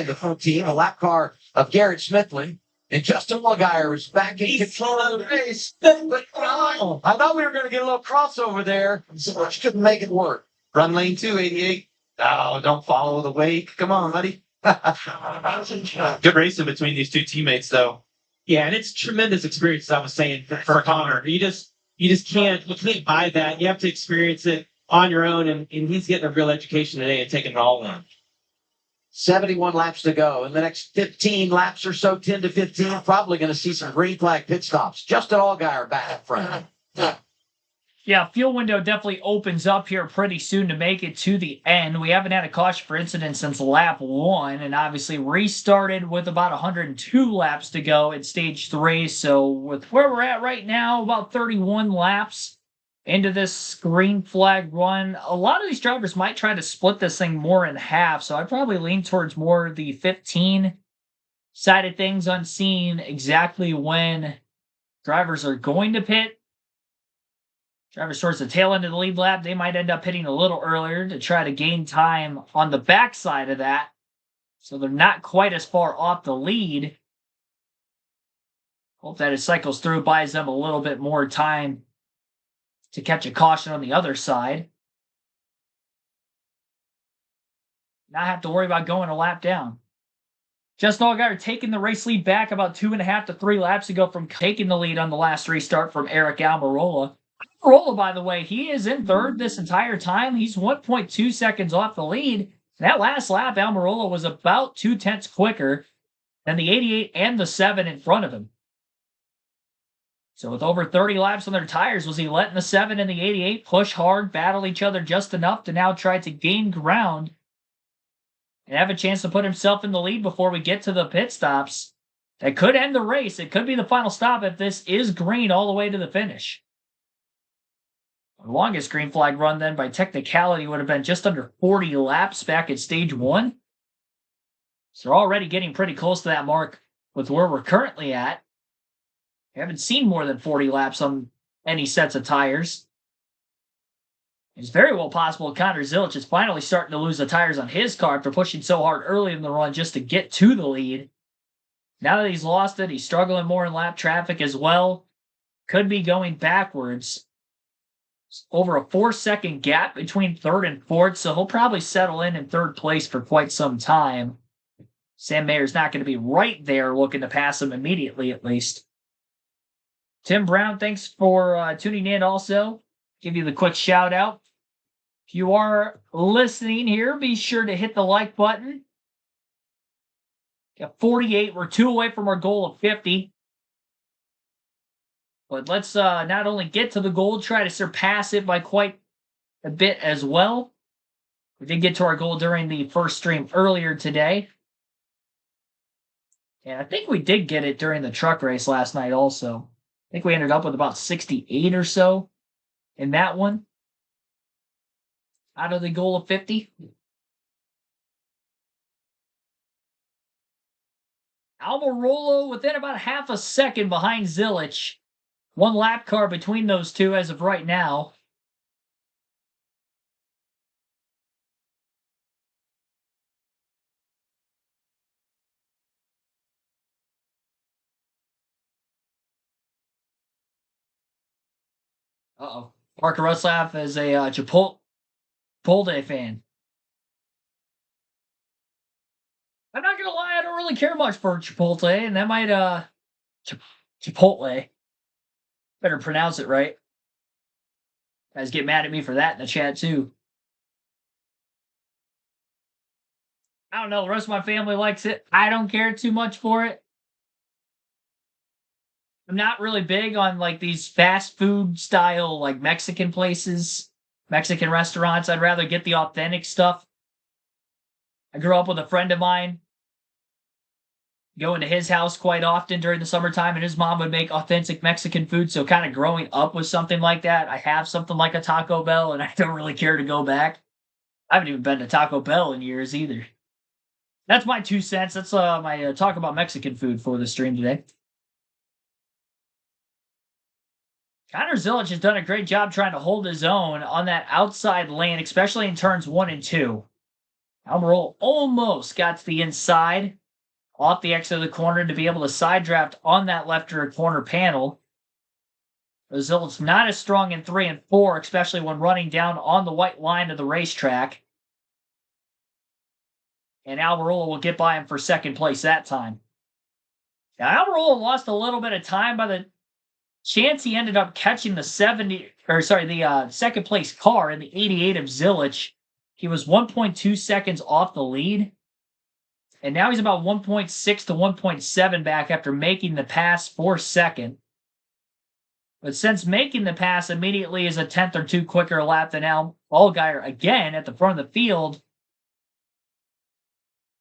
the 14, a lap car of Garrett Smithley. And Justin Allgaier is back in control of the race. But I thought we were going to get a little crossover there. Zilic couldn't make it work. Run lane 2, 88. Oh, don't follow the wake. Come on, buddy. Good racing between these two teammates, though. Yeah, and it's tremendous experience, as I was saying, for Connor. You just can't buy that. You have to experience it on your own, and he's getting a real education today and taking it all in. 71 laps to go. In the next 15 laps or so, 10 to 15, probably going to see some green flag pit stops. Justin Allgaier back in front. Yeah, fuel window definitely opens up here pretty soon to make it to the end. We haven't had a caution for incident since lap 1, and obviously restarted with about 102 laps to go at stage 3. So with where we're at right now, about 31 laps into this green flag run, a lot of these drivers might try to split this thing more in half. So I'd probably lean towards more the 15 side of things, on seeing exactly when drivers are going to pit. Drivers towards the tail end of the lead lap, they might end up hitting a little earlier to try to gain time on the backside of that, so they're not quite as far off the lead. Hope that it cycles through, buys them a little bit more time to catch a caution on the other side. Not have to worry about going a lap down. Justin Allgaier taking the race lead back about 2.5 to 3 laps ago from taking the lead on the last restart from Eric Almirola. Almirola, by the way, he is in third this entire time. He's 1.2 seconds off the lead. That last lap, Almirola was about 0.2 quicker than the 88 and the 7 in front of him. So with over 30 laps on their tires, was he letting the 7 and the 88 push hard, battle each other just enough to now try to gain ground and have a chance to put himself in the lead before we get to the pit stops? That could end the race. It could be the final stop if this is green all the way to the finish. The longest green flag run then by technicality would have been just under 40 laps back at stage 1. So we're already getting pretty close to that mark with where we're currently at. We haven't seen more than 40 laps on any sets of tires. It's very well possible Connor Zilic is finally starting to lose the tires on his car after pushing so hard early in the run just to get to the lead. Now that he's lost it, he's struggling more in lap traffic as well. Could be going backwards. It's over a 4-second gap between third and fourth, so he'll probably settle in third place for quite some time. Sam Mayer's not going to be right there looking to pass him immediately, at least. Tim Brown, thanks for tuning in also. Give you the quick shout out. If you are listening here, be sure to hit the like button. Got 48. We're 2 away from our goal of 50. But let's not only get to the goal, try to surpass it by quite a bit as well. We did get to our goal during the first stream earlier today. And I think we did get it during the truck race last night also. I think we ended up with about 68 or so in that one out of the goal of 50. Almirola within about half a second behind Zilic. 1 lap car between those two as of right now. Uh-oh. Parker Ruslav is a Chipotle fan. I'm not going to lie, I don't really care much for Chipotle, and that might, Chipotle. Better pronounce it right. Guys get mad at me for that in the chat, too. I don't know, the rest of my family likes it. I don't care too much for it. I'm not really big on like these fast food style like Mexican places, Mexican restaurants. I'd rather get the authentic stuff. I grew up with a friend of mine, going to his house quite often during the summertime, and his mom would make authentic Mexican food. So kind of growing up with something like that, I have something like a Taco Bell, and I don't really care to go back. I haven't even been to Taco Bell in years either. That's my 2 cents. That's my talk about Mexican food for the stream today. Connor Zilic has done a great job trying to hold his own on that outside lane, especially in turns 1 and 2. Almirola almost got to the inside, off the exit of the corner to be able to side draft on that left rear corner panel. Zilic's not as strong in 3 and 4, especially when running down on the white line of the racetrack. And Almirola will get by him for second place that time. Now, Almirola lost a little bit of time by the chance he ended up catching the second place car in the 88 of Zilic. He was 1.2 seconds off the lead. And now he's about 1.6 to 1.7 back after making the pass for second. But since making the pass immediately is a 10th or 2 quicker lap than Allgaier again at the front of the field,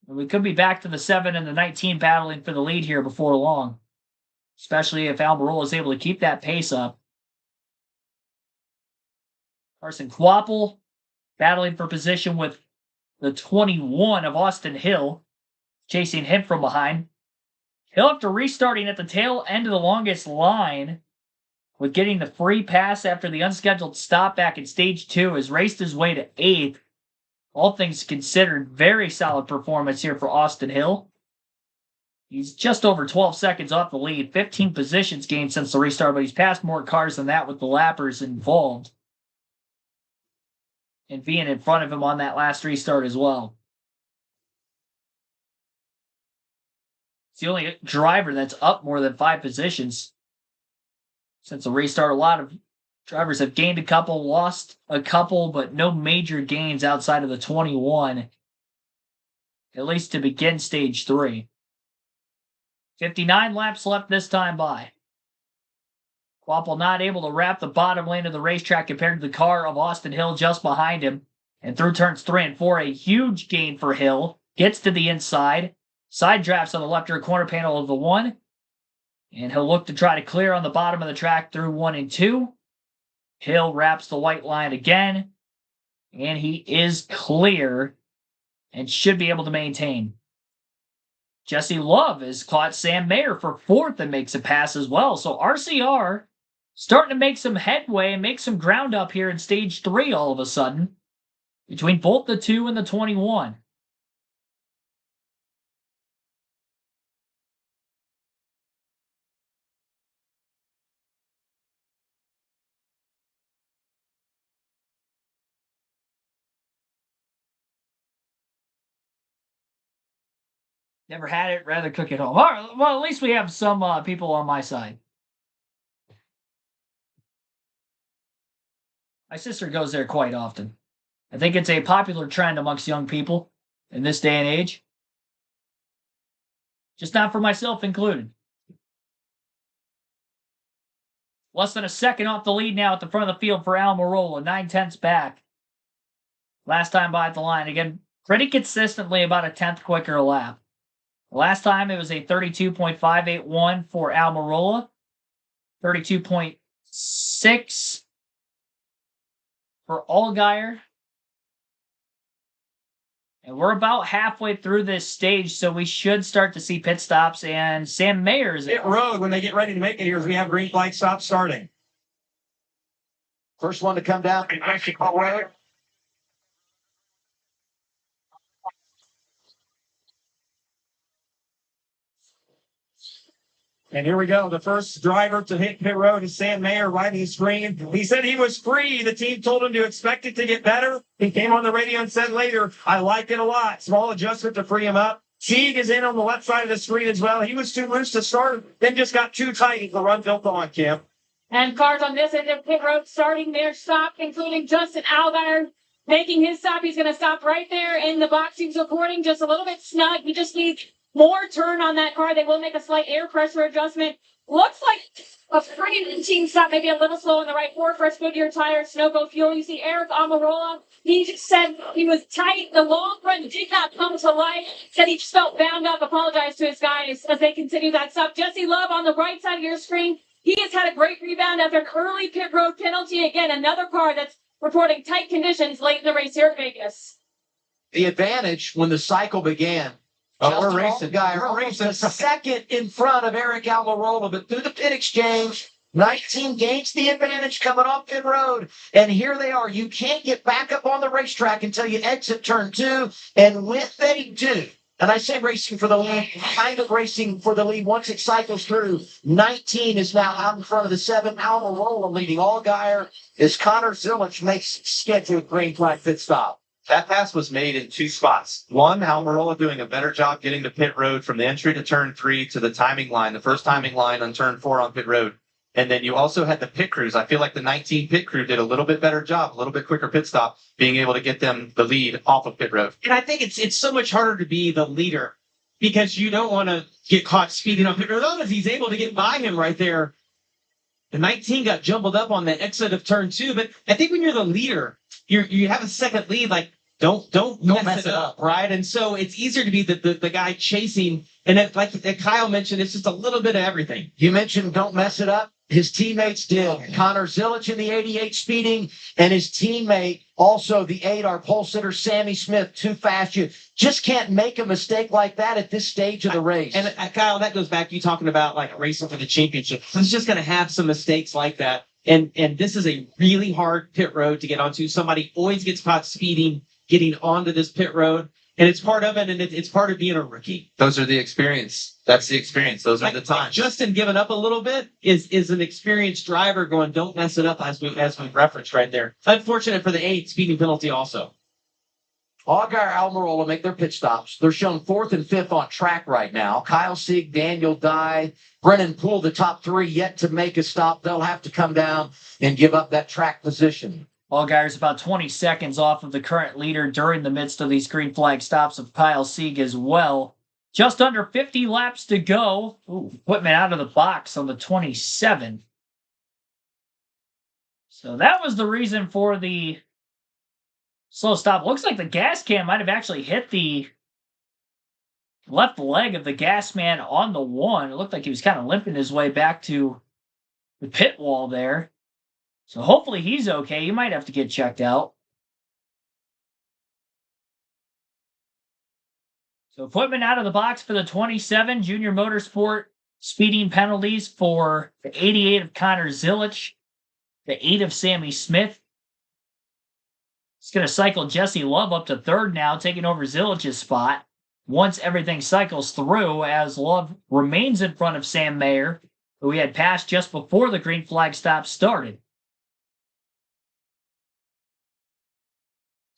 we could be back to the 7 and the 19 battling for the lead here before long. Especially if Almirola is able to keep that pace up. Carson Kvapil battling for position with the 21 of Austin Hill, chasing him from behind. Hill, after restarting at the tail end of the longest line, with getting the free pass after the unscheduled stop back in stage 2, has raced his way to 8th. All things considered, very solid performance here for Austin Hill. He's just over 12 seconds off the lead, 15 positions gained since the restart, but he's passed more cars than that with the lappers involved. And being in front of him on that last restart as well. the only driver that's up more than 5 positions since the restart. A lot of drivers have gained a couple, lost a couple, but no major gains outside of the 21, at least to begin stage 3. 59 laps left this time by. Quapple not able to wrap the bottom lane of the racetrack compared to the car of Austin Hill just behind him. And through turns 3 and 4, a huge gain for Hill. Gets to the inside. Side drafts on the left rear corner panel of the 1. And he'll look to try to clear on the bottom of the track through 1 and 2. Hill wraps the white line again. And he is clear and should be able to maintain. Jesse Love has caught Sam Mayer for 4th and makes a pass as well. So RCR starting to make some headway and make some ground up here in stage 3 all of a sudden between both the 2 and the 21. Never had it, rather cook it home. All right, well, at least we have some people on my side. My sister goes there quite often. I think it's a popular trend amongst young people in this day and age. Just not for myself included. Less than a second off the lead now at the front of the field for Almirola. 9/10 back. Last time by at the line. Again, pretty consistently about a 10th quicker a lap. Last time it was a 32.581 for Almirola. 32.6 for Allgaier. And we're about halfway through this stage, so we should start to see pit stops. And Sam Mayer's Pit road when they get ready to make it here as we have green flag stop starting. First one to come down. Mexico Road. And here we go. The first driver to hit pit road is Sam Mayer, riding the screen. He said he was free. The team told him to expect it to get better. He came on the radio and said later, I like it a lot. Small adjustment to free him up. Sieg is in on the left side of the screen as well. He was too loose to start, then just got too tight as the run built on, Kim. And cars on this end of pit road starting their stop, including Justin Allgaier making his stop. He's going to stop right there in the box. He's recording just a little bit snug. He just needs more turn on that car. They will make a slight air pressure adjustment. Looks like a pretty routine stop, maybe a little slow on the right. 4 fresh Goodyear tires, Sunoco fuel. You see Eric Almirola. He just said he was tight. The long run did not come to life. Said he just felt bound up. Apologized to his guys as they continue that stop. Jesse Love on the right side of your screen. He has had a great rebound after an early pit road penalty. Again, another car that's reporting tight conditions late in the race here at Vegas. The advantage when the cycle began. We're racing. We're racing. Second in front of Eric Almirola, but through the pit exchange, 19 gains the advantage coming off pit road. And here they are. You can't get back up on the racetrack until you exit turn 2. And when they do, and I say racing for the lead, kind of racing for the lead once it cycles through, 19 is now out in front of the 7. Almirola leading. Allgaier as Connor Zilich makes scheduled green flag pit stop. That pass was made in 2 spots. One, Almirola doing a better job getting to pit road from the entry to turn 3 to the timing line, the first timing line on turn 4 on pit road. And then you also had the pit crews. I feel like the 19 pit crew did a little bit better job, a little bit quicker pit stop, being able to get them the lead off of pit road. And I think it's so much harder to be the leader because you don't want to get caught speeding up pit road. Otherwise, he's able to get by him right there. The 19 got jumbled up on the exit of turn 2, but I think when you're the leader, you have a second lead, like don't mess it up, right? And so it's easier to be the guy chasing. And like Kyle mentioned, it's just a little bit of everything. You mentioned don't mess it up. His teammates did. Connor Zilich in the 88 speeding, and his teammate, also the 8, our pole sitter, Sammy Smith, too fast. You just can't make a mistake like that at this stage of the race. And Kyle, that goes back to you talking about like racing for the championship. He's just going to have some mistakes like that. And this is a really hard pit road to get onto. Somebody always gets caught speeding, getting onto this pit road. And it's part of it, and it's part of being a rookie. Those are the experience. That's the experience. Those are the times. Justin giving up a little bit is an experienced driver going, don't mess it up, as we referenced right there. Unfortunate for the 8 speeding penalty also. Allgaier, Almirola make their pit stops. They're shown 4th and 5th on track right now. Kyle Sieg, Daniel Dye, Brennan Poole, the top 3 yet to make a stop. They'll have to come down and give up that track position. Allgaier's about 20 seconds off of the current leader during the midst of these green flag stops of Kyle Sieg as well. Just under 50 laps to go. Ooh, equipment out of the box on the 27. So that was the reason for the slow stop. Looks like the gas can might have actually hit the left leg of the gas man on the 1. It looked like he was kind of limping his way back to the pit wall there. So hopefully he's okay. He might have to get checked out. So equipment out of the box for the 27. Junior Motorsport speeding penalties for the 88 of Connor Zilich, the 8 of Sammy Smith. It's going to cycle Jesse Love up to 3rd now, taking over Zilich's spot. Once everything cycles through, as Love remains in front of Sam Mayer, who we had passed just before the green flag stop started.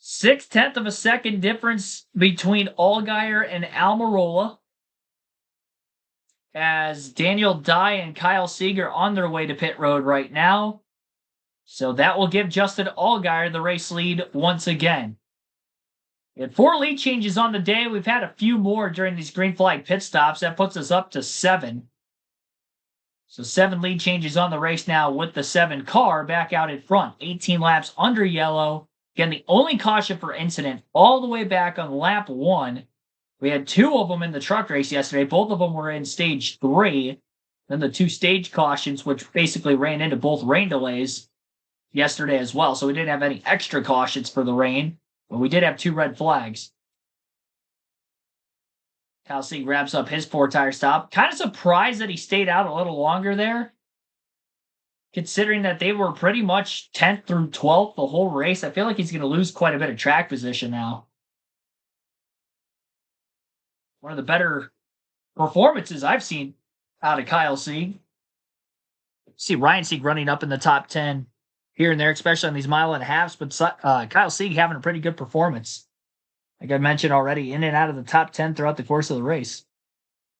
0.6 of a second difference between Allgaier and Almirola, as Daniel Dye and Kyle Sieg are on their way to pit road right now. So that will give Justin Allgaier the race lead once again. We had 4 lead changes on the day. We've had a few more during these green flag pit stops. That puts us up to 7. So 7 lead changes on the race now with the 7 car back out in front. 18 laps under yellow. Again, the only caution for incident all the way back on lap 1. We had 2 of them in the truck race yesterday. Both of them were in stage 3. Then the 2 stage cautions, which basically ran into both rain delays yesterday as well. So we didn't have any extra cautions for the rain, but we did have 2 red flags. Kyle Sieg wraps up his 4-tire stop. Kind of surprised that he stayed out a little longer there, considering that they were pretty much 10th through 12th the whole race. I feel like he's going to lose quite a bit of track position now. One of the better performances I've seen out of Kyle Sieg. See Ryan Sieg running up in the top 10 here and there, especially on these mile and a halves, but Kyle Sieg having a pretty good performance. Like I mentioned already, in and out of the top 10 throughout the course of the race.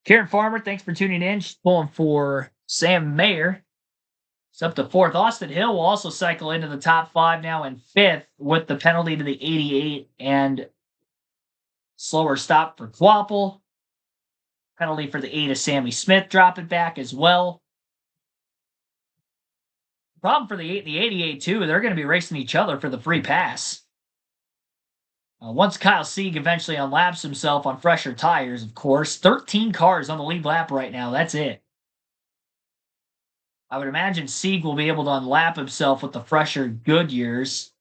Karen Farmer, thanks for tuning in. She's pulling for Sam Mayer. It's up to 4th. Austin Hill will also cycle into the top 5 now in 5th with the penalty to the 88 and slower stop for Quapple. Penalty for the 8 of Sammy Smith, drop it back as well. Problem for the 8 and the 88 too, they're going to be racing each other for the free pass. Once Kyle Sieg eventually unlaps himself on fresher tires, of course. 13 cars on the lead lap right now. That's it. I would imagine Sieg will be able to unlap himself with the fresher Goodyears.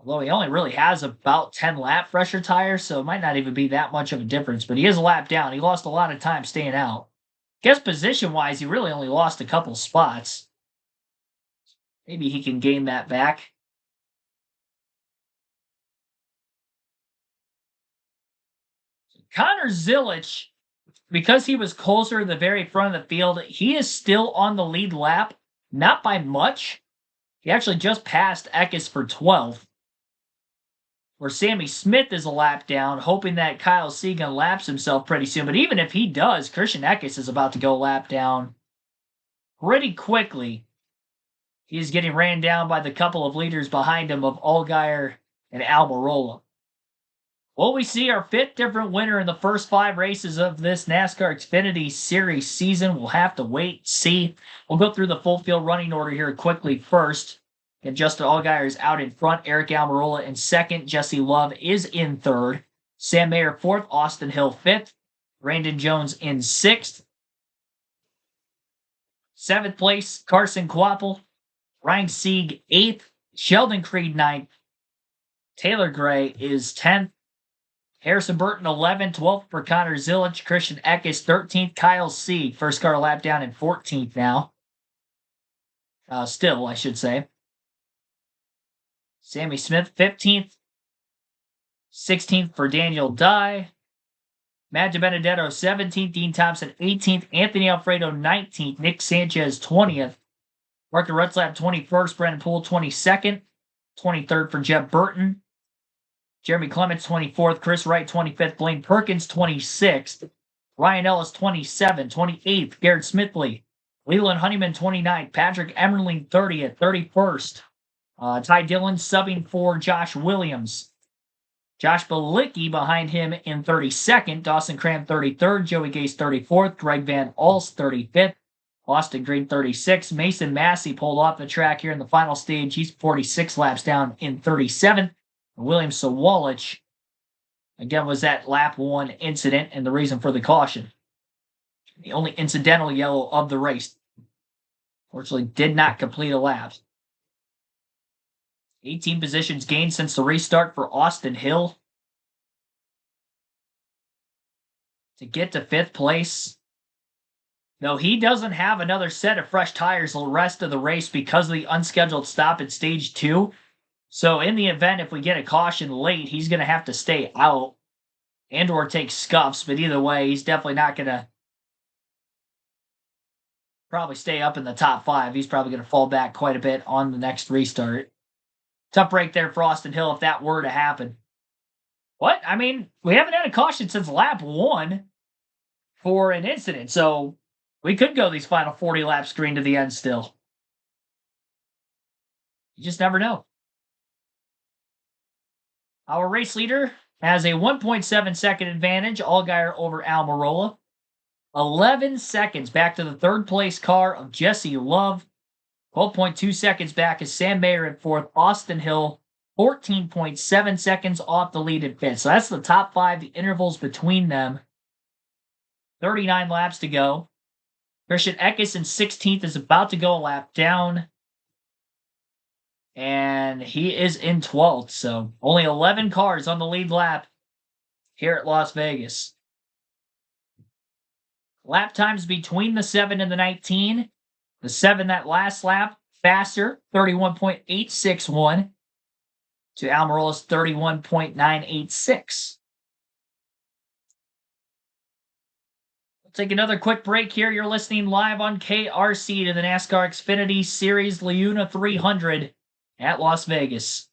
Although he only really has about 10 lap fresher tires, so it might not even be that much of a difference. But he is a lap down. He lost a lot of time staying out. Guess position-wise, he really only lost a couple spots. Maybe he can gain that back. Connor Zilich, because he was closer to the very front of the field, he is still on the lead lap, not by much. He actually just passed Eckes for 12th. Where Sammy Smith is a lap down, hoping that Kyle Sieg laps himself pretty soon. But even if he does, Christian Eckes is about to go lap down pretty quickly. He's getting ran down by the couple of leaders behind him of Allgaier and Almirola. Will we see our 5th different winner in the first 5 races of this NASCAR Xfinity Series season? We'll have to wait and see. We'll go through the full field running order here quickly first. And Justin Allgaier is out in front. Eric Almirola in 2nd. Jesse Love is in 3rd. Sam Mayer 4th. Austin Hill 5th. Brandon Jones in 6th. 7th place, Carson Quapple. Ryan Sieg 8th. Sheldon Creed 9th. Taylor Gray is 10th. Harrison Burton 11th. 12th for Connor Zilich. Christian Eckes 13th. Kyle Sieg, first car lap down in 14th now. Still, I should say. Sammy Smith 15th. 16th for Daniel Dye. Matt DiBenedetto 17th. Dean Thompson 18th. Anthony Alfredo 19th. Nick Sanchez 20th. Mark Rutzlap 21st. Brennan Poole 22nd. 23rd for Jeb Burton. Jeremy Clements, 24th. Chris Wright, 25th. Blaine Perkins, 26th. Ryan Ellis, 27th. 28th. Garrett Smithley. Leland Honeyman, 29th. Patrick Emmerling, 30th. 31st. Ty Dillon subbing for Josh Williams. Josh Balicki behind him in 32nd. Dawson Cram, 33rd. Joey Gase, 34th. Greg Van Alst, 35th. Austin Green, 36th. Mason Massey pulled off the track here in the final stage. He's 46 laps down in 37th. William Sawalich, again, was that lap 1 incident and the reason for the caution. The only incidental yellow of the race. Fortunately, did not complete a lap. 18 positions gained since the restart for Austin Hill to get to 5th place. No, he doesn't have another set of fresh tires the rest of the race because of the unscheduled stop at stage 2. So in the event, if we get a caution late, he's going to have to stay out and or take scuffs. But either way, he's definitely not going to probably stay up in the top 5. He's probably going to fall back quite a bit on the next restart. Tough break there for Austin Hill if that were to happen. What? I mean, we haven't had a caution since lap 1 for an incident. So we could go these final 40 laps green to the end still. You just never know. Our race leader has a 1.7 second advantage, Allgaier over Almirola. 11 seconds back to the 3rd place car of Jesse Love. 12.2 seconds back is Sam Mayer in 4th. Austin Hill, 14.7 seconds off the lead in 5th. So that's the top 5, the intervals between them. 39 laps to go. Christian Eckes in 16th is about to go a lap down. And he is in 12th, so only 11 cars on the lead lap here at Las Vegas. Lap times between the 7 and the 19. The 7 that last lap, faster, 31.861 to Almirola's 31.986. We'll take another quick break here. You're listening live on KRC to the NASCAR Xfinity Series LiUNA 300 at Las Vegas.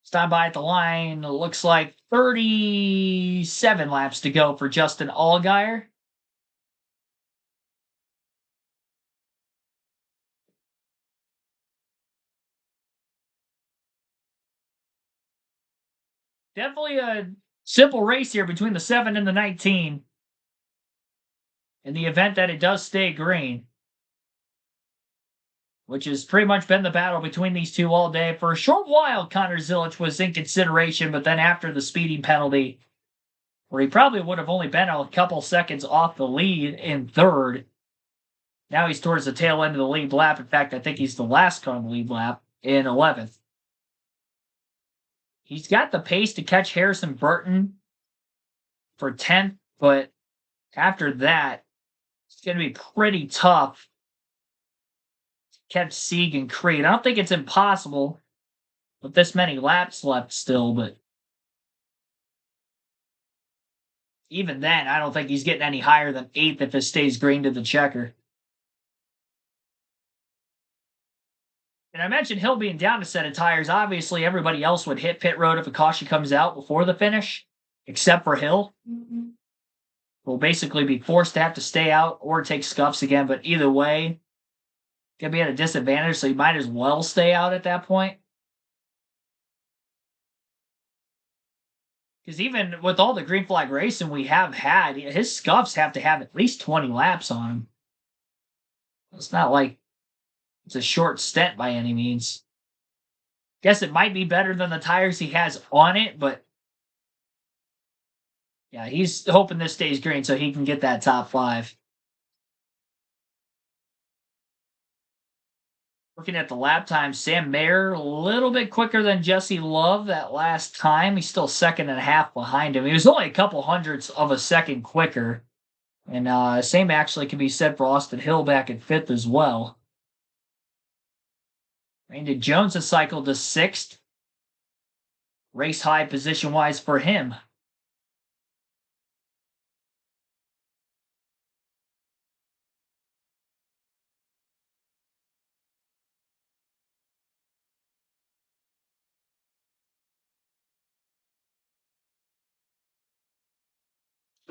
Stand by at the line. It looks like 37 laps to go for Justin Allgaier. Definitely a simple race here between the 7 and the 19. In the event that it does stay green. Which has pretty much been the battle between these two all day. For a short while, Connor Zilic was in consideration, but then after the speeding penalty, where he probably would have only been a couple seconds off the lead in 3rd, now he's towards the tail end of the lead lap. In fact, I think he's the last car on the lead lap in 11th. He's got the pace to catch Harrison Burton for 10th, but after that, it's going to be pretty tough to catch Sieg and Creed. I don't think it's impossible with this many laps left still, but even then, I don't think he's getting any higher than 8th if it stays green to the checker. And I mentioned Hill being down a set of tires. Obviously, everybody else would hit pit road if a caution comes out before the finish, except for Hill. Mm-hmm. Will basically be forced to have to stay out or take scuffs again. But either way, going to be at a disadvantage, so he might as well stay out at that point. Because even with all the green flag racing we have had, his scuffs have to have at least 20 laps on him. It's not like it's a short stint by any means. Guess it might be better than the tires he has on it, but yeah, he's hoping this stays green so he can get that top 5. Looking at the lap time, Sam Mayer a little bit quicker than Jesse Love that last time. He's still 2.5 behind him. He was only a couple hundredths of a second quicker. And same actually can be said for Austin Hill back in 5th as well. Randy Jones has cycled to 6th. Race high position-wise for him.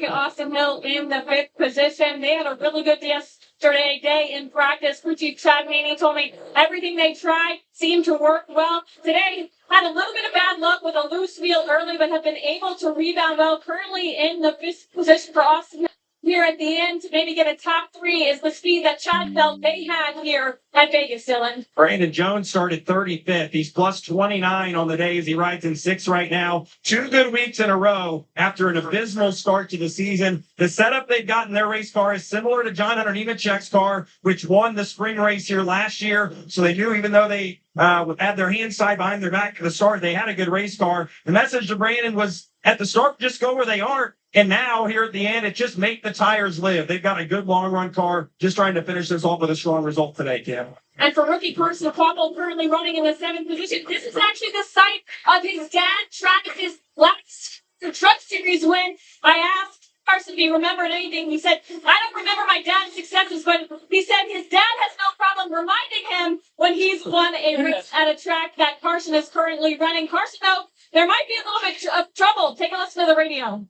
Austin Hill in the 5th position. They had a really good yesterday day in practice. Crew Chief Chad Maney told me everything they tried seemed to work well. Today had a little bit of bad luck with a loose wheel early, but have been able to rebound well. Currently in the 5th position for Austin Hill. Here at the end to maybe get a top 3 is the speed that Chad felt they had here at Vegas, Dylan. Brandon Jones started 35th. He's plus 29 on the day as he rides in 6th right now. 2 good weeks in a row after an abysmal start to the season. The setup they've got in their race car is similar to John Hunter Nemechek's car, which won the spring race here last year. So they knew even though they had their hands tied behind their back at the start, they had a good race car. The message to Brandon was at the start, just go where they are. And now here at the end, it just make the tires live. They've got a good long run car, just trying to finish this off with a strong result today, Kim. And for rookie Carson Quapple, currently running in the 7th position, this is actually the site of his dad Travis's last Truck Series win. I asked Carson if he remembered anything. He said, I don't remember my dad's successes, but he said his dad has no problem reminding him when he's won a race at a track that Carson is currently running. Carson, though, there might be a little bit of trouble. Take a listen to the radio.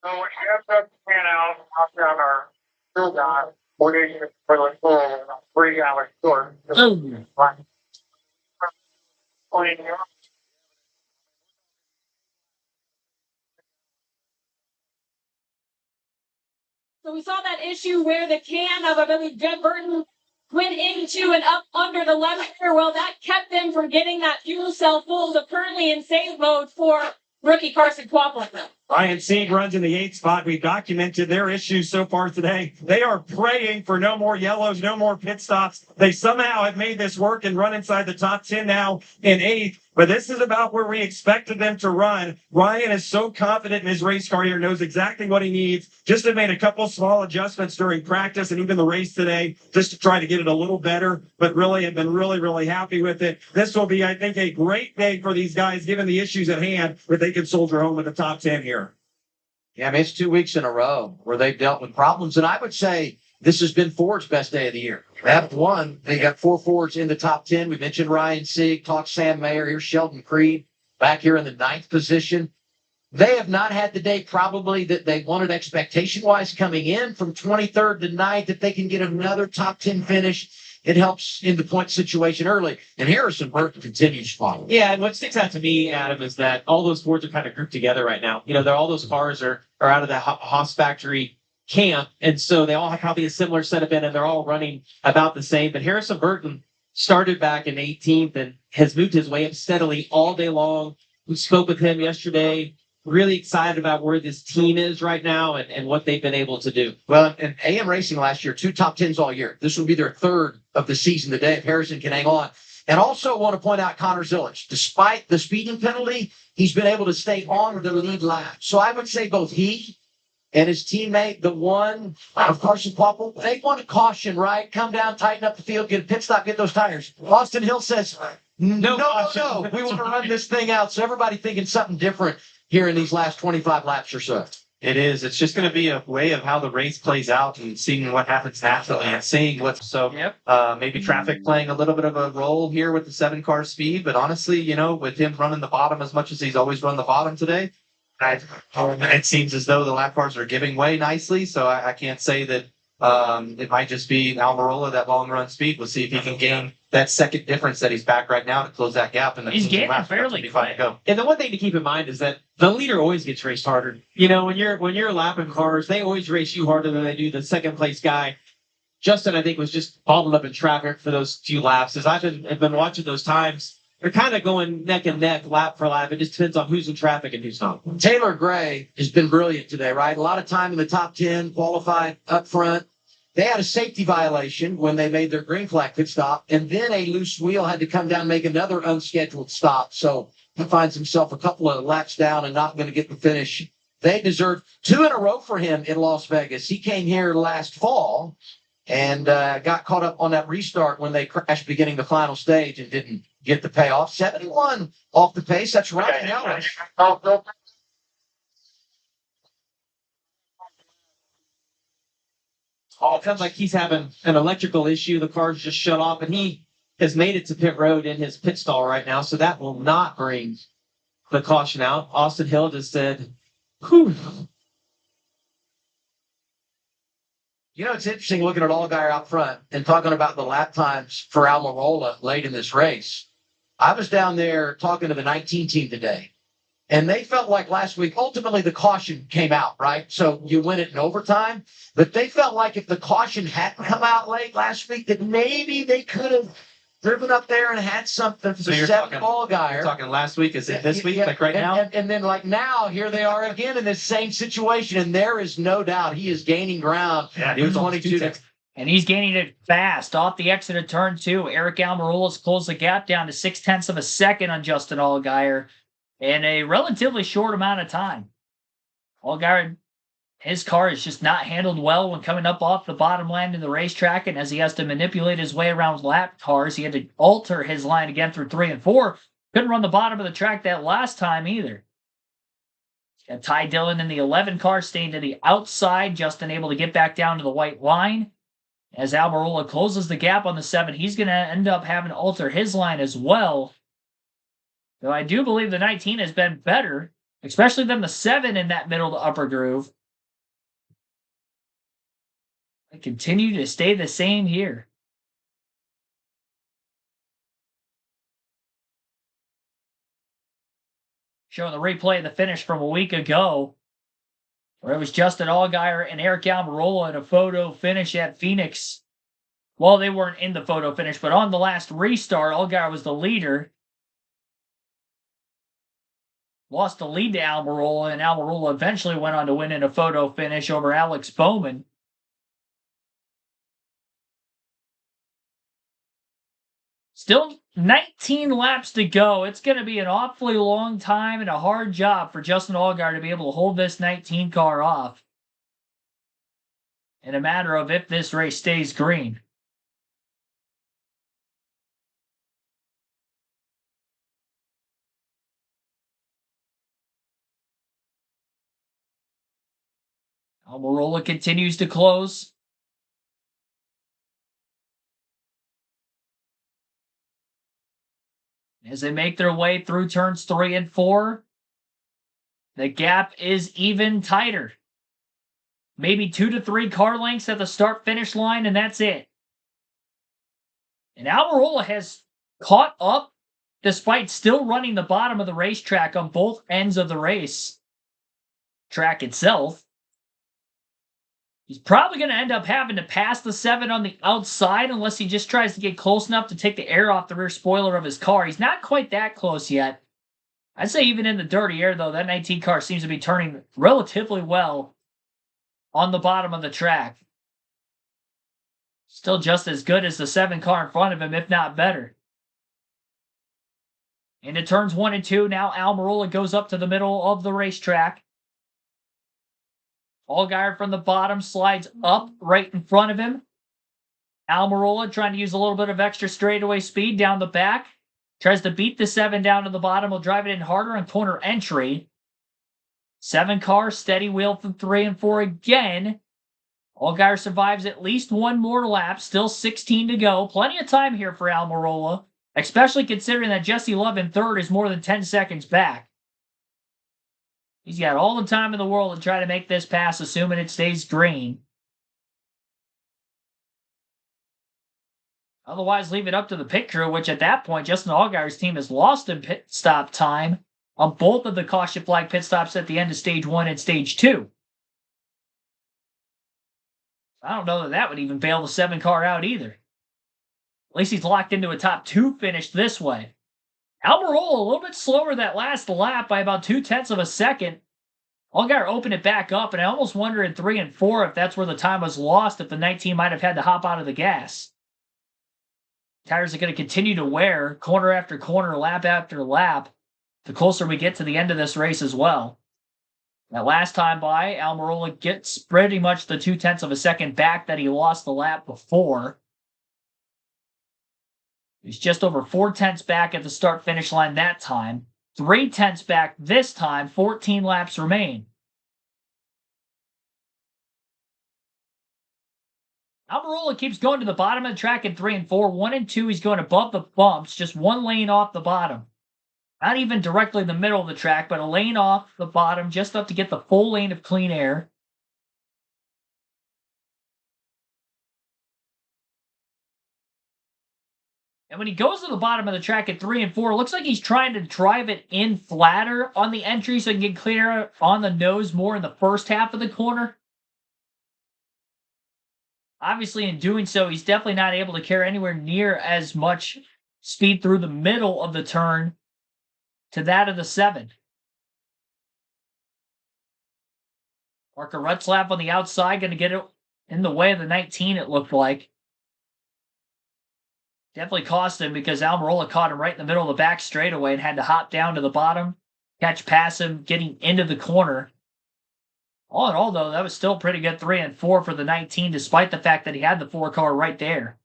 So we have that pan out on our field guy. We're getting it for the full 3 hours short. So we saw that issue where the can of, I believe, Jed Burton went into and up under the left rear. Well, that kept them from getting that fuel cell full. So currently in save mode for rookie Carson Quapple. Ryan Sieg runs in the 8th spot. We've documented their issues so far today. They are praying for no more yellows, no more pit stops. They somehow have made this work and run inside the top 10 now in 8th. But this is about where we expected them to run. Ryan is so confident in his race car here, knows exactly what he needs. Just have made a couple small adjustments during practice and even the race today just to try to get it a little better, but really have been really happy with it. This will be, I think, a great day for these guys, given the issues at hand, but they can soldier home with the top 10 here. Yeah, I mean, it's 2 weeks in a row where they've dealt with problems. And I would say this has been Ford's best day of the year. F1, they got 4 Fords in the top 10. We mentioned Ryan Sieg, talked Sam Mayer. Here's Sheldon Creed back here in the 9th position. They have not had the day probably that they wanted expectation-wise coming in from 23rd to 9th. If they can get another top 10 finish, it helps in the point situation early. And Harrison Burton continues following. Yeah, and what sticks out to me, Adam, is that all those Fords are kind of grouped together right now. You know, all those cars are out of the Haas factory camp, and so they all have probably a similar setup in, and they're all running about the same. But Harrison Burton started back in 18th and has moved his way up steadily all day long. We spoke with him yesterday. Really excited about where this team is right now and what they've been able to do. Well, in AM Racing last year, 2 top 10s all year. This will be their 3rd of the season today if Harrison can hang on. And also want to point out Connor Zilic. Despite the speeding penalty, he's been able to stay on the lead lap. So I would say both he and his teammate, the one of Carson Quapple, they want a caution, right? Come down, tighten up the field, get a pit stop, get those tires. Austin Hill says, no, we want to run this thing out. So everybody thinking something different here in these last 25 laps or so. It is. It's just going to be a way of how the race plays out and seeing what happens naturally and seeing what's maybe traffic playing a little bit of a role here with the 7-car speed. But honestly, you know, with him running the bottom as much as he's always run the bottom today, it seems as though the lap cars are giving way nicely. So I can't say that it might just be Almirola, that long run speed. We'll see if he can gain that second difference that he's back right now to close that gap. And He's getting fairly fine to go. And the one thing to keep in mind is that the leader always gets raced harder. You know, when you're lapping cars, they always race you harder than they do the second place guy. Justin, I think, was just bottled up in traffic for those few laps. As I've been watching those times, they're kind of going neck and neck, lap for lap. It just depends on who's in traffic and who's not. Taylor Gray has been brilliant today, right? A lot of time in the top 10, qualified up front. They had a safety violation when they made their green flag pit stop, and then a loose wheel had to come down and make another unscheduled stop. So he finds himself a couple of laps down and not going to get the finish. They deserve 2 in a row for him in Las Vegas. He came here last fall and got caught up on that restart when they crashed beginning the final stage and didn't get the payoff. 71 off the pace. That's Ryan Ellis. It sounds like he's having an electrical issue. The car's just shut off, and he has made it to pit road in his pit stall right now, so that will not bring the caution out. Austin Hill just said Whew. You know, it's interesting looking at Allgaier out front and talking about the lap times for Almirola late in this race. I was down there talking to the 19 team today, and they felt like last week, ultimately the caution came out, right? So you win it in overtime. But they felt like if the caution hadn't come out late last week, that maybe they could have driven up there and had something for So the you're seventh talking- Allgaier. You're talking last week, is it this week, Yeah, like right and, now? And then, like now, here they are again in this same situation, and there is no doubt he is gaining ground. Yeah, he was on 22 2 And he's gaining it fast off the exit of turn 2. Eric Almirola's closed the gap down to 0.6 of a second on Justin Allgaier in a relatively short amount of time. Allgaier, his car is just not handled well when coming up off the bottom line in the racetrack, and as he has to manipulate his way around lap cars, he had to alter his line again through 3 and 4. Couldn't run the bottom of the track that last time either. Got Ty Dillon in the 11 car staying to the outside, Justin able to get back down to the white line. As Almirola closes the gap on the 7, he's going to end up having to alter his line as well. Though I do believe the 19 has been better, especially than the 7 in that middle to upper groove. I continue to stay the same here. Showing the replay of the finish from a week ago, where it was Justin Allgaier and Eric Almirola in a photo finish at Phoenix. Well, they weren't in the photo finish, but on the last restart, Allgaier was the leader. Lost the lead to Almirola, and Almirola eventually went on to win in a photo finish over Alex Bowman. Still 19 laps to go. It's going to be an awfully long time and a hard job for Justin Allgaier to be able to hold this 19 car off in a matter of if this race stays green. Almirola continues to close. As they make their way through turns 3 and 4, the gap is even tighter. Maybe 2 to 3 car lengths at the start-finish line, and that's it. And Almirola has caught up despite still running the bottom of the racetrack on both ends of the race track itself. He's probably going to end up having to pass the 7 on the outside unless he just tries to get close enough to take the air off the rear spoiler of his car. He's not quite that close yet. I'd say even in the dirty air, though, that 19 car seems to be turning relatively well on the bottom of the track. Still just as good as the 7 car in front of him, if not better. Into turns 1 and 2, now Almirola goes up to the middle of the racetrack. Allgaier from the bottom slides up right in front of him. Almirola trying to use a little bit of extra straightaway speed down the back. Tries to beat the 7 down to the bottom. Will drive it in harder on corner entry. 7 car, steady wheel from 3 and 4 again. Allgaier survives at least one more lap. Still 16 to go. Plenty of time here for Almirola, especially considering that Jesse Love in third is more than 10 seconds back. He's got all the time in the world to try to make this pass, assuming it stays green. Otherwise, leave it up to the pit crew, which at that point, Justin Allgaier's team has lost in pit stop time on both of the caution flag pit stops at the end of stage 1 and stage 2. I don't know that would even bail the 7 car out either. At least he's locked into a top 2 finish this way. Almirola a little bit slower that last lap by about 0.2 of a second. Allgaier opened it back up, and I almost wonder in 3 and 4 if that's where the time was lost, if the 19 might have had to hop out of the gas. Tires are going to continue to wear corner after corner, lap after lap, the closer we get to the end of this race as well. That last time by, Almirola gets pretty much the 0.2 of a second back that he lost the lap before. He's just over 0.4 back at the start-finish line that time. 0.3 back this time. 14 laps remain. Almirola keeps going to the bottom of the track in 3 and 4. 1 and 2, he's going above the bumps. Just one lane off the bottom. Not even directly in the middle of the track, but a lane off the bottom, just up to get the full lane of clean air. And when he goes to the bottom of the track at 3 and 4, it looks like he's trying to drive it in flatter on the entry so he can get clear on the nose more in the first half of the corner. Obviously, in doing so, he's definitely not able to carry anywhere near as much speed through the middle of the turn to that of the 7. Parker Rutzlaff on the outside, going to get it in the way of the 19, it looked like. Definitely cost him because Almirola caught him right in the middle of the back straightaway and had to hop down to the bottom, catch past him, getting into the corner. All in all, though, that was still a pretty good 3 and 4 for the 19, despite the fact that he had the 4 car right there.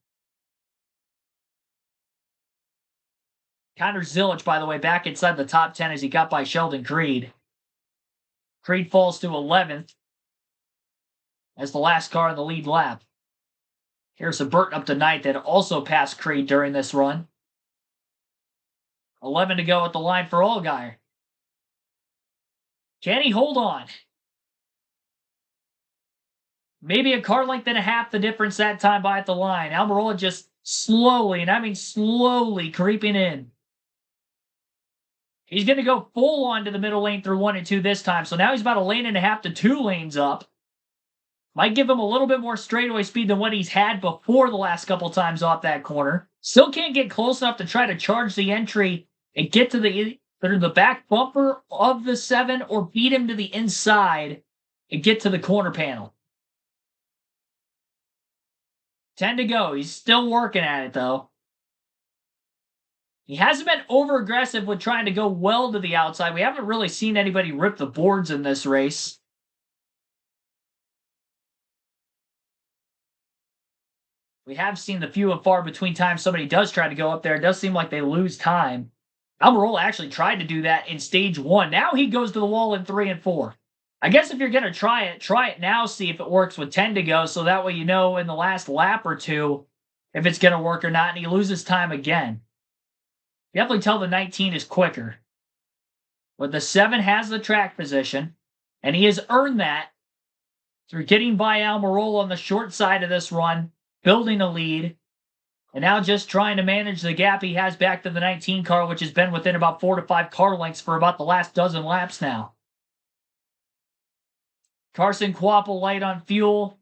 Connor Zilic, by the way, back inside the top 10 as he got by Sheldon Creed. Creed falls to 11th as the last car in the lead lap. Harrison Burton up to 9th and also passed Creed during this run. 11 to go at the line for Allgaier. Can he hold on? Maybe a car length and a half the difference that time by at the line. Almirola just slowly, and I mean slowly, creeping in. He's going to go full on to the middle lane through 1 and 2 this time. So now he's about a lane and a half to 2 lanes up. Might give him a little bit more straightaway speed than what he's had before the last couple times off that corner. Still can't get close enough to try to charge the entry and get to the back bumper of the 7 or beat him to the inside and get to the corner panel. 10 to go. He's still working at it, though. He hasn't been over-aggressive with trying to go well to the outside. We haven't really seen anybody rip the boards in this race. We have seen the few and far between times somebody does try to go up there. It does seem like they lose time. Almirola actually tried to do that in stage 1. Now he goes to the wall in 3 and 4. I guess if you're going to try it now, see if it works with 10 to go, so that way you know in the last lap or two if it's going to work or not, and he loses time again. You definitely tell the 19 is quicker. But the 7 has the track position, and he has earned that through getting by Almirola on the short side of this run, building a lead, and now just trying to manage the gap he has back to the 19 car, which has been within about 4 to 5 car lengths for about the last dozen laps now. Carson Kvapil light on fuel.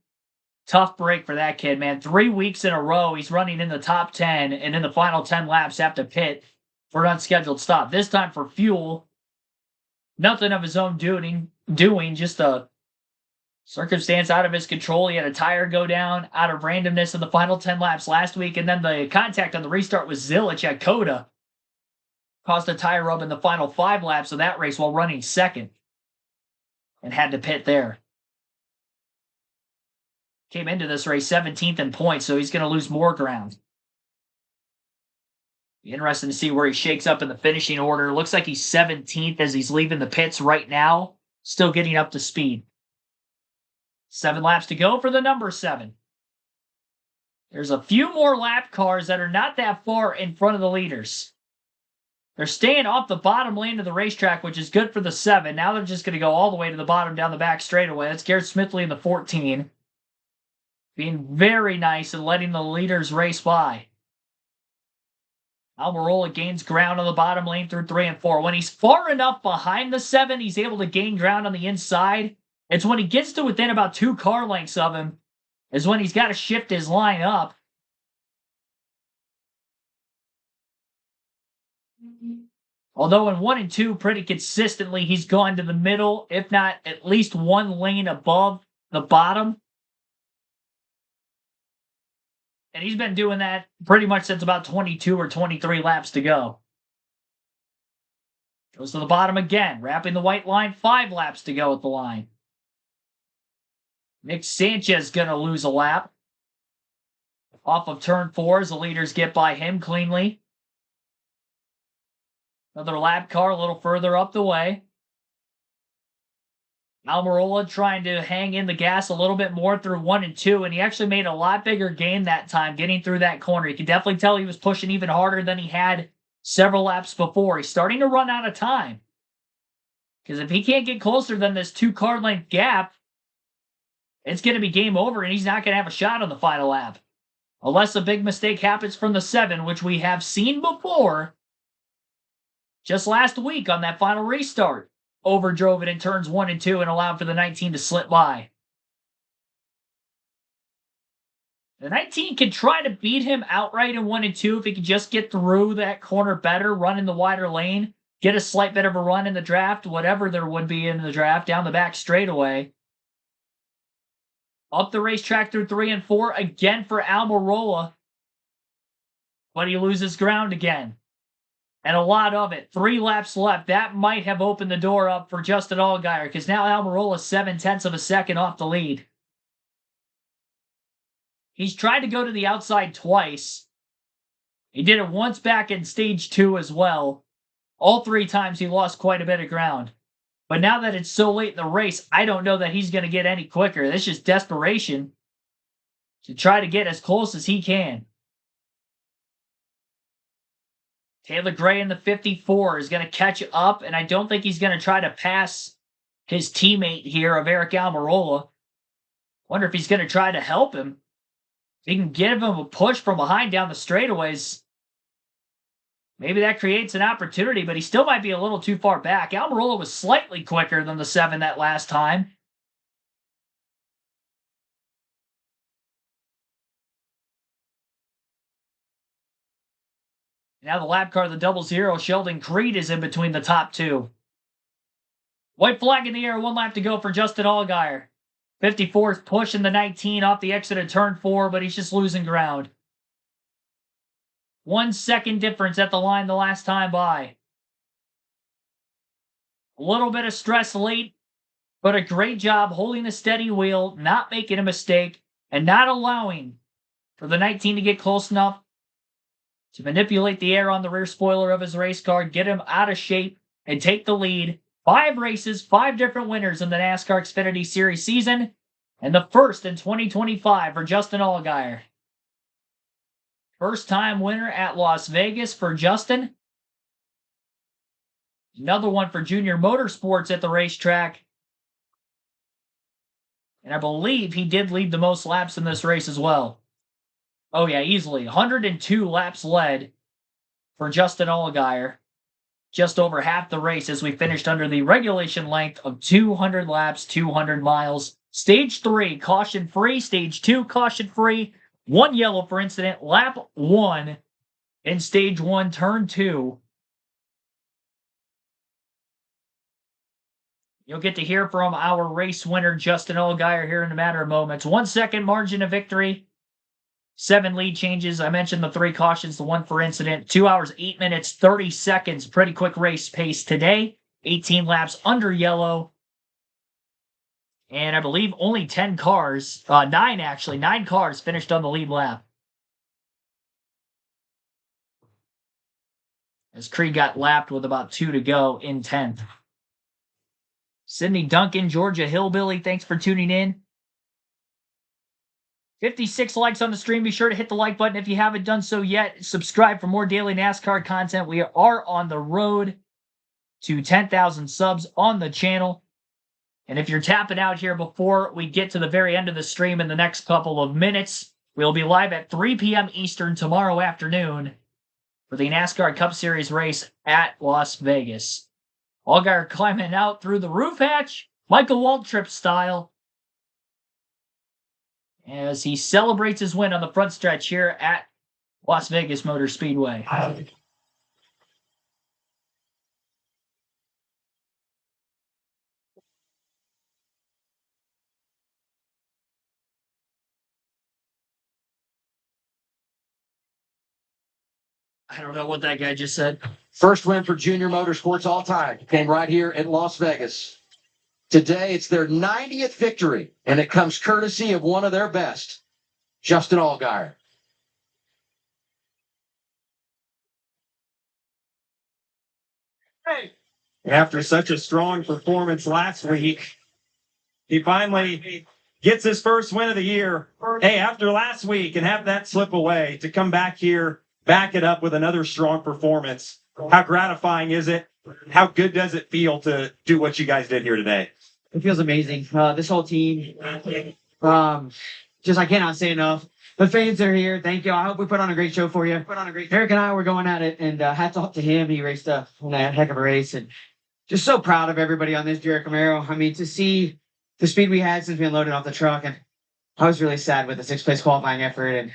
Tough break for that kid, man. 3 weeks in a row, he's running in the top 10, and in the final 10 laps have to pit for an unscheduled stop. This time for fuel, nothing of his own doing, just a circumstance out of his control. He had a tire go down out of randomness in the final 10 laps last week, and then the contact on the restart with Zilic at Coda caused a tire rub in the final 5 laps of that race while running second and had to pit there. Came into this race 17th in points, so he's going to lose more ground. Be interesting to see where he shakes up in the finishing order. Looks like he's 17th as he's leaving the pits right now, still getting up to speed. 7 laps to go for the number 7. There's a few more lap cars that are not that far in front of the leaders. They're staying off the bottom lane of the racetrack, which is good for the 7. Now they're just going to go all the way to the bottom down the back straightaway. That's Garrett Smithley in the 14. Being very nice and letting the leaders race by. Almirola gains ground on the bottom lane through 3 and 4. When he's far enough behind the 7, he's able to gain ground on the inside. It's when he gets to within about 2 car lengths of him is when he's got to shift his line up. Although in 1 and 2, pretty consistently, he's gone to the middle, if not at least 1 lane above the bottom. And he's been doing that pretty much since about 22 or 23 laps to go. Goes to the bottom again, wrapping the white line, 5 laps to go at the line. Nick Sanchez going to lose a lap. Off of turn 4 as the leaders get by him cleanly. Another lap car a little further up the way. Almirola trying to hang in the gas a little bit more through 1 and 2, and he actually made a lot bigger gain that time getting through that corner. You can definitely tell he was pushing even harder than he had several laps before. He's starting to run out of time. Because if he can't get closer than this 2-car length gap, it's going to be game over and he's not going to have a shot on the final lap. Unless a big mistake happens from the 7, which we have seen before. Just last week on that final restart. Overdrove it in turns 1 and 2 and allowed for the 19 to slip by. The 19 can try to beat him outright in 1 and 2 if he can just get through that corner better, run in the wider lane, get a slight bit of a run in the draft, whatever there would be in the draft, down the back straightaway. Up the racetrack through 3 and 4, again for Almirola. But he loses ground again. And a lot of it. 3 laps left. That might have opened the door up for Justin Allgaier, because now Almirola's 7/10 of a second off the lead. He's tried to go to the outside twice. He did it once back in stage 2 as well. All 3 times he lost quite a bit of ground. But now that it's so late in the race, I don't know that he's going to get any quicker. This is just desperation to try to get as close as he can. Taylor Gray in the 54 is going to catch up, and I don't think he's going to try to pass his teammate here of Eric Almirola. Wonder if he's going to try to help him. If he can give him a push from behind down the straightaways, maybe that creates an opportunity, but he still might be a little too far back. Almirola was slightly quicker than the 7 that last time. Now the lap car, the 00, Sheldon Creed is in between the top 2. White flag in the air, 1 lap to go for Justin Allgaier. 54 is pushing the 19 off the exit of turn 4, but he's just losing ground. 1 second difference at the line the last time by. A little bit of stress late, but a great job holding the steady wheel, not making a mistake, and not allowing for the 19 to get close enough to manipulate the air on the rear spoiler of his race car, get him out of shape, and take the lead. 5 races, 5 different winners in the NASCAR Xfinity Series season, and the first in 2025 for Justin Allgaier. First-time winner at Las Vegas for Justin. Another one for Junior Motorsports at the racetrack. And I believe he did lead the most laps in this race as well. Oh yeah, easily. 102 laps led for Justin Allgaier. Just over half the race as we finished under the regulation length of 200 laps, 200 miles. Stage 3, caution-free. Stage 2, caution-free. 1 yellow for incident. Lap 1 in Stage 1, Turn 2. You'll get to hear from our race winner, Justin Allgaier, here in a matter of moments. 1 second margin of victory. 7 lead changes. I mentioned the 3 cautions, the 1 for incident. 2 hours, 8 minutes, 30 seconds. Pretty quick race pace today. 18 laps under yellow. And I believe only 10 cars, 9 actually, 9 cars finished on the lead lap. As Creed got lapped with about 2 to go in 10th. Sydney Duncan, Georgia Hillbilly, thanks for tuning in. 56 likes on the stream. Be sure to hit the like button if you haven't done so yet. Subscribe for more daily NASCAR content. We are on the road to 10,000 subs on the channel. And if you're tapping out here before we get to the very end of the stream in the next couple of minutes, we'll be live at 3 p.m. Eastern tomorrow afternoon for the NASCAR Cup Series race at Las Vegas. Allgaier climbing out through the roof hatch, Michael Waltrip style, as he celebrates his win on the front stretch here at Las Vegas Motor Speedway. I don't know what that guy just said. First win for Junior Motorsports all time came right here at Las Vegas. Today, it's their 90th victory, and it comes courtesy of one of their best, Justin Allgaier. Hey. After such a strong performance last week, he finally gets his first win of the year. Hey, after last week and have that slip away, to come back here back it up with another strong performance. How gratifying is it? How good does it feel to do what you guys did here today? It feels amazing. This whole team, just I cannot say enough. The fans are here. Thank you. I hope we put on a great show for you. Eric and I were going at it, and hats off to him. He raced a heck of a race, and just so proud of everybody on this Jericho Camaro. I mean, to see the speed we had since we unloaded off the truck, and I was really sad with the 6th place qualifying effort, and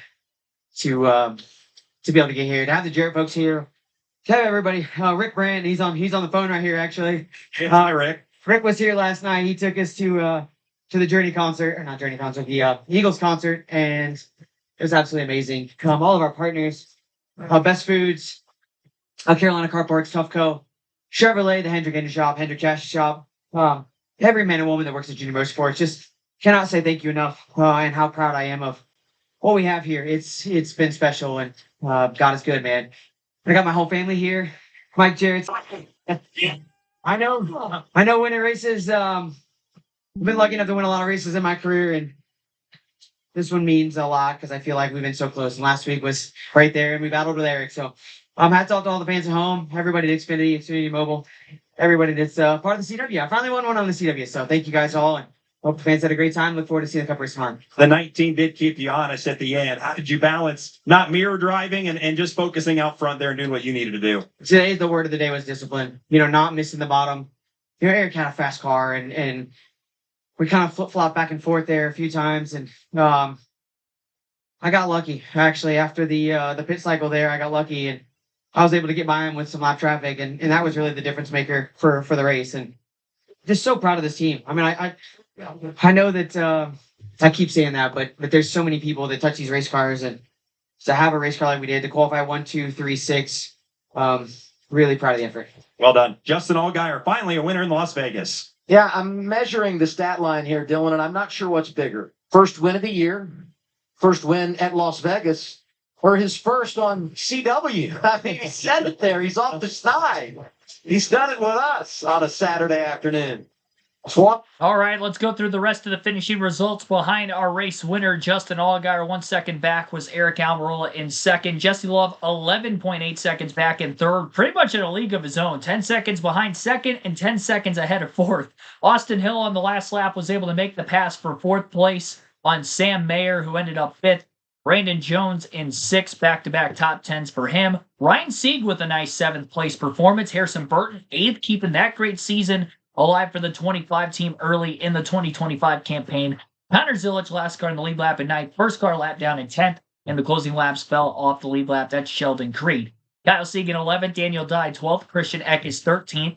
to be able to get here, to have the Jarrett folks here, to have everybody. Rick Brand, he's on the phone right here actually. Hi, Rick. Rick was here last night. He took us to the Journey concert, or not Journey concert, the Eagles concert, and it was absolutely amazing. All of our partners, Best Foods, Carolina Carports, Toughco, Chevrolet, the Hendrick Engine Shop, Hendrick Chassis Shop, every man and woman that works at Junior Motorsports. Just cannot say thank you enough, and how proud I am of what we have here. It's been special, and God is good, man. I got my whole family here. Mike, Jarrett. I know winning races. I've been lucky enough to win a lot of races in my career, and this one means a lot because I feel like we've been so close. And last week was right there, and we battled with Eric. So, hats off to all the fans at home, everybody at Xfinity Mobile, everybody that's part of the CW. I finally won one on the CW, so thank you guys all, and hope the fans had a great time. Look forward to seeing the Cup race tomorrow. The 19 did keep you honest at the end. How did you balance not mirror driving and just focusing out front there and doing what you needed to do? Today, the word of the day was discipline. Not missing the bottom. Eric had a fast car, and we kind of flip-flop back and forth there a few times, and I got lucky. Actually, after the pit cycle there, I got lucky, and I was able to get by him with some lap traffic, and that was really the difference maker for the race. And just so proud of this team. I mean, I know that I keep saying that, but there's so many people that touch these race cars, and to have a race car like we did, to qualify 1, 2, 3, 6, really proud of the effort. Well done. Justin Allgaier, finally a winner in Las Vegas. Yeah, I'm measuring the stat line here, Dylan, and I'm not sure what's bigger. First win of the year, first win at Las Vegas, or his first on CW. I mean, he said it there. He's off the side. He's done it with us on a Saturday afternoon. Swap. All right, let's go through the rest of the finishing results. Behind our race winner, Justin Allgaier, 1 second back was Eric Almirola in second. Jesse Love, 11.8 seconds back in third. Pretty much in a league of his own. 10 seconds behind second and 10 seconds ahead of fourth. Austin Hill on the last lap was able to make the pass for fourth place on Sam Mayer, who ended up fifth. Brandon Jones in sixth, back-to-back top 10s for him. Ryan Sieg with a nice 7th place performance. Harrison Burton, 8th, keeping that great season alive for the 25 team early in the 2025 campaign. Connor Zilic, last car in the lead lap at 9th. First car lap down in 10th, and the closing laps fell off the lead lap. That's Sheldon Creed. Kyle Segan, 11th. Daniel Dye, 12th. Christian Eck is 13th.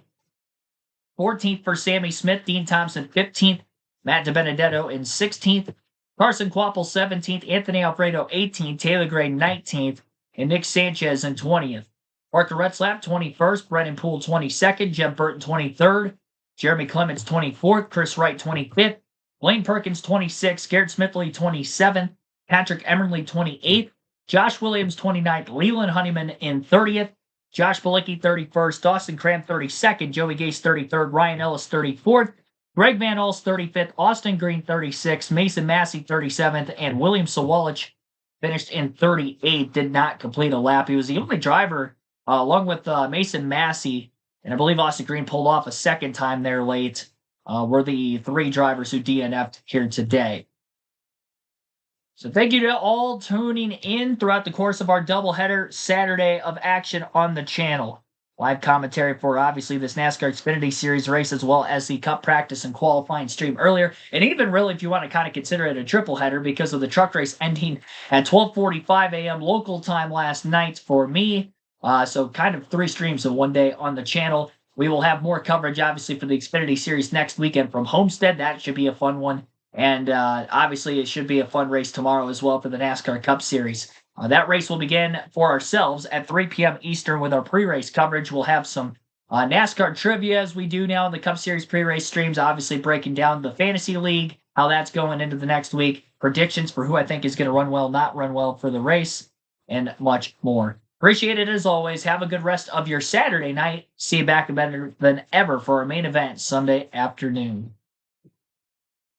14th for Sammy Smith. Dean Thompson, 15th. Matt DiBenedetto in 16th. Carson Quapple, 17th. Anthony Alfredo, 18th. Taylor Gray, 19th. And Nick Sanchez in 20th. Arthur Retzlaff, 21st. Brennan Poole, 22nd. Jeb Burton, 23rd. Jeremy Clements, 24th. Chris Wright, 25th. Blaine Perkins, 26th. Garrett Smithley, 27th. Patrick Emmerly, 28th. Josh Williams, 29th. Leland Honeyman in 30th. Josh Balicki, 31st. Dawson Cram, 32nd. Joey Gase, 33rd. Ryan Ellis, 34th. Greg Van Alst, 35th. Austin Green, 36th. Mason Massey, 37th. And William Sawalich finished in 38th. Did not complete a lap. He was the only driver, along with Mason Massey, and I believe Austin Green pulled off a second time there late, were the 3 drivers who DNF'd here today. So thank you to all tuning in throughout the course of our doubleheader Saturday of action on the channel. Live commentary for, obviously, this NASCAR Xfinity Series race, as well as the Cup practice and qualifying stream earlier. And even really, if you want to kind of consider it a triple header, because of the truck race ending at 12:45 a.m. local time last night for me. So kind of 3 streams in one day on the channel. We will have more coverage, obviously, for the Xfinity Series next weekend from Homestead. That should be a fun one. And obviously, it should be a fun race tomorrow as well for the NASCAR Cup Series. That race will begin for ourselves at 3 p.m. Eastern with our pre-race coverage. We'll have some NASCAR trivia as we do now in the Cup Series pre-race streams, obviously breaking down the Fantasy League, how that's going into the next week, predictions for who I think is going to run well, not run well for the race, and much more. Appreciate it as always. Have a good rest of your Saturday night. See you back better than ever for our main event Sunday afternoon.